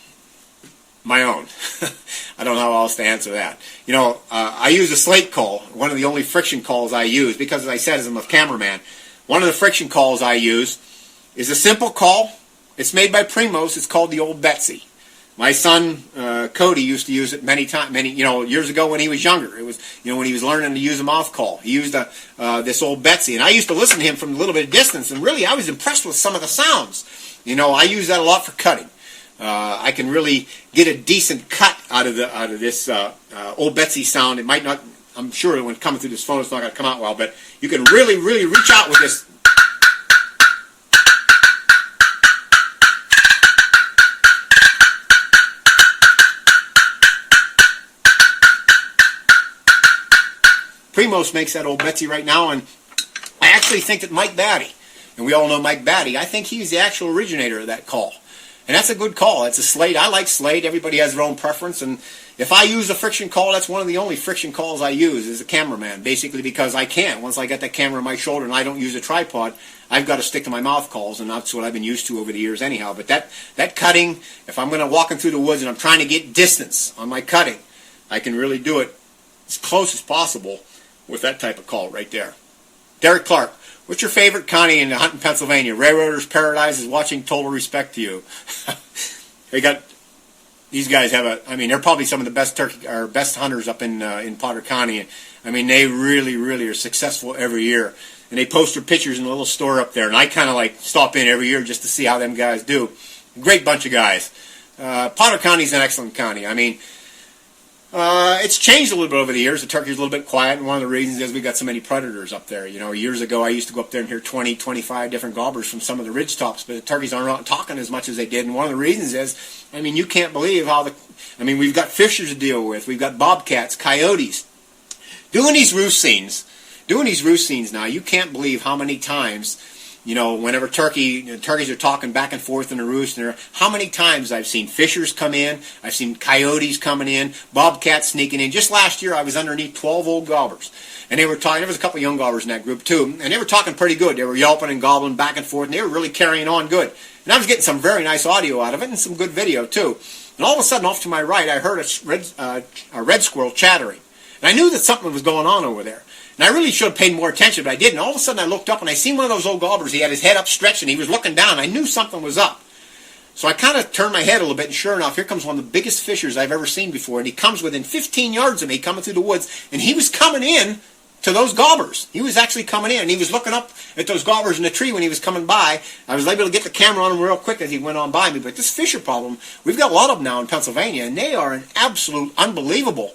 My own. I don't know how else to answer that. I use a slate call, one of the only friction calls I use, because as I said, as I'm a cameraman, one of the friction calls I use is a simple call. It's made by Primos. It's called the Old Betsy. My son Cody used to use it many years ago when he was younger. It was when he was learning to use a mouth call. He used this Old Betsy, and I used to listen to him from a little bit of distance, and really I was impressed with some of the sounds. I use that a lot for cutting. I can really get a decent cut out of this Old Betsy sound. It might not. I'm sure when coming through this phone, it's not going to come out well, but you can really reach out with this. Primos makes that old Betsy right now, and I actually think that Mike Batty, and we all know Mike Batty, I think he's the actual originator of that call. And that's a good call. It's a Slate. I like Slate. Everybody has their own preference. And if I use a friction call, that's one of the only friction calls I use as a cameraman, basically because I can. Once I get that camera on my shoulder and I don't use a tripod, I've got to stick to my mouth calls, and that's what I've been used to over the years anyhow. But that cutting, if I'm going to walk through the woods and I'm trying to get distance on my cutting, I can really do it as close as possible with that type of call right there. Derek Clark. What's your favorite county in hunting Pennsylvania? Railroaders Paradise is watching. Total respect to you. These guys have they're probably some of the best best hunters up in Potter County. I mean, they really, really are successful every year. And they post their pictures in a little store up there. And I kind of like stop in every year just to see how them guys do. Great bunch of guys. Potter County is an excellent county. I mean, it's changed a little bit over the years. The turkey's a little bit quiet, and one of the reasons is we got so many predators up there. You know, years ago I used to go up there and hear 20, 25 different gobblers from some of the ridge tops, but the turkeys aren't out talking as much as they did. And one of the reasons is, I mean, you can't believe how we've got fishers to deal with. We've got bobcats, coyotes. Doing these roost scenes now, you can't believe how many times, you know, whenever turkeys are talking back and forth in the roost, and how many times I've seen fishers come in, I've seen coyotes coming in, bobcats sneaking in. Just last year I was underneath 12 old gobblers, and they were talking. There was a couple of young gobblers in that group too, and they were talking pretty good. They were yelping and gobbling back and forth, and they were really carrying on good. And I was getting some very nice audio out of it and some good video too. And all of a sudden, off to my right, I heard a red squirrel chattering, and I knew that something was going on over there. And I really should have paid more attention, but I didn't. All of a sudden I looked up and I seen one of those old gobblers. He had his head up stretched and he was looking down. I knew something was up. So I kind of turned my head a little bit, and sure enough, here comes one of the biggest fishers I've ever seen before. And he comes within 15 yards of me coming through the woods, and he was coming in to those gobblers. He was actually coming in, and he was looking up at those gobblers in the tree when he was coming by. I was able to get the camera on him real quick as he went on by me. But this fisher problem, we've got a lot of them now in Pennsylvania, and they are an absolute unbelievable.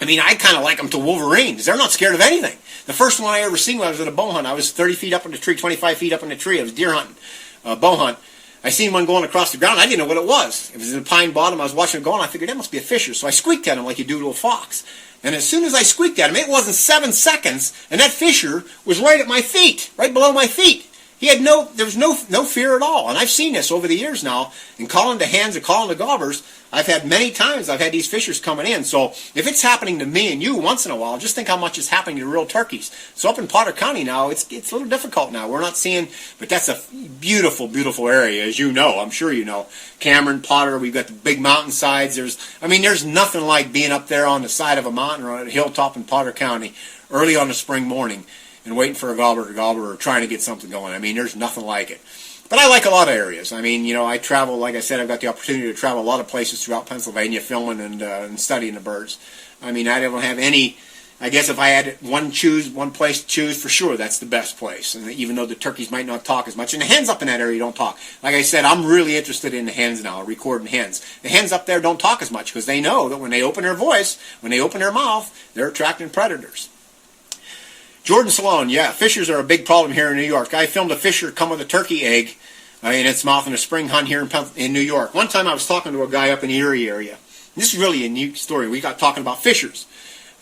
I mean, I kind of like them to Wolverines. They're not scared of anything. The first one I ever seen when I was at a bow hunt, I was 30 feet up in the tree, 25 feet up in the tree. I was deer hunting, bow hunt. I seen one going across the ground. I didn't know what it was. It was in a pine bottom. I was watching it going. I figured that must be a fisher. So I squeaked at him like you do to a fox. And as soon as I squeaked at him, it wasn't 7 seconds, and that fisher was right at my feet, right below my feet. There was no fear at all. And I've seen this over the years now, in calling the hens and calling the gobblers. I've had many times I've had these fishers coming in. So if it's happening to me and you once in a while, just think how much is happening to real turkeys. So up in Potter County now, it's a little difficult now. We're not seeing, but that's a beautiful, beautiful area, as you know. I'm sure you know. Cameron, Potter, we've got the big mountainsides. There's nothing like being up there on the side of a mountain or on a hilltop in Potter County early on a spring morning and waiting for a gobbler to gobble or trying to get something going. I mean, there's nothing like it. But I like a lot of areas. I mean, you know, I travel, like I said, I've got the opportunity to travel a lot of places throughout Pennsylvania filming and studying the birds. I mean, I don't have any, I guess if I had one place to choose, for sure, that's the best place. And even though the turkeys might not talk as much, and the hens up in that area don't talk. Like I said, I'm really interested in the hens now, recording hens. The hens up there don't talk as much because they know that when they open their voice, when they open their mouth, they're attracting predators. Jordan Salone, yeah, fishers are a big problem here in New York. I filmed a fisher come with a turkey egg in its mouth in a spring hunt here in New York. One time I was talking to a guy up in the Erie area. This is really a neat story. We got talking about fishers.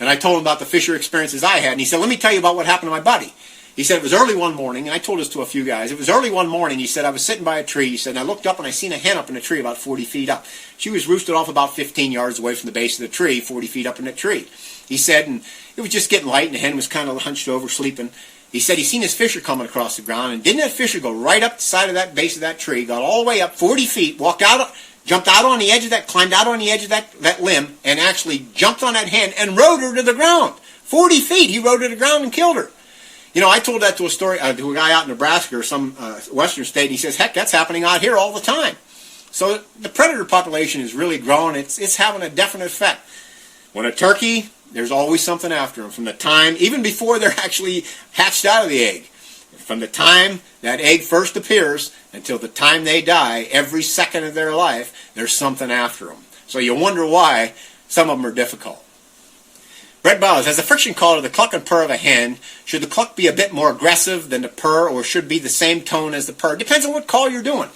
And I told him about the fisher experiences I had. And he said, let me tell you about what happened to my buddy. He said it was early one morning, and I told this to a few guys. It was early one morning. He said, I was sitting by a tree. He said, and I looked up and I seen a hen up in a tree about 40 feet up. She was roosted off about 15 yards away from the base of the tree, 40 feet up in the tree. He said, and it was just getting light, and the hen was kind of hunched over, sleeping. He said he seen his fisher coming across the ground, and didn't that fisher go right up the side of that base of that tree, got all the way up 40 feet, jumped out on the edge of that, climbed out on the edge of that limb, and actually jumped on that hen and rode her to the ground. 40 feet, he rode her to the ground and killed her. You know, I told that to a guy out in Nebraska or some western state, and he says, heck, that's happening out here all the time. So the predator population is really growing. It's having a definite effect. When a turkey, there's always something after them from the time, even before they're actually hatched out of the egg. From the time that egg first appears until the time they die, every second of their life, there's something after them. So you wonder why some of them are difficult. Brett Bowers, as a friction caller, the cluck and purr of a hen, should the cluck be a bit more aggressive than the purr, or should be the same tone as the purr? Depends on what call you're doing.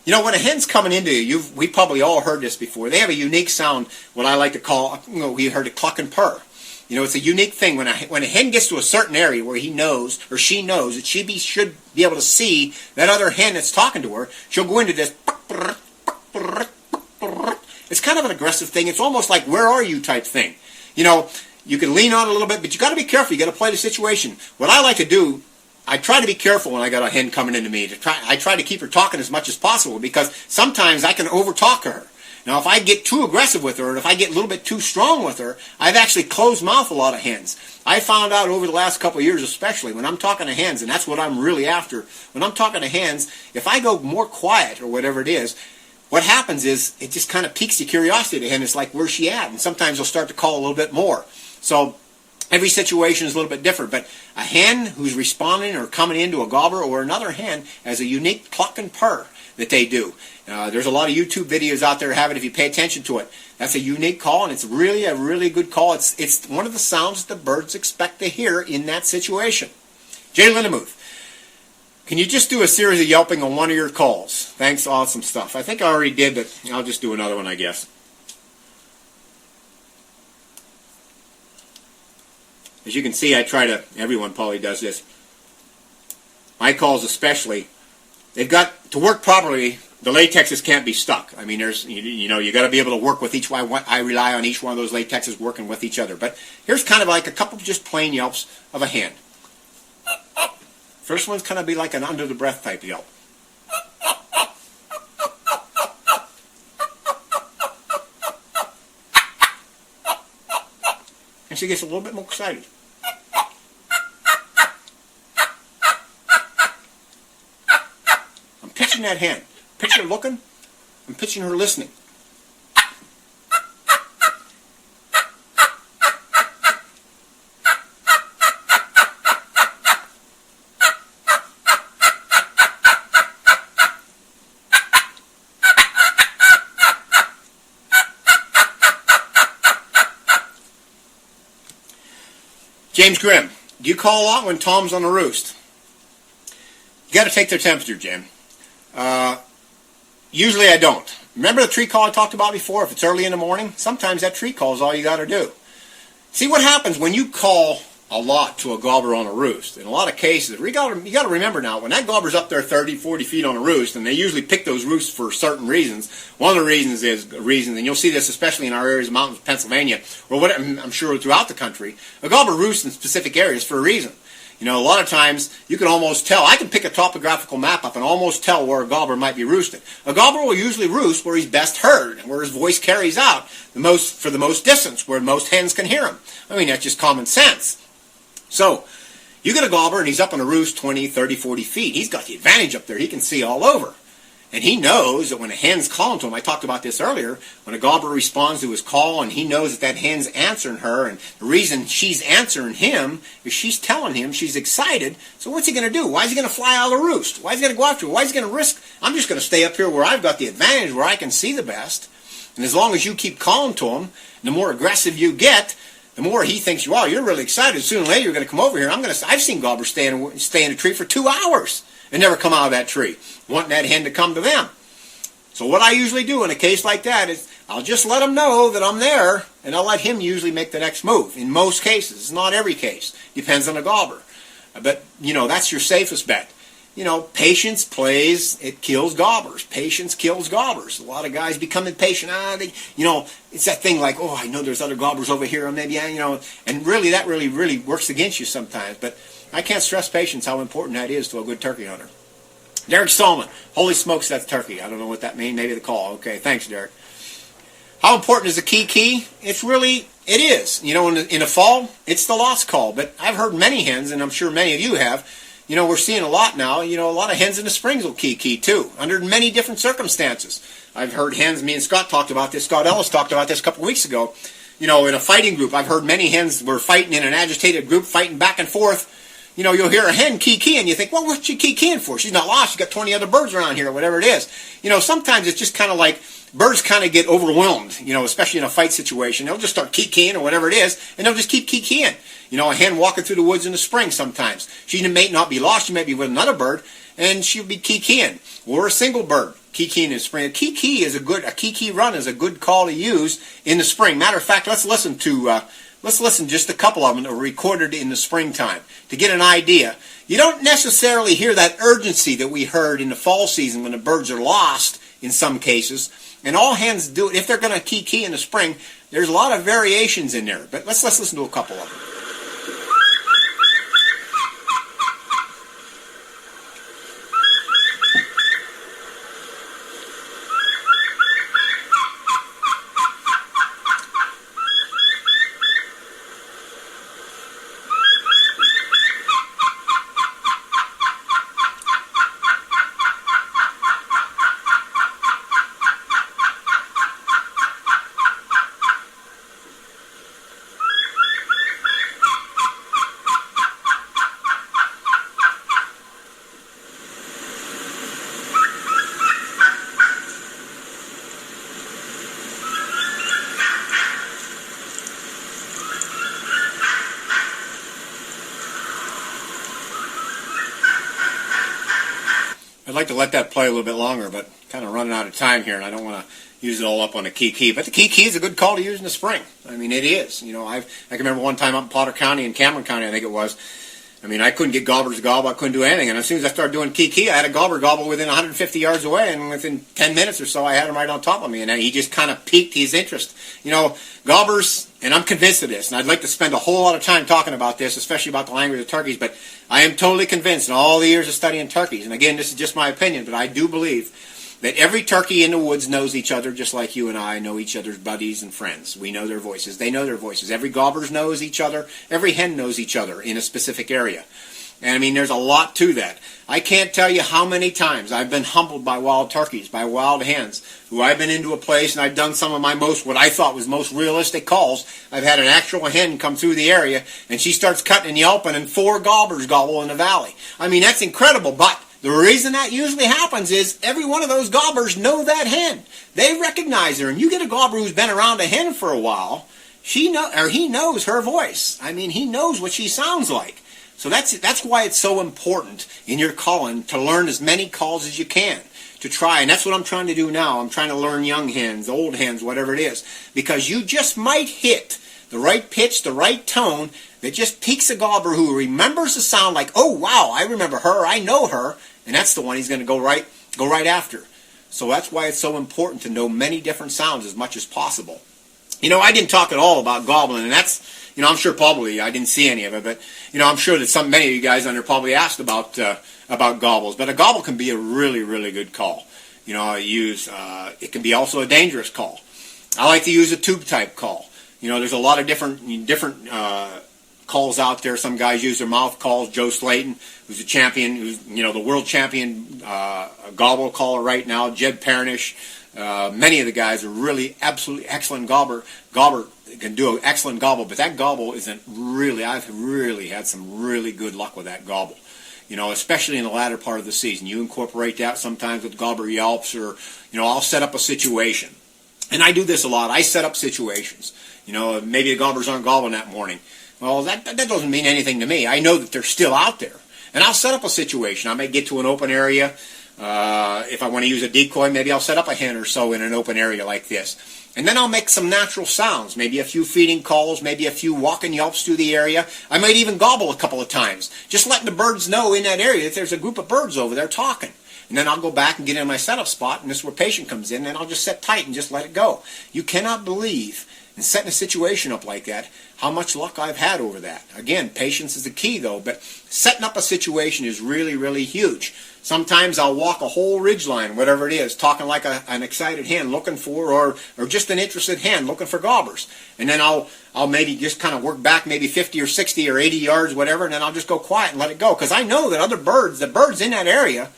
You know, when a hen's coming into you, we probably all heard this before. They have a unique sound, what I like to call, we heard a cluck and purr. You know, it's a unique thing. When a hen gets to a certain area where he knows or she knows that should be able to see that other hen that's talking to her, she'll go into this. It's kind of an aggressive thing. It's almost like where are you type thing. You know, you can lean on it a little bit, but you got to be careful. You got to play the situation. What I like to do, I try to be careful when I got a hen coming into me. I try to keep her talking as much as possible because sometimes I can over-talk her. Now, if I get too aggressive with her, or if I get a little bit too strong with her, I've actually closed mouth a lot of hens. I found out over the last couple of years especially, when I'm talking to hens, and that's what I'm really after, when I'm talking to hens, if I go more quiet or whatever it is, what happens is it just kind of piques the curiosity to the hen. It's like, where's she at? And sometimes they'll start to call a little bit more. So every situation is a little bit different, but a hen who's responding or coming into a gobbler or another hen has a unique cluck and purr that they do. There's a lot of YouTube videos out there that have it if you pay attention to it. That's a unique call, and it's really a really good call. It's one of the sounds that the birds expect to hear in that situation. Jay Lindemuth, can you just do a series of yelping on one of your calls? Thanks, awesome stuff. I think I already did, but I'll just do another one, I guess. As you can see, everyone probably does this. My calls especially, they've got to work properly. The latexes can't be stuck. I mean, you got to be able to work with each one. I rely on each one of those latexes working with each other. But here's kind of like a couple of just plain yelps of a hen. First one's kind of be like an under the breath type yelp. And she gets a little bit more excited. I'm pitching that hen. Pitching her looking, I'm pitching her listening. James Grimm, do you call a lot when Tom's on the roost? You got to take their temperature, Jim. Usually I don't. Remember the tree call I talked about before? If it's early in the morning, sometimes that tree call is all you got to do. See what happens when you call a lot to a gobbler on a roost. In a lot of cases, you got to remember now, when that gobbler's up there 30, 40 feet on a roost, and they usually pick those roosts for certain reasons. One of the reasons and you'll see this especially in our areas of mountains of Pennsylvania, or what I'm sure throughout the country, a gobbler roosts in specific areas for a reason. You know, a lot of times you can almost tell. I can pick a topographical map up and almost tell where a gobbler might be roosted. A gobbler will usually roost where he's best heard, where his voice carries out for the most distance, where most hens can hear him. I mean, that's just common sense. So, you get a gobbler and he's up on a roost 20, 30, 40 feet. He's got the advantage up there. He can see all over. And he knows that when a hen's calling to him, I talked about this earlier, when a gobbler responds to his call and he knows that that hen's answering her, and the reason she's answering him is she's telling him she's excited. So what's he going to do? Why is he going to fly out of the roost? Why is he going to go after her? Why is he going to risk? I'm just going to stay up here where I've got the advantage, where I can see the best. And as long as you keep calling to him, the more aggressive you get, the more he thinks, wow, you're really excited. Sooner or later you're going to come over here. I've seen gobblers stay in a tree for 2 hours and never come out of that tree, wanting that hen to come to them. So what I usually do in a case like that is I'll just let him know that I'm there, and I'll let him usually make the next move. In most cases, it's not every case. Depends on the gobbler. But, that's your safest bet. Patience it kills gobblers. Patience kills gobblers. A lot of guys become impatient. It's that thing like, I know there's other gobblers over here, or maybe, and really that really works against you sometimes. But I can't stress patience, how important that is to a good turkey hunter. Derek Stallman, holy smokes, that's turkey. I don't know what that means. Maybe the call. Okay, thanks, Derek. How important is the key? It is. In the fall, it's the lost call. But I've heard many hens, and I'm sure many of you have. We're seeing a lot now. A lot of hens in the springs will key too, under many different circumstances. I've heard hens. Me and Scott talked about this. Scott Ellis talked about this a couple of weeks ago. In a fighting group, I've heard many hens were fighting in an agitated group, fighting back and forth. You'll hear a hen key, and you think, well, what's she keying for? She's not lost. She's got 20 other birds around here, or whatever it is. Sometimes it's just kind of like birds kind of get overwhelmed, especially in a fight situation. They'll just start keying or whatever it is, and they'll just keep keying. A hen walking through the woods in the spring sometimes. She may not be lost. She may be with another bird, and she'll be keying. Or a single bird keying in the spring. A key run is a good call to use in the spring. Matter of fact, let's listen to Let's listen just a couple of them that were recorded in the springtime to get an idea. You don't necessarily hear that urgency that we heard in the fall season when the birds are lost in some cases. And all hens do it. If they're going to key in the spring, there's a lot of variations in there. But let's listen to a couple of them. I'd like to let that play a little bit longer, but kind of running out of time here, and I don't want to use it all up on a key. But the key is a good call to use in the spring. I mean, it is. You know, I can remember one time up in Potter County and Cameron County, I think it was. I mean, I couldn't get gobblers to gobble. I couldn't do anything. And as soon as I started doing key, I had a gobbler gobble within 150 yards away, and within 10 minutes or so, I had him right on top of me. And he just kind of piqued his interest. You know, gobblers, and I'm convinced of this, and I'd like to spend a whole lot of time talking about this, especially about the language of turkeys, but I am totally convinced in all the years of studying turkeys, and again, this is just my opinion, but I do believe that every turkey in the woods knows each other just like you and I know each other's buddies and friends. We know their voices. They know their voices. Every gobbler knows each other. Every hen knows each other in a specific area. And I mean, there's a lot to that. I can't tell you how many times I've been humbled by wild turkeys, by wild hens, who I've been into a place and I've done some of my what I thought was most realistic calls. I've had an actual hen come through the area and she starts cutting and yelping and 4 gobblers gobble in the valley. I mean, that's incredible, but the reason that usually happens is every one of those gobblers know that hen. They recognize her, and you get a gobbler who's been around a hen for a while, he knows her voice. I mean, he knows what she sounds like. So that's why it's so important in your calling to learn as many calls as you can, to try. And that's what I'm trying to do now. I'm trying to learn young hens, old hens, whatever it is. Because you just might hit the right pitch, the right tone that just piques a gobbler who remembers the sound like, oh, wow, I remember her, I know her. And that's the one he's going to go right after. So that's why it's so important to know many different sounds as much as possible. You know, I didn't talk at all about gobbling, and that's, you know, I'm sure probably I didn't see any of it, but, you know, I'm sure that many of you guys under probably asked about gobbles. But a gobble can be a really, really good call. You know, it can be also a dangerous call. I like to use a tube type call. You know, there's a lot of different calls out there. Some guys use their mouth calls. Joe Slayton, who's a champion, who's, you know, the world champion gobble caller right now. Jed Parnish. Many of the guys are really absolutely excellent gobbler can do an excellent gobble, but that gobble isn't really, I've really had some really good luck with that gobble. You know, especially in the latter part of the season. You incorporate that sometimes with gobbler yelps, or, you know, I'll set up a situation. And I do this a lot. I set up situations. You know, maybe the gobblers aren't gobbling that morning. Well, that doesn't mean anything to me. I know that they're still out there. And I'll set up a situation. I may get to an open area. If I want to use a decoy, maybe I'll set up a hen or so in an open area like this. And then I'll make some natural sounds, maybe a few feeding calls, maybe a few walking yelps through the area. I might even gobble a couple of times, just letting the birds know in that area that there's a group of birds over there talking. And then I'll go back and get in my setup spot, and this is where patient comes in, and I'll just set tight and just let it go. You cannot believe, in setting a situation up like that, how much luck I've had over that. Again, patience is the key, though, but setting up a situation is really, really huge. Sometimes I'll walk a whole ridgeline, whatever it is, talking like an excited hen looking for, or just an interested hen looking for gobblers. And then I'll maybe just kind of work back maybe 50 or 60 or 80 yards, whatever, and then I'll just go quiet and let it go. Because I know that the birds in that area,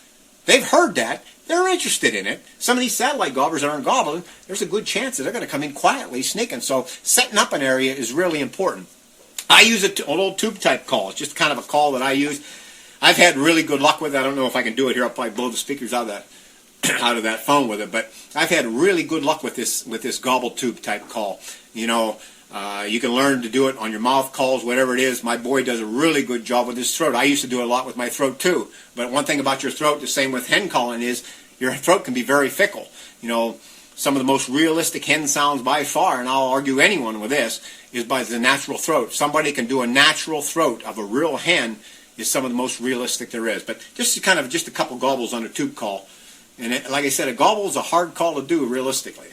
they've heard that. They're interested in it. Some of these satellite gobblers that aren't gobbling, there's a good chance that they're going to come in quietly, sneaking. So setting up an area is really important. I use an old tube type call. It's just kind of a call that I use. I've had really good luck with it. I don't know if I can do it here. I'll probably blow the speakers out of that phone with it. But I've had really good luck with this gobble tube type call. You know, you can learn to do it on your mouth calls, whatever it is. My boy does a really good job with his throat. I used to do it a lot with my throat too. But one thing about your throat, the same with hen calling, is your throat can be very fickle. You know, some of the most realistic hen sounds by far, and I'll argue anyone with this, is by the natural throat. If somebody can do a natural throat of a real hen, is some of the most realistic there is. But just a couple gobbles on a tube call. And like I said, a gobble is a hard call to do realistically.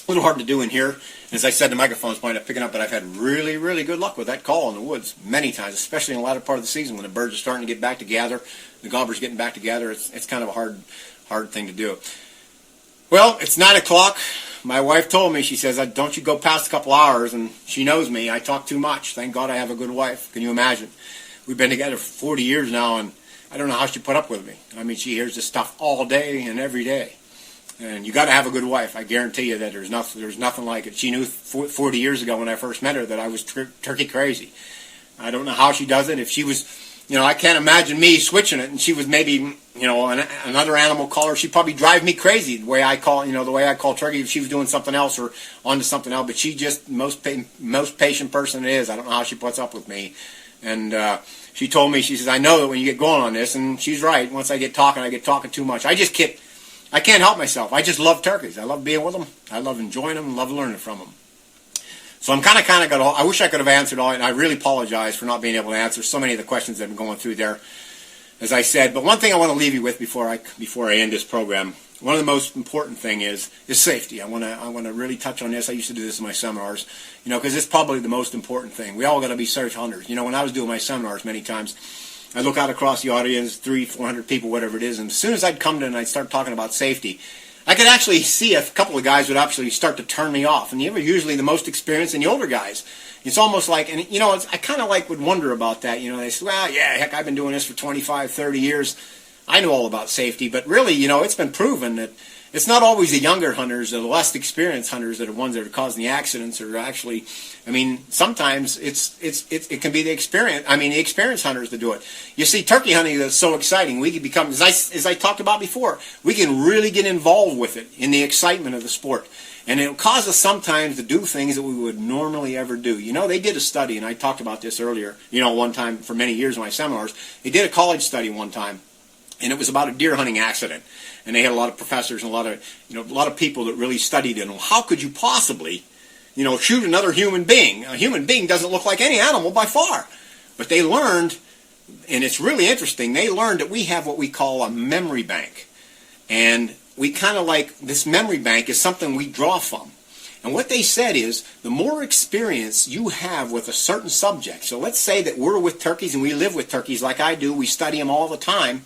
A little hard to do in here. As I said, the microphone's probably not picking up, but I've had really, really good luck with that call in the woods many times, especially in the latter part of the season when the birds are starting to get back together, the gobblers getting back together. It's kind of a hard thing to do. Well, it's 9 o'clock. My wife told me, she says, don't you go past a couple hours, and she knows me. I talk too much. Thank God I have a good wife. Can you imagine? We've been together for 40 years now, and I don't know how she put up with me. I mean, she hears this stuff all day and every day. And you got to have a good wife. I guarantee you that there's nothing like it. She knew 40 years ago when I first met her that I was turkey crazy. I don't know how she does it. If she was, I can't imagine me switching it, and she was maybe, another animal caller. She'd probably drive me crazy the way I call, the way I call turkey if she was doing something else or onto something else. But she just most patient person it is. I don't know how she puts up with me. And she told me, she says, I know that when you get going on this, and she's right. Once I get talking too much. I can't help myself. I just love turkeys. I love being with them. I love enjoying them. I love learning from them. So I'm kind of got all. I wish I could have answered all, and I really apologize for not being able to answer so many of the questions that have been going through there, as I said. But one thing I want to leave you with before I end this program, one of the most important thing is safety. I want to really touch on this. I used to do this in my seminars, because it's probably the most important thing. We all got to be safe hunters. When I was doing my seminars many times, I look out across the audience, 300-400 people, whatever it is, and as soon as I'd come to and I'd start talking about safety, I could actually see a couple of guys would actually start to turn me off. And they were usually the most experienced and the older guys. It's almost like, and I kind of would wonder about that. They say, well, yeah, heck, I've been doing this for 25, 30 years. I know all about safety. But really, it's been proven that it's not always the younger hunters or the less experienced hunters that are ones that are causing the accidents, or actually, sometimes it can be the experienced hunters that do it. You see, turkey hunting is so exciting. We can become, as I talked about before, we can really get involved with it in the excitement of the sport. And it'll cause us sometimes to do things that we would normally ever do. They did a study, and I talked about this earlier, one time for many years in my seminars. They did a college study one time, and it was about a deer hunting accident. And they had a lot of professors and a lot of people that really studied it. How could you possibly, shoot another human being? A human being doesn't look like any animal by far. But they learned, and it's really interesting, they learned that we have what we call a memory bank. And we kind of like, this memory bank is something we draw from. And what they said is, the more experience you have with a certain subject, so let's say that we're with turkeys and we live with turkeys like I do, we study them all the time,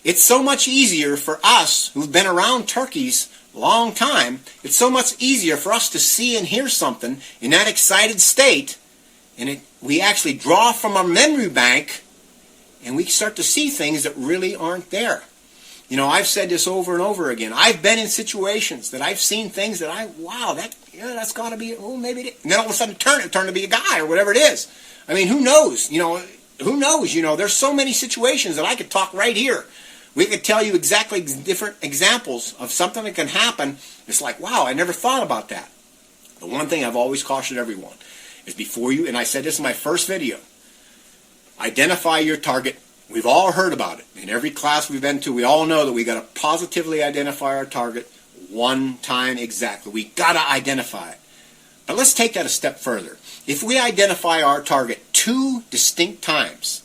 it's so much easier for us who've been around turkeys a long time, it's so much easier for us to see and hear something in that excited state, and we actually draw from our memory bank, and we start to see things that really aren't there. I've said this over and over again. I've been in situations that I've seen things that that's got to be, maybe it is. And then all of a sudden it turned to be a guy or whatever it is. Who knows? Who knows? There's so many situations that I could talk right here. We could tell you exactly different examples of something that can happen. It's like, wow, I never thought about that. The one thing I've always cautioned everyone is before you, and I said this in my first video, identify your target. We've all heard about it. In every class we've been to, we all know that we got to positively identify our target one time exactly. We got to identify it. But let's take that a step further. If we identify our target 2 distinct times,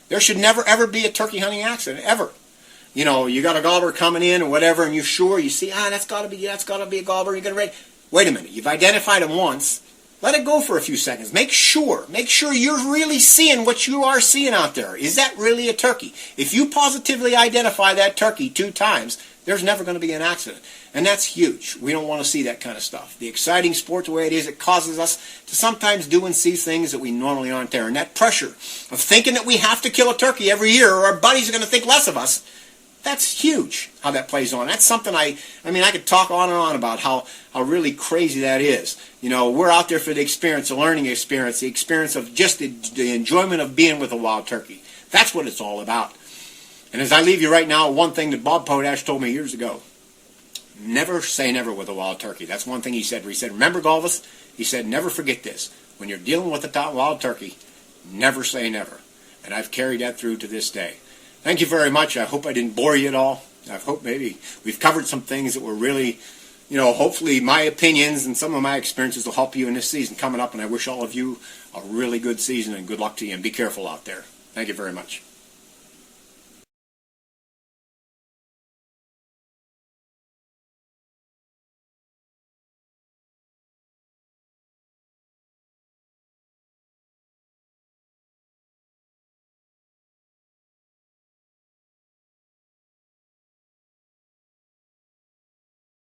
there should never ever be a turkey hunting accident, ever. You got a gobbler coming in or whatever, and you see, that's got to be a gobbler. You're gonna wait a minute. You've identified him once. Let it go for a few seconds. Make sure you're really seeing what you are seeing out there. Is that really a turkey? If you positively identify that turkey 2 times, there's never going to be an accident. And that's huge. We don't want to see that kind of stuff. The exciting sport, the way it is, it causes us to sometimes do and see things that we normally aren't there. And that pressure of thinking that we have to kill a turkey every year or our buddies are going to think less of us, That's huge how that plays on. That's something I could talk on and on about how really crazy that is. You know, we're out there for the experience, the learning experience, the experience of just the enjoyment of being with a wild turkey. That's what it's all about. And as I leave you right now, one thing that Bob Potash told me years ago, never say never with a wild turkey. That's one thing he said. He said, remember, Gulvas? He said, never forget this. When you're dealing with a wild turkey, never say never. And I've carried that through to this day. Thank you very much. I hope I didn't bore you at all. I hope maybe we've covered some things that were really, hopefully my opinions and some of my experiences will help you in this season coming up. And I wish all of you a really good season and good luck to you. And be careful out there. Thank you very much.